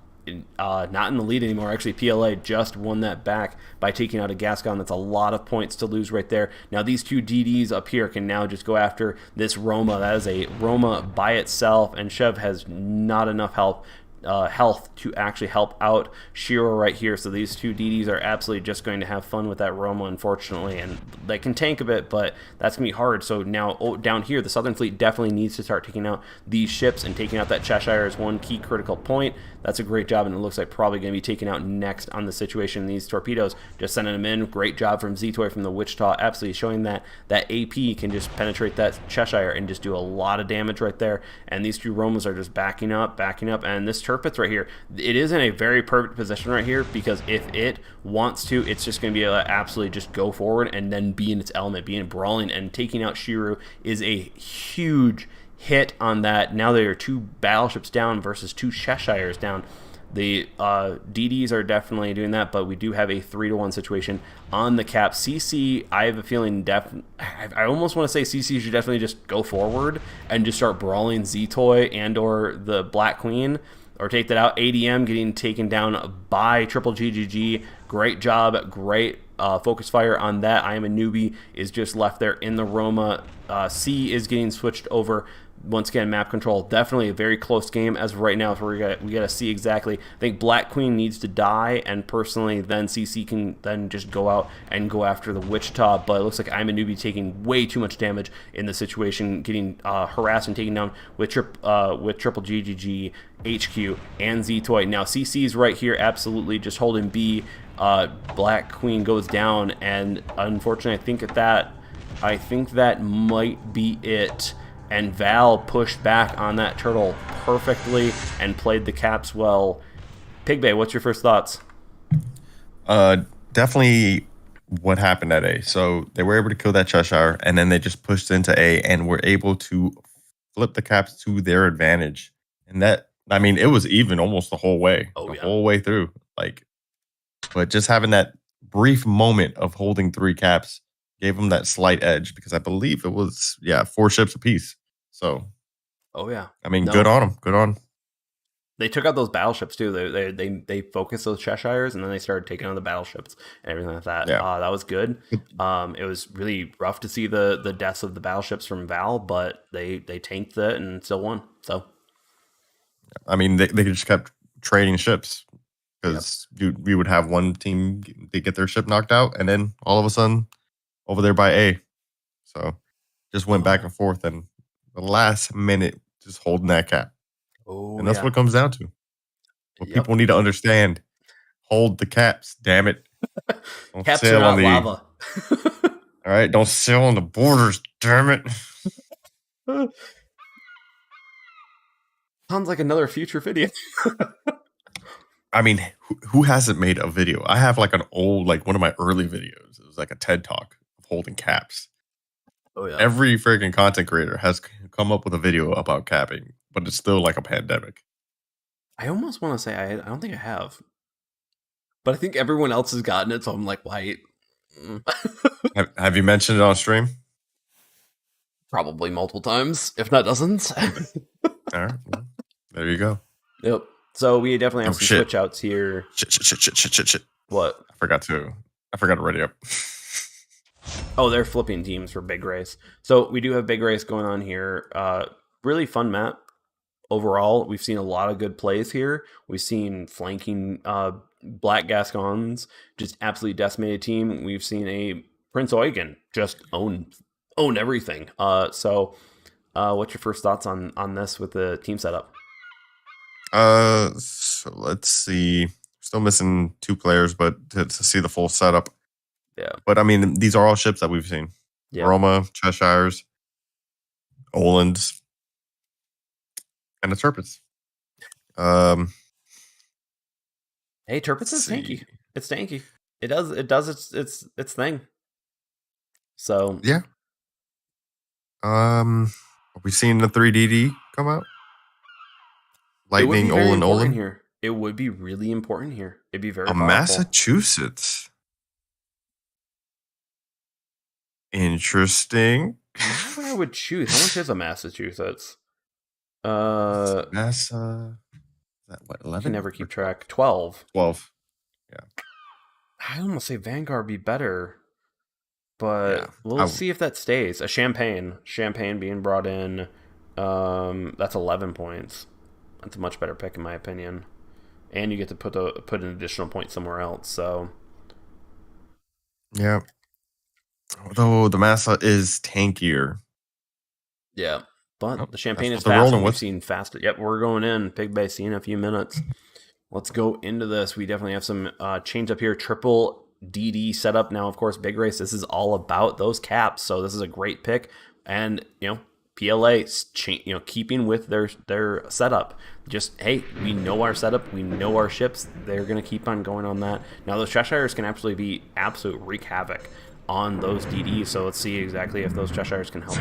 not in the lead anymore, actually PLA just won that back by taking out a Gascon. That's a lot of points to lose right there. Now these two DDs up here can now just go after this Roma. That is a Roma by itself, and Chev has not enough health to actually help out Shiro right here. So these two DDs are absolutely just going to have fun with that Roma, unfortunately, and they can tank a bit, but that's going to be hard. So now down here, the Southern Fleet definitely needs to start taking out these ships, and taking out that Cheshire is one key critical point. That's a great job, and it looks like probably going to be taken out next on the situation. These torpedoes, just sending them in. Great job from Z-Toy from the Wichita, absolutely showing that AP can just penetrate that Cheshire and just do a lot of damage right there. And these two Romas are just backing up, and this Tirpitz right here, it is in a very perfect position right here, because if it wants to, it's just going to be able to absolutely just go forward and then be in its element, be in brawling, and taking out Shiru is a huge hit on that. Now there are two battleships down versus two Cheshires down. The DDs are definitely doing that, but we do have a 3-to-1 situation on the cap. CC, I have a feeling I almost want to say CC should definitely just go forward and just start brawling Z-Toy and or the Black Queen, or take that out. ADM getting taken down by Triple GGG. Great job, great focus fire on that. I am a newbie is just left there in the Roma. C is getting switched over. Once again, map control, definitely a very close game as of right now. So we got to see exactly. I think Black Queen needs to die, and personally, then CC can then just go out and go after the Wichita. But it looks like I'm a newbie taking way too much damage in the situation, getting harassed and taken down with Triple GGG, HQ, and Z-Toy. Now CC's right here, absolutely just holding B. Black Queen goes down, and unfortunately, I think that might be it. And Val pushed back on that turtle perfectly and played the caps well. Pigbay, what's your first thoughts? Definitely what happened at A. So they were able to kill that Cheshire, and then they just pushed into A and were able to flip the caps to their advantage. And that, I mean, it was even almost the whole way, whole way through. But just having that brief moment of holding 3 caps gave them that slight edge, because I believe it was 4 ships apiece. So, I mean, good on them. Good on. They took out those battleships too. They focused those Cheshires, and then they started taking on the battleships and everything like that. Yeah. That was good. It was really rough to see the deaths of the battleships from Val, but they tanked it and still won. So, I mean, they just kept trading ships, because we would have one team they get their ship knocked out, and then all of a sudden over there by A. So just went back and forth, and the last minute just holding that cap. And that's what it comes down to. What people need to understand: hold the caps, damn it. Caps are not lava. All right, don't sail on the borders, damn it. Sounds like another future video. I mean, who hasn't made a video? I have like an old, like one of my early videos. It was like a TED talk of holding caps. Oh yeah. Every freaking content creator has come up with a video about capping, but it's still like a pandemic. I almost want to say I don't think I have, but I think everyone else has gotten it, so I'm like, why? Have you mentioned it on stream? Probably multiple times, if not dozens. All right, well, there you go. Yep. So we definitely have some shit. switch outs here. Shit. What? I forgot to ready up. Oh, they're flipping teams for big race. So we do have big race going on here. Really fun map overall. We've seen a lot of good plays here. We've seen flanking Black Gascons just absolutely decimated team. We've seen a Prince Eugen just own everything. So what's your first thoughts on this with the team setup? So let's see. Still missing 2 players, but to see the full setup. Yeah. But I mean, these are all ships that we've seen. Yeah. Roma, Cheshires, Olands, and the Turpits. Hey, Turpits is tanky. It's tanky. It does its thing. So yeah. Are we seeing the 3DD come out? Lightning, Olan. Here. It would be really important here. It'd be very powerful. Massachusetts. Interesting. That's what I would choose. How much is a Massachusetts? Massa. That what? 11? I can never keep track. 12. 12. Yeah. I almost say Vanguard be better, but we'll see if that stays. A Champagne being brought in. That's 11 points. That's a much better pick in my opinion, and you get to put an additional point somewhere else. So. Yeah. Although the Massa is tankier. Yeah, but the Champagne is faster. We've seen faster. Yep, we're going in. Big Bay, see in a few minutes. Let's go into this. We definitely have some change up here. Triple DD setup. Now, of course, Big Race, this is all about those caps. So this is a great pick. And, PLA, keeping with their setup. Just, hey, we know our setup. We know our ships. They're going to keep on going on that. Now, those Cheshires can absolutely wreak havoc on those DDs, so let's see exactly if those Cheshires can help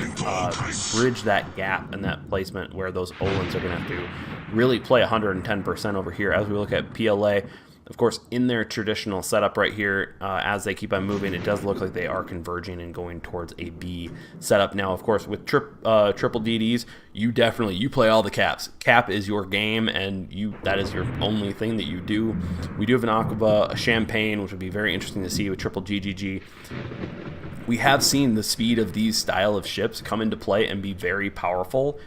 bridge that gap and that placement where those Olans are going to have to really play 110% over here. As we look at PLA, of course, in their traditional setup right here, as they keep on moving, it does look like they are converging and going towards a B setup. Now, of course, with triple DDs, you play all the caps. Cap is your game, and that is your only thing that you do. We do have an Aquaba, a Champagne, which would be very interesting to see with triple GGG. We have seen the speed of these style of ships come into play and be very powerful,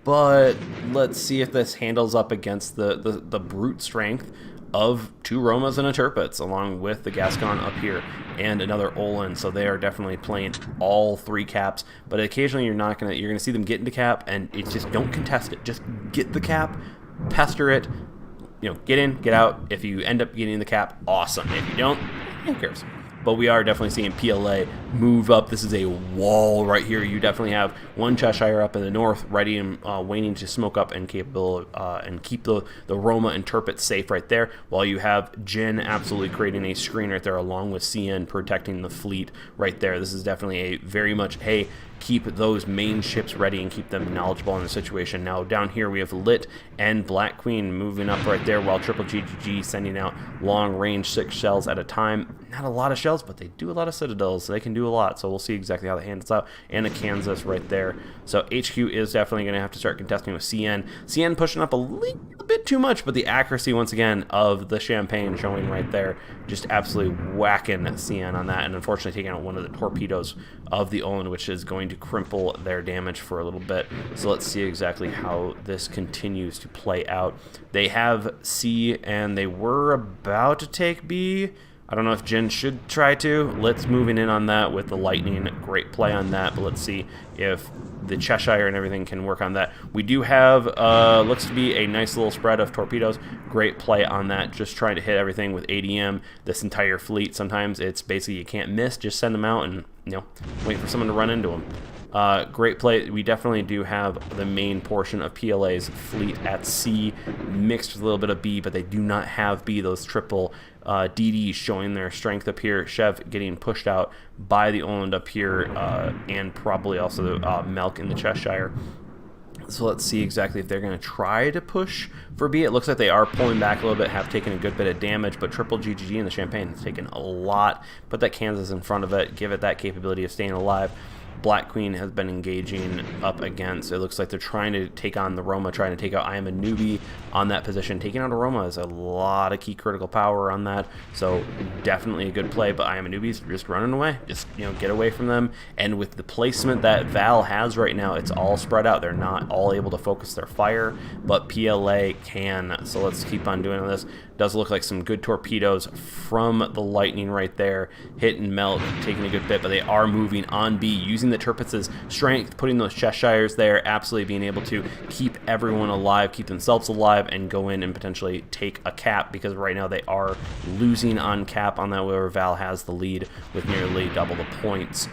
but let's see if this handles up against the brute strength of 2 Romas and a Turpits, along with the Gascon up here and another Olan. So they are definitely playing all 3 caps, but occasionally you're gonna see them get into cap, and it's just don't contest it. Just get the cap, pester it, get in, get out. If you end up getting the cap, awesome. If you don't, who cares? But we are definitely seeing PLA move up. This is a wall right here. You definitely have 1 Cheshire up in the north, ready and waiting to smoke up and capable and keep the Roma and Turpit safe right there, while you have Jin absolutely creating a screen right there, along with CN protecting the fleet right there. This is definitely a very much, hey, keep those main ships ready and keep them knowledgeable in the situation. Now down here we have Lit and Black Queen moving up right there, while Triple GGG sending out long range 6 shells at a time. Not a lot of shells, but they do a lot of citadels, so they can do a lot. So we'll see exactly how that handles out. And a Kansas right there. So HQ is definitely going to have to start contesting with CN. CN pushing up a little bit too much, but the accuracy once again of the Champagne showing right there, just absolutely whacking CN on that, and unfortunately taking out one of the torpedoes of the Olin, which is going to cripple their damage for a little bit. So let's see exactly how this continues to play out. They have C, and they were about to take B, I don't know if Jin should try to. Let's moving in on that with the lightning. Great play on that, but let's see if the Cheshire and everything can work on that. We do have, looks to be a nice little spread of torpedoes. Great play on that, just trying to hit everything with ADM. This entire fleet, sometimes it's basically you can't miss, just send them out and, you know, wait for someone to run into them. Great play. We definitely do have the main portion of PLA's fleet at C mixed with a little bit of B, but they do not have B, those triple DDs showing their strength up here. Chev getting pushed out by the Oland up here, and probably also Melk in the Cheshire. So let's see exactly if they're going to try to push for B. It looks like they are pulling back a little bit, have taken a good bit of damage, but triple GGG in the Champagne has taken a lot. Put that Kansas in front of it, give it that capability of staying alive. Black Queen has been engaging up against. It looks like they're trying to take on the Roma, trying to take out I Am a Newbie on that position. Taking out a Roma is a lot of key critical power on that, so definitely a good play. But I Am a Newbie's just running away. Just, you know, get away from them. And with the placement that Val has right now, it's all spread out. They're not all able to focus their fire, but PLA can. So let's keep on doing this. Does look like some good torpedoes from the Lightning right there. Hit and Melt, taking a good bit, but they are moving on B, using the Tirpitz' strength, putting those Cheshires there, absolutely being able to keep everyone alive, keep themselves alive, and go in and potentially take a cap, because right now they are losing on cap on that, where Val has the lead with nearly double the points.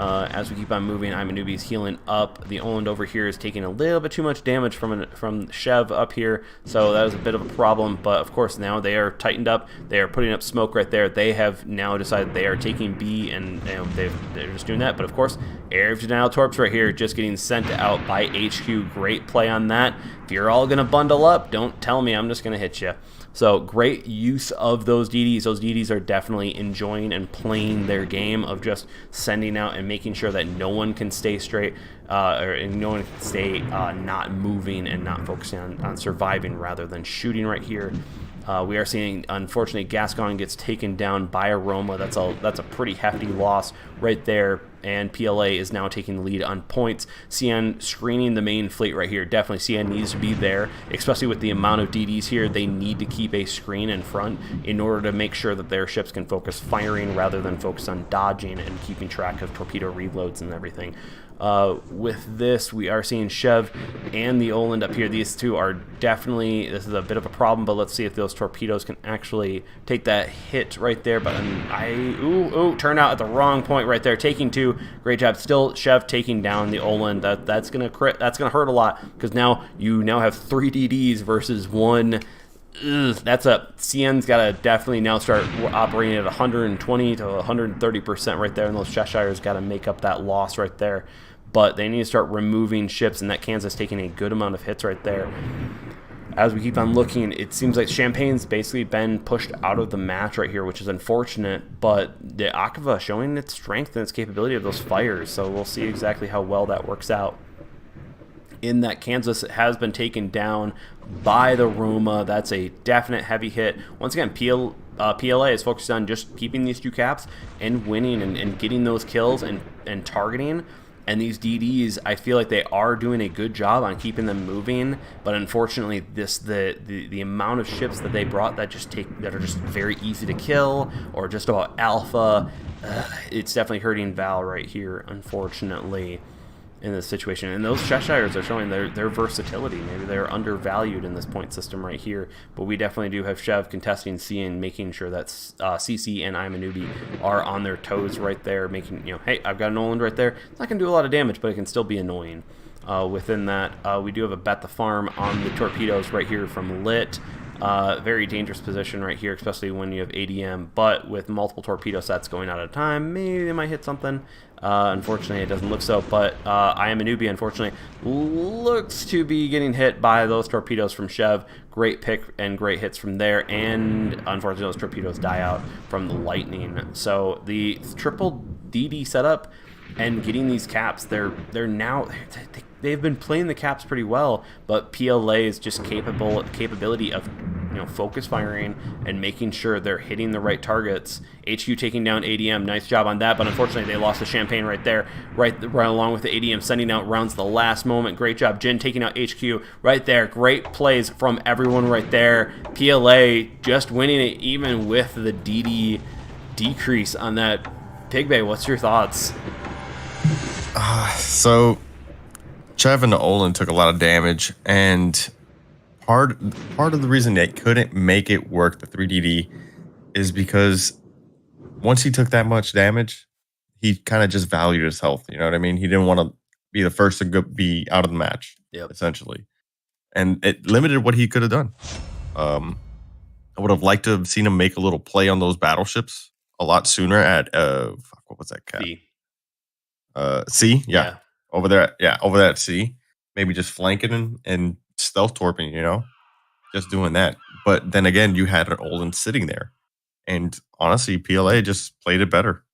As we keep on moving, I'm a Newbie's healing up. The Oland over here is taking a little bit too much damage from Chev up here, so that is a bit of a problem. But of course, now they are tightened up. They are putting up smoke right there. They have now decided they are taking B, and you know, they're just doing that. But of course, Air of Denial Torps right here just getting sent out by HQ. Great play on that. If you're all gonna bundle up, don't tell me. I'm just gonna hit you. So great use of those DDs. Those DDs are definitely enjoying and playing their game of just sending out and making sure that no one can stay straight, or no one can stay not moving and not focusing on surviving rather than shooting right here. We are seeing, unfortunately, Gascon gets taken down by a Roma. That's a pretty hefty loss right there, and PLA is now taking the lead on points. CN screening the main fleet right here. Definitely CN needs to be there, especially with the amount of DDs here. They need to keep a screen in front in order to make sure that their ships can focus firing rather than focus on dodging and keeping track of torpedo reloads and everything. With this, we are seeing Chev and the Oland up here. These two are definitely, this is a bit of a problem, but let's see if those torpedoes can actually take that hit right there. But turned out at the wrong point right there, taking two. Great job. Still Chev taking down the Oland. That's gonna hurt a lot, because now you have 3 DDs versus 1. That's a CN's got to definitely now start operating at 120 to 130% right there, and those Cheshires got to make up that loss right there. But they need to start removing ships, and that Kansas taking a good amount of hits right there. As we keep on looking, it seems like Champagne's basically been pushed out of the match right here, which is unfortunate, but the Akava showing its strength and its capability of those fires, so we'll see exactly how well that works out. In that Kansas has been taken down by the Roma. That's a definite heavy hit. Once again, PLA is focused on just keeping these 2 caps and winning and getting those kills and targeting. And these DDs, I feel like they are doing a good job on keeping them moving, but unfortunately, the amount of ships that they brought that are just very easy to kill, or just about alpha, it's definitely hurting Val right here, unfortunately, in this situation. And those Cheshires are showing their versatility. Maybe they're undervalued in this point system right here, but we definitely do have Chev contesting C and making sure that CC and I'm a Newbie are on their toes right there, making, hey, I've got an Oland right there. It's not going to do a lot of damage, but it can still be annoying. Within that, we do have a Bet the Farm on the torpedoes right here from Lit. Very dangerous position right here, especially when you have ADM, but with multiple torpedo sets going out at a time, maybe they might hit something. Unfortunately, it doesn't look so, but I Am a Newbie, unfortunately, looks to be getting hit by those torpedoes from Chev. Great pick and great hits from there, and unfortunately, those torpedoes die out from the Lightning. So the triple DD setup and getting these caps, they've been playing the caps pretty well, but PLA is just capability of focus firing and making sure they're hitting the right targets. HQ taking down ADM, nice job on that, but unfortunately they lost the Champagne right there, right along with the ADM sending out rounds the last moment. Great job, Jin taking out HQ right there. Great plays from everyone right there. PLA just winning it even with the DD decrease on that Pig Bay. What's your thoughts? So Chev and Olin took a lot of damage, and part of the reason they couldn't make it work, the 3DD, is because once he took that much damage, he kind of just valued his health. You know what I mean? He didn't want to be the first to be out of the match, essentially. And it limited what he could have done. I would have liked to have seen him make a little play on those battleships a lot sooner at, what was that cap? C, yeah. Over there at C. Maybe just flanking and stealth torping, just doing that. But then again, you had an Olin sitting there. And honestly, PLA just played it better.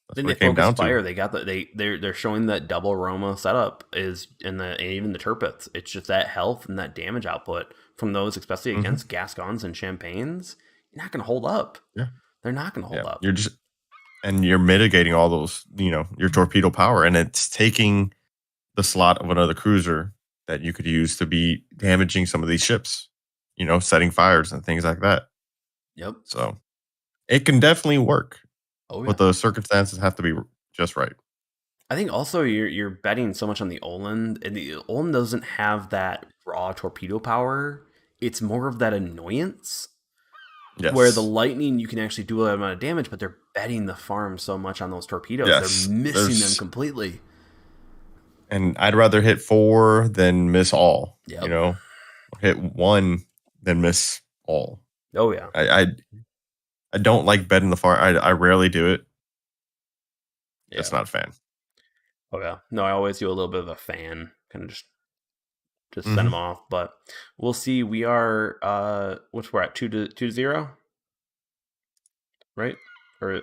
That's what it came down to. They got they're showing that double Roma setup is in even the Turpits. It's just that health and that damage output from those, especially against Gascons and Champagnes. You're not going to hold up. Yeah, they're not going to hold up. You're mitigating all those, your torpedo power, and it's taking the slot of another cruiser that you could use to be damaging some of these ships, setting fires and things like that. Yep. So it can definitely work. Oh, yeah. But the circumstances have to be just right. I think also you're betting so much on the Olin, and the Olin doesn't have that raw torpedo power. It's more of that annoyance. Yes. Where the Lightning, you can actually do a amount of damage, but they're betting the farm so much on those torpedoes. Yes. They're missing them completely. And I'd rather hit 4 than miss all. Yep. Hit 1 than miss all. Oh, yeah. I don't like betting the farm. I rarely do it. Yeah. It's not a fan. Oh, yeah. No, I always do a little bit of a fan. Kind of just send them off. But we'll see. We are, we're at 2-0? Right? Or,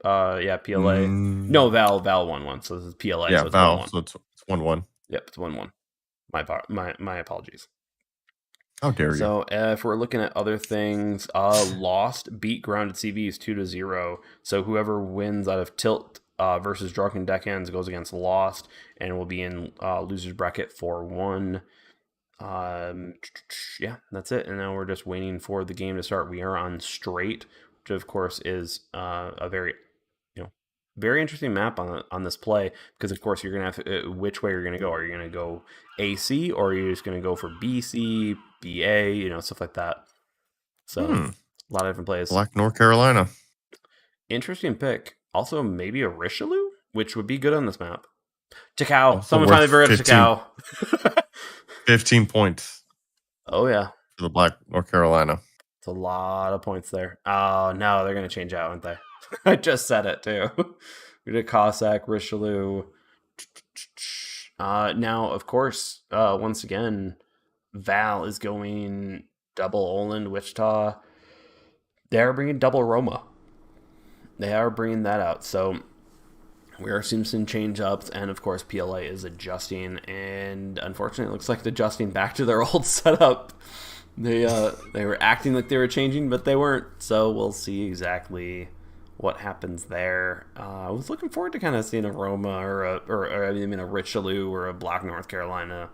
PLA. No, Val 1-1. So this is PLA. Yeah, so it's Val. 1-1. So it's 1-1. Yep, it's 1-1. My apologies. How dare you? So if we're looking at other things, Lost beat Grounded CVs 2-0. So whoever wins out of Tilt versus Drunken Deckhands goes against Lost, and will be in losers bracket for 1. Yeah, that's it. And now we're just waiting for the game to start. We are on Straight, which of course is a very very interesting map on this play, because of course you're gonna have which way you're gonna go. Are you gonna go AC, or are you just gonna go for BC, BA, stuff like that? So a lot of different plays. Black North Carolina. Interesting pick. Also maybe a Richelieu, which would be good on this map. Chacao. Someone finally brought up Chacao. 15 points. Oh yeah. For the Black North Carolina. It's a lot of points there. Oh no, they're gonna change out, aren't they? I just said it too. We did Cossack, Richelieu. Now, of course, once again, Val is going double Olin, Wichita. They are bringing double Roma. They are bringing that out. So we are seeing some change ups, and of course, PLA is adjusting. And unfortunately, it looks like they're adjusting back to their old setup. They were acting like they were changing, but they weren't. So we'll see exactly what happens there. I was looking forward to kind of seeing a Roma or a Richelieu or a Black North Carolina.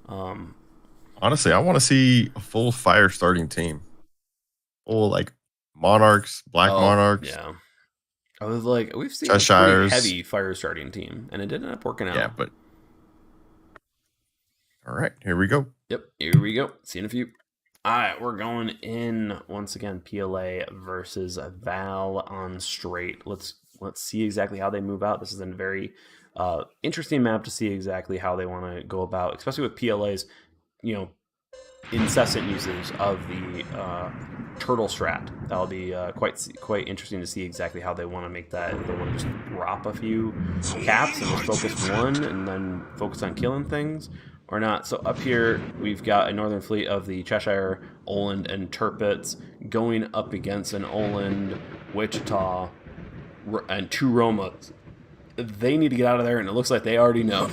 Honestly, I want to see a full fire starting team. Full Monarchs, Black Monarchs. Yeah. I was like, we've seen a pretty heavy fire starting team, and it didn't end up working out. Yeah, but all right, here we go. Yep, here we go. See you in a few. All right, we're going in once again. PLA versus Val on Straight. Let's see exactly how they move out. This is a very interesting map to see exactly how they want to go about, especially with PLA's, incessant usage of the turtle strat. That'll be quite interesting to see exactly how they want to make that. If they want to just drop a few caps and just focus one, and then focus on killing things, or not. So up here, we've got a Northern Fleet of the Cheshire, Oland, and Turpits going up against an Oland, Wichita, and 2 Romas. They need to get out of there, and it looks like they already know.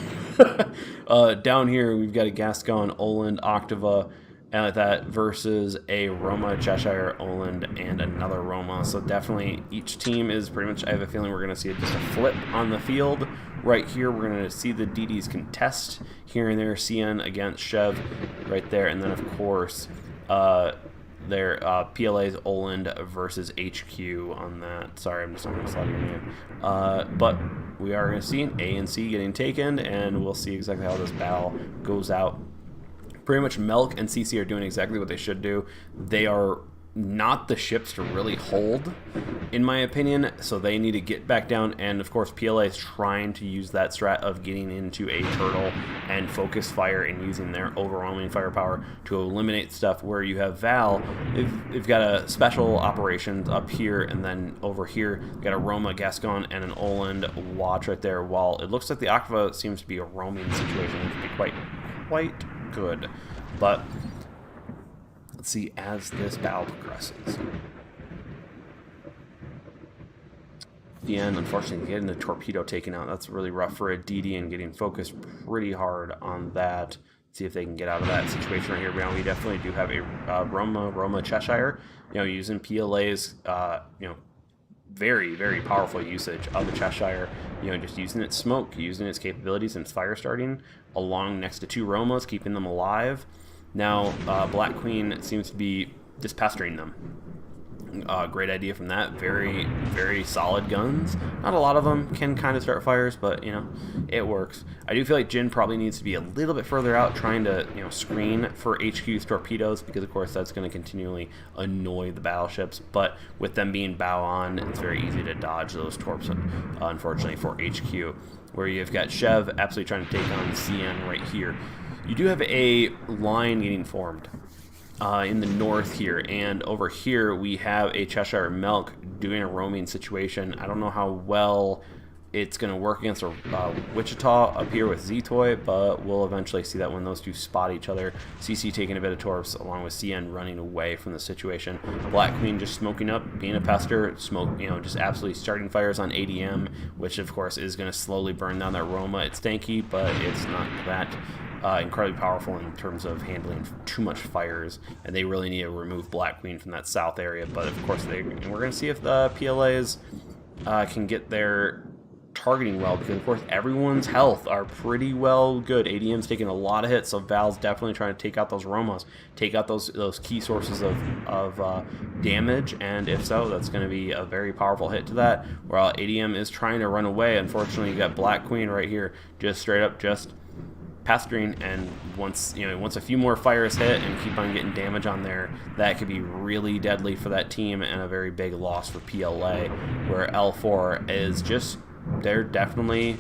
Down here, we've got a Gascon, Oland, Octava, and like that, versus a Roma, Cheshire, Oland, and another Roma. So definitely each team is pretty much, I have a feeling we're going to see just a flip on the field. Right here, we're going to see the DDs contest here and there. CN against Chev right there. And then, of course, their PLA's Oland versus HQ on that. Sorry, I'm just not going to slide your name. But we are going to see A and C getting taken, and we'll see exactly how this battle goes out. Pretty much Melk and CC are doing exactly what they should do. They are not the ships to really hold, in my opinion, so they need to get back down. And of course PLA is trying to use that strat of getting into a turtle and focus fire and using their overwhelming firepower to eliminate stuff. Where you have Val, they've got a special operations up here, and then over here you got a Roma, Gascon, and an Oland watch right there, while it looks like the Aqua seems to be a roaming situation, which would be quite good. But let's see as this battle progresses. At the end, unfortunately, getting the torpedo taken out, that's really rough for a DD, and getting focused pretty hard on that. See if they can get out of that situation right here. We definitely do have a Roma Cheshire, using PLA's, very, very powerful usage of the Cheshire, just using its smoke, using its capabilities and its fire starting along next to two Romas, keeping them alive. Now, Black Queen seems to be just pestering them. Great idea from that. Very, very solid guns. Not a lot of them can kind of start fires, but, it works. I do feel like Jin probably needs to be a little bit further out, trying to, screen for HQ's torpedoes, because, of course, that's going to continually annoy the battleships. But with them being bow on, it's very easy to dodge those torps, unfortunately, for HQ. Where you've got Chev absolutely trying to take on CN right here. You do have a line getting formed in the north here, and over here we have a Cheshire Melk doing a roaming situation. I don't know how well it's going to work against a Wichita up here with Z-Toy, but we'll eventually see that when those two spot each other. CC taking a bit of torps along with CN running away from the situation. Black Queen just smoking up, being a pester, just absolutely starting fires on ADM, which of course is going to slowly burn down that Roma. It's tanky, but it's not that incredibly powerful in terms of handling too much fires, and they really need to remove Black Queen from that south area. But of course, we're going to see if the PLAs can get their targeting well, because of course everyone's health are pretty well good. ADM's taking a lot of hits, so Val's definitely trying to take out those Romas, take out those key sources of damage, and if so, that's going to be a very powerful hit to that. While ADM is trying to run away, unfortunately you got Black Queen right here just straight up just pestering, and once a few more fires hit and keep on getting damage on there, that could be really deadly for that team and a very big loss for PLA. Where L4 is just, they're definitely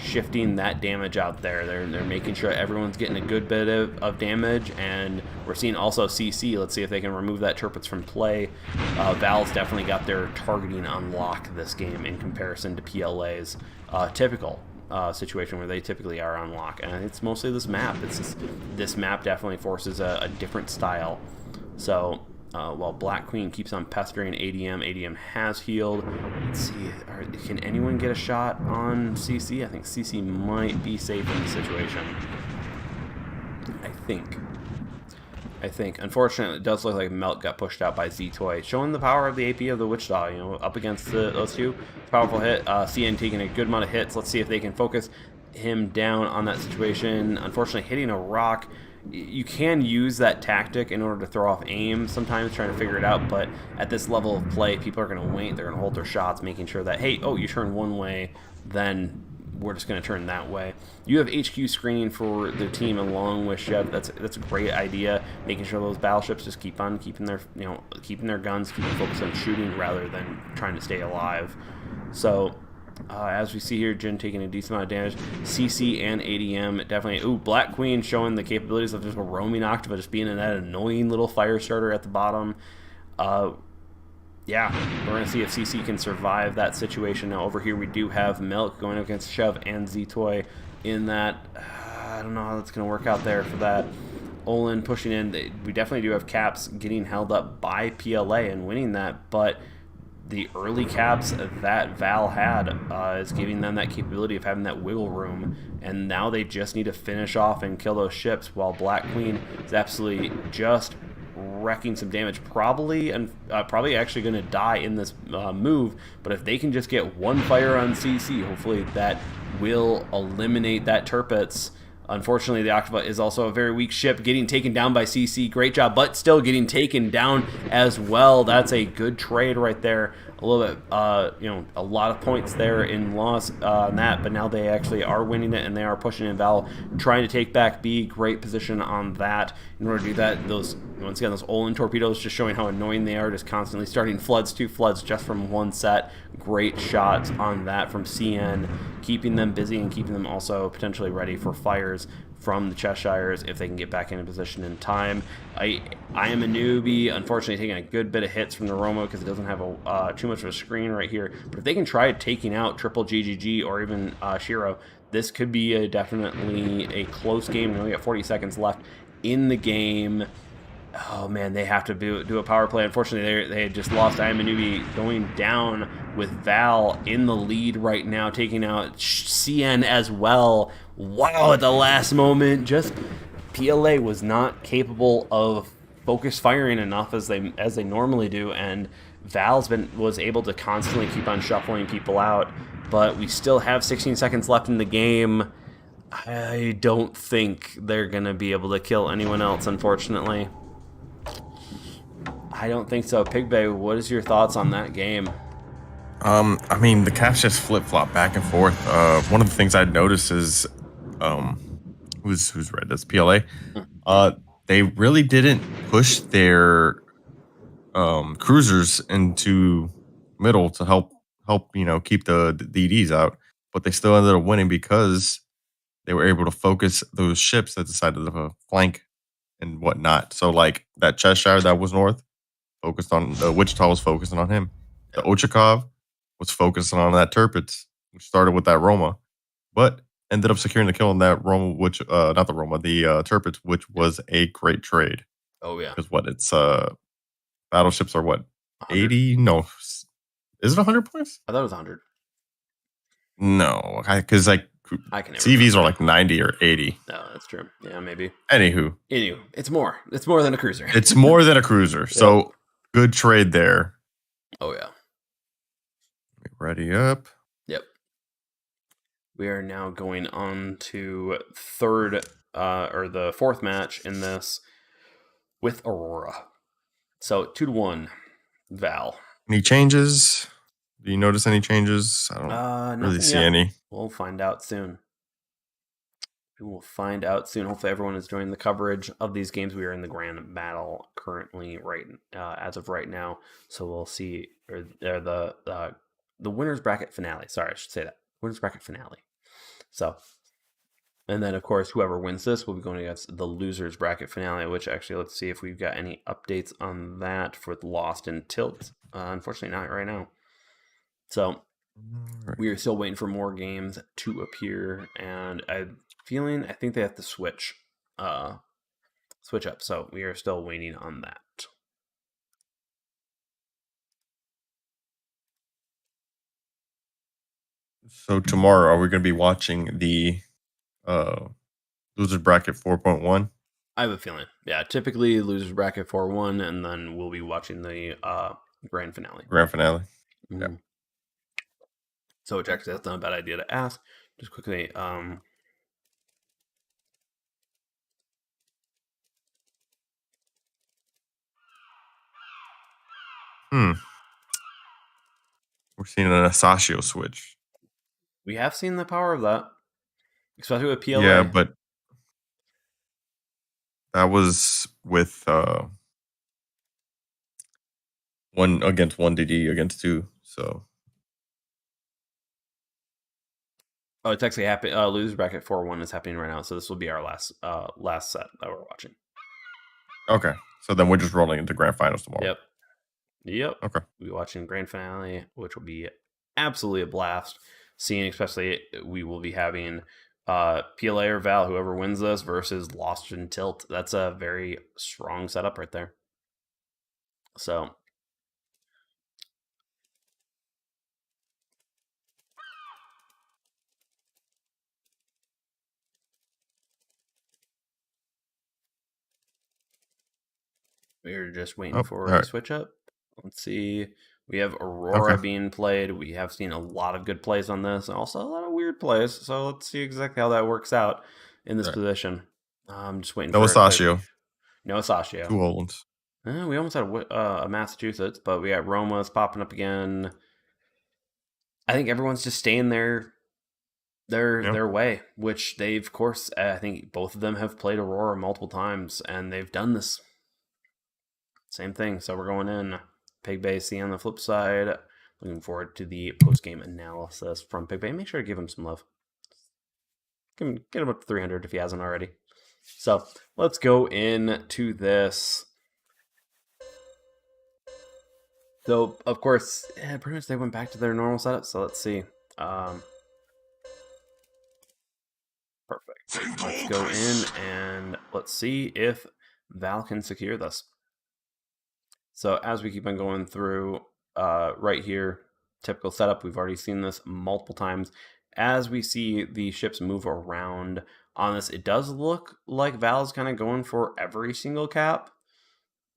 shifting that damage out there. They're making sure everyone's getting a good bit of damage, and we're seeing also CC. Let's see if they can remove that Turpits from play. Val's definitely got their targeting on lock this game in comparison to PLA's typical situation where they typically are on lock, and it's mostly this map. This map definitely forces a different style. So while Black Queen keeps on pestering ADM has healed. Let's see, can anyone get a shot on CC? I think CC might be safe in the situation. I think. Unfortunately, it does look like Melt got pushed out by Z-Toy, showing the power of the AP of the Wichita, up against those two. Powerful hit. CN taking a good amount of hits. Let's see if they can focus him down on that situation. Unfortunately, hitting a rock. You can use that tactic in order to throw off aim sometimes, trying to figure it out, but at this level of play, people are going to wait. They're going to hold their shots, making sure that, hey, oh, you turn one way, then we're just going to turn that way. You have HQ screening for the team along with Chev. That's a great idea, making sure those battleships just keep on keeping their guns, keeping focused on shooting rather than trying to stay alive. So as we see here, Jin taking a decent amount of damage. CC and ADM definitely. Ooh, Black Queen showing the capabilities of just a roaming Octava, just being in that annoying little fire starter at the bottom. Yeah, we're going to see if CC can survive that situation. Now, over here, we do have Milk going up against Chev and Z-Toy in that. I don't know how that's going to work out there for that. Olin pushing in. We definitely do have Caps getting held up by PLA and winning that, but the early caps that Val had is giving them that capability of having that wiggle room, and now they just need to finish off and kill those ships while Black Queen is absolutely just wrecking some damage. Probably and probably actually going to die in this move, but if they can just get one fire on CC, hopefully that will eliminate that Turpitz. Unfortunately, the Octava is also a very weak ship, getting taken down by CC. Great job, but still getting taken down as well. That's a good trade right there. A little bit, a lot of points there in loss on that, but now they actually are winning it, and they are pushing in Val, trying to take back B. Great position on that. In order to do that, those Olin torpedoes just showing how annoying they are, just constantly starting floods, 2 floods just from one set. Great shots on that from CN, keeping them busy and keeping them also potentially ready for fires from the Cheshires if they can get back into position in time. I am a newbie, unfortunately taking a good bit of hits from the Romo because it doesn't have too much of a screen right here. But if they can try taking out triple GGG or even Shiro, this could be definitely a close game. We only got 40 seconds left in the game. Oh man, they have to do a power play. Unfortunately, they had just lost. I am a newbie going down with Val in the lead right now, taking out CN as well. Wow, at the last moment, just PLA was not capable of focus firing enough as they normally do, and Val's was able to constantly keep on shuffling people out. But we still have 16 seconds left in the game. I don't think they're gonna be able to kill anyone else, unfortunately. I don't think so. Pigbay, what is your thoughts on that game? I mean, the caps just flip flop back and forth. One of the things I'd noticed is, who's red? That's PLA. They really didn't push their cruisers into middle to help keep the DDs out, but they still ended up winning because they were able to focus those ships that decided to flank and whatnot. So like that Cheshire that was north focused on Wichita was focusing on him. The Ochakov was focusing on that Turpitz, which started with that Roma, but ended up securing the kill on that Roma, which not the Roma, the Turpitz, which was a great trade. Oh yeah, because it's battleships are what 100? 80? No, is it 100 points? I thought it was 100. No, because like I can never CVs remember. are like 90 or 80. No, that's true. Yeah, maybe. Anywho, it's more. It's more than a cruiser. It's more than a cruiser. So good trade there. Oh yeah. Ready up. Yep. We are now going on to the fourth match in this with Aurora. So 2-1, Val. Any changes? Do you notice any changes? I don't really see any. We'll find out soon. Hopefully everyone is joining the coverage of these games. We are in the grand battle currently, as of right now. So we'll see the winners bracket finale. Sorry, I should say that. Winners bracket finale. So, and then of course, whoever wins this will be going against the losers bracket finale, which actually, let's see if we've got any updates on that for the Lost and Tilt. Unfortunately, not right now. So we are still waiting for more games to appear, and I think they have to switch up. So we are still waiting on that. So tomorrow, are we going to be watching the losers bracket 4.1? I have a feeling. Yeah, typically losers bracket 4-1, and then we'll be watching the grand finale. Mm-hmm. Yeah. So, which actually, that's not a bad idea to ask. Just quickly, We're seeing an Asashio switch. We have seen the power of that, especially with PLA. Yeah, but that was with one against one DD against two. So it's actually happening. Losers bracket 4-1 is happening right now. So this will be our last set that we're watching. Okay, so then we're just rolling into grand finals tomorrow. Yep. Okay. We'll be watching grand finale, which will be absolutely a blast. Especially we will be having PLA or Val, whoever wins this, versus Lost and Tilt. That's a very strong setup right there. So We're just Oh, waiting all for a right. switch up. Let's see. We have Okay. Aurora being played. We have seen a lot of good plays on this, and also a lot of weird plays. So let's see exactly how that works out in this All right. position. I'm just waiting No for a Asashio. clarification. No Sashio. 2 Olins. We almost had a Massachusetts, but we got Roma's popping up again. I think everyone's just staying Yeah. their way, which they, of course, I think both of them have played Aurora multiple times, and they've done this same thing. So we're going in Pig Bay C on the flip side. Looking forward to the post game analysis from Pig Bay. Make sure to give him some love. Get him up to 300 if he hasn't already. So let's go into this. So of course, pretty much they went back to their normal setup. So let's see. Perfect. Let's go in and let's see if Val can secure this. So as we keep on going through, right here, typical setup, we've already seen this multiple times. As we see the ships move around on this, it does look like Val's kind of going for every single cap.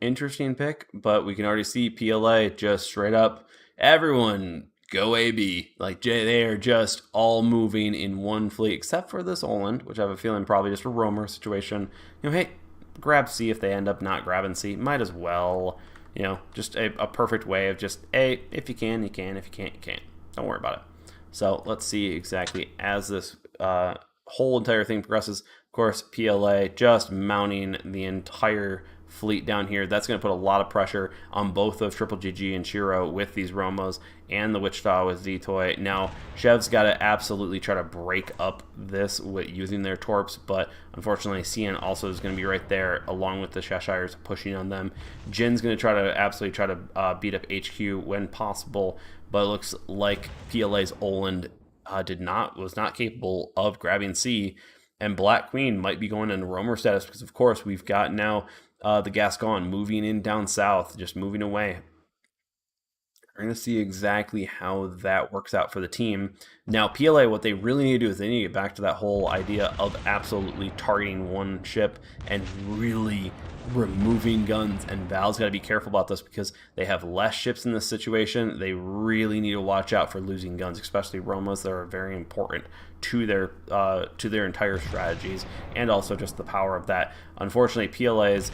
Interesting pick, but we can already see PLA just straight up, everyone go AB. Like they are just all moving in one fleet, except for this Oland, which I have a feeling probably just a roamer situation. Hey, grab C if they end up not grabbing C. Might as well. Just a perfect way of just, hey, if you can, you can. If you can't, you can't. Don't worry about it. So let's see exactly as this whole entire thing progresses. Of course, PLA just mounting the entire fleet down here. That's going to put a lot of pressure on both of Triple GG and Shiro with these Romos and the Wichita with Z-Toy. Now, Chev's got to absolutely try to break up this with using their torps, but unfortunately, CN also is going to be right there along with the Cheshires pushing on them. Jin's going to absolutely try to beat up HQ when possible, but it looks like PLA's Oland was not capable of grabbing C, and Black Queen might be going into roamer status because, of course, we've got now the Gascon moving in down south, just moving away. We're going to see exactly how that works out for the team. Now, PLA, what they really need to do is they need to get back to that whole idea of absolutely targeting one ship and really removing guns. And Val's got to be careful about this because they have less ships in this situation. They really need to watch out for losing guns, especially Romas that are very important to their entire strategies, and also just the power of that. Unfortunately, PLA's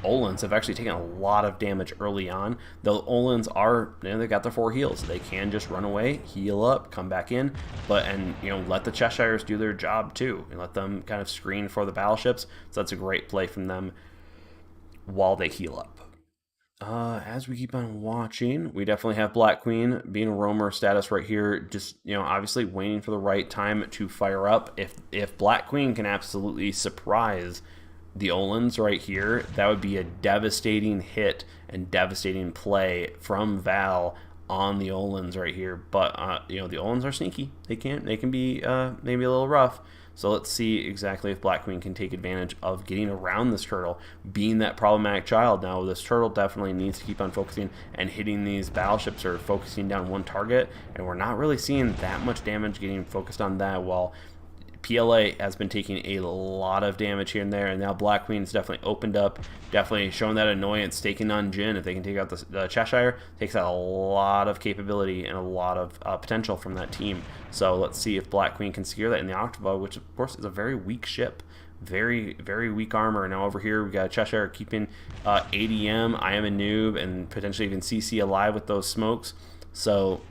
Olans have actually taken a lot of damage early on. The Olans are, they've got their 4 heals. They can just run away, heal up, come back in, and let the Cheshires do their job too, and let them kind of screen for the battleships. So that's a great play from them while they heal up. As we keep on watching, we definitely have Black Queen being a roamer status right here. Just, obviously waiting for the right time to fire up. If Black Queen can absolutely surprise the Olans right here, that would be a devastating hit and devastating play from Val on the Olans right here. But, the Olans are sneaky. They can be maybe a little rough. So let's see exactly if Black Queen can take advantage of getting around this turtle, being that problematic child. Now, this turtle definitely needs to keep on focusing and hitting these battleships or focusing down one target, and we're not really seeing that much damage getting focused on that, while PLA has been taking a lot of damage here and there, and now Black Queen's definitely opened up, definitely showing that annoyance, taking on Jin. If they can take out the Cheshire, takes out a lot of capability and a lot of potential from that team. So let's see if Black Queen can secure that in the Octava, which of course is a very weak ship. Very, very weak armor. Now over here we got Cheshire keeping ADM, I am a noob, and potentially even CC alive with those smokes. So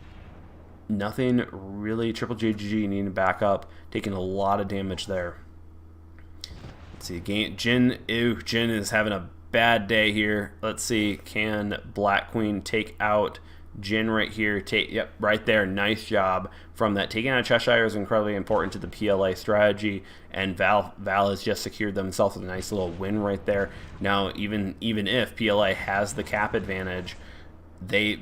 nothing really. Triple JGG needing to back up, taking a lot of damage there. Let's see, Jin is having a bad day here. Let's see, can Black Queen take out Jin right here? Yep, right there. Nice job from that. Taking out Cheshire is incredibly important to the PLA strategy, and Val has just secured themselves with a nice little win right there. Now, even if PLA has the cap advantage, they,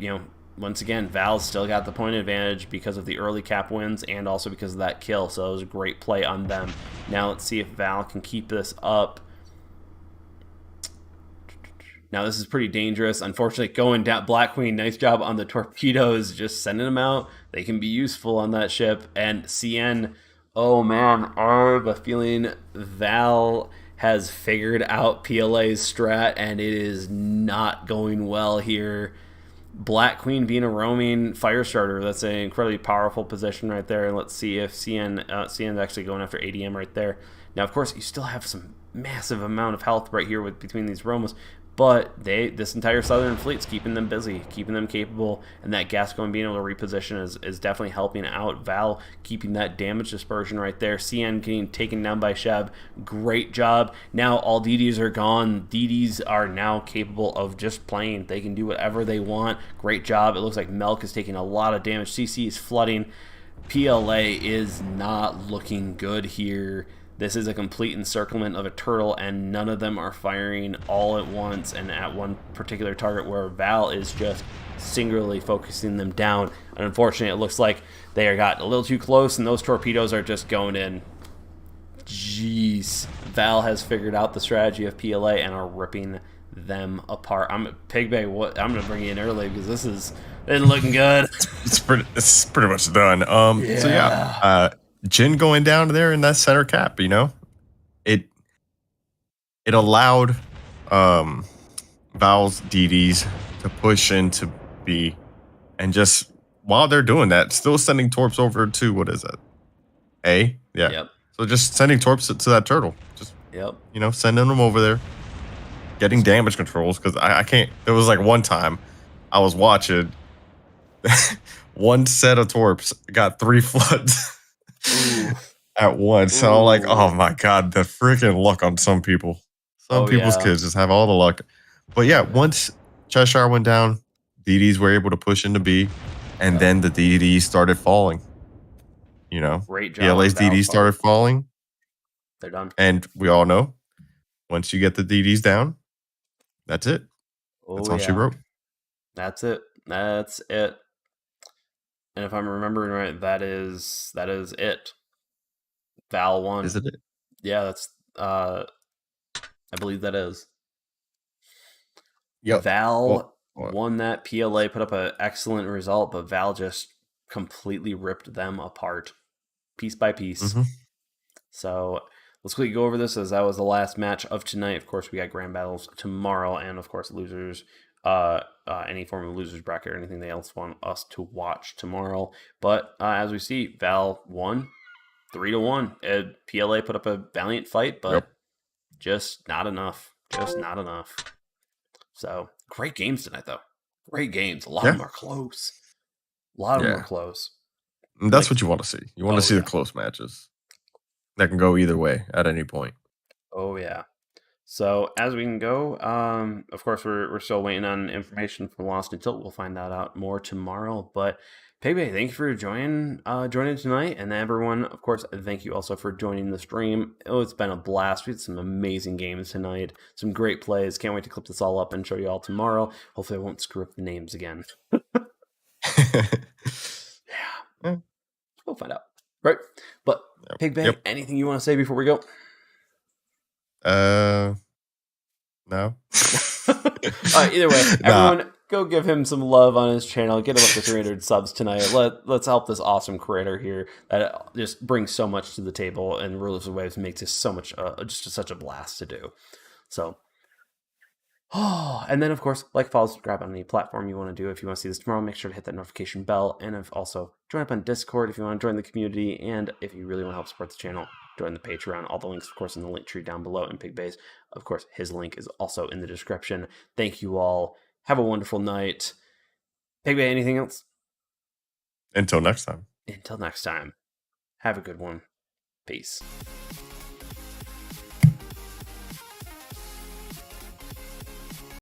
once again, Val's still got the point advantage because of the early cap wins and also because of that kill, so it was a great play on them. Now let's see if Val can keep this up. Now this is pretty dangerous. Unfortunately, going down, Black Queen, nice job on the torpedoes, just sending them out. They can be useful on that ship. And CN, oh man, I have a feeling Val has figured out PLA's strat, and it is not going well here. Black Queen being a roaming fire starter. That's an incredibly powerful position right there. And let's see if CN's actually going after ADM right there. Now, of course, you still have some massive amount of health right here between these Romos, but this entire Southern fleet's keeping them busy, keeping them capable, and that Gascon being able to reposition is definitely helping out. Val keeping that damage dispersion right there. CN getting taken down by Sheb. Great job. Now all DDs are gone. DDs are now capable of just playing. They can do whatever they want. Great job. It looks like Melk is taking a lot of damage. CC is flooding. PLA is not looking good here. This is a complete encirclement of a turtle, and none of them are firing all at once and at one particular target, where Val is just singularly focusing them down. And unfortunately, it looks like they got a little too close, and those torpedoes are just going in. Jeez. Val has figured out the strategy of PLA and are ripping them apart. Pigbay, I'm going to bring you in early because this isn't looking good. It's pretty much done. So yeah, Jin going down there in that center cap, it allowed Val's DDs to push into B, and just while they're doing that, still sending torps over to, what is it? A? Yeah. Yep. So just sending torps to that turtle. Just sending them over there, getting damage controls, because I can't. There was like one time I was watching one set of torps got 3 floods at once. So I'm like, oh my God, the freaking luck on some people. Some people's kids just have all the luck. But yeah, once Cheshire went down, DDs were able to push into B, and then the DDs started falling. Great job. PLA's DDs started falling. They're done. And we all know, once you get the DDs down, that's it. That's all she wrote. That's it. That's it. And if I'm remembering right, that is it. Val won. Is it? Yeah, that's I believe that is. Yep. Val won that. PLA put up an excellent result, but Val just completely ripped them apart, piece by piece. Mm-hmm. So let's quickly go over this, as that was the last match of tonight. Of course, we got grand battles tomorrow, and of course, losers. Any form of losers bracket or anything they else want us to watch tomorrow. But as we see, Val won 3-1. PLA put up a valiant fight, but just not enough. Just not enough. So great games tonight, though. Great games. A lot of them are close. And that's what you want to see. You want to see the close matches that can go either way at any point. Oh yeah. So as we can go, of course, we're still waiting on information from Lost and Tilt. We'll find that out more tomorrow. But Pigby, thank you for joining tonight, and everyone, of course, thank you also for joining the stream. Oh, it's been a blast. We had some amazing games tonight, some great plays. Can't wait to clip this all up and show you all tomorrow. Hopefully, I won't screw up the names again. Yeah, we'll find out, right? But Pigby, anything you want to say before we go? No. Either way, everyone, go give him some love on his channel. Get him up to 300 subs tonight. Let's help this awesome creator here that just brings so much to the table, and Rulers of Waves makes this so much, just such a blast to do. So, and then of course, follow, subscribe on any platform you want to do. If you want to see this tomorrow, make sure to hit that notification bell, and also join up on Discord if you want to join the community, and if you really want to help support the channel, join the Patreon. All the links, of course, in the link tree down below. And Pigbay's, of course, his link is also in the description. Thank you all. Have a wonderful night. Pigbay, anything else? Until next time. Until next time. Have a good one. Peace.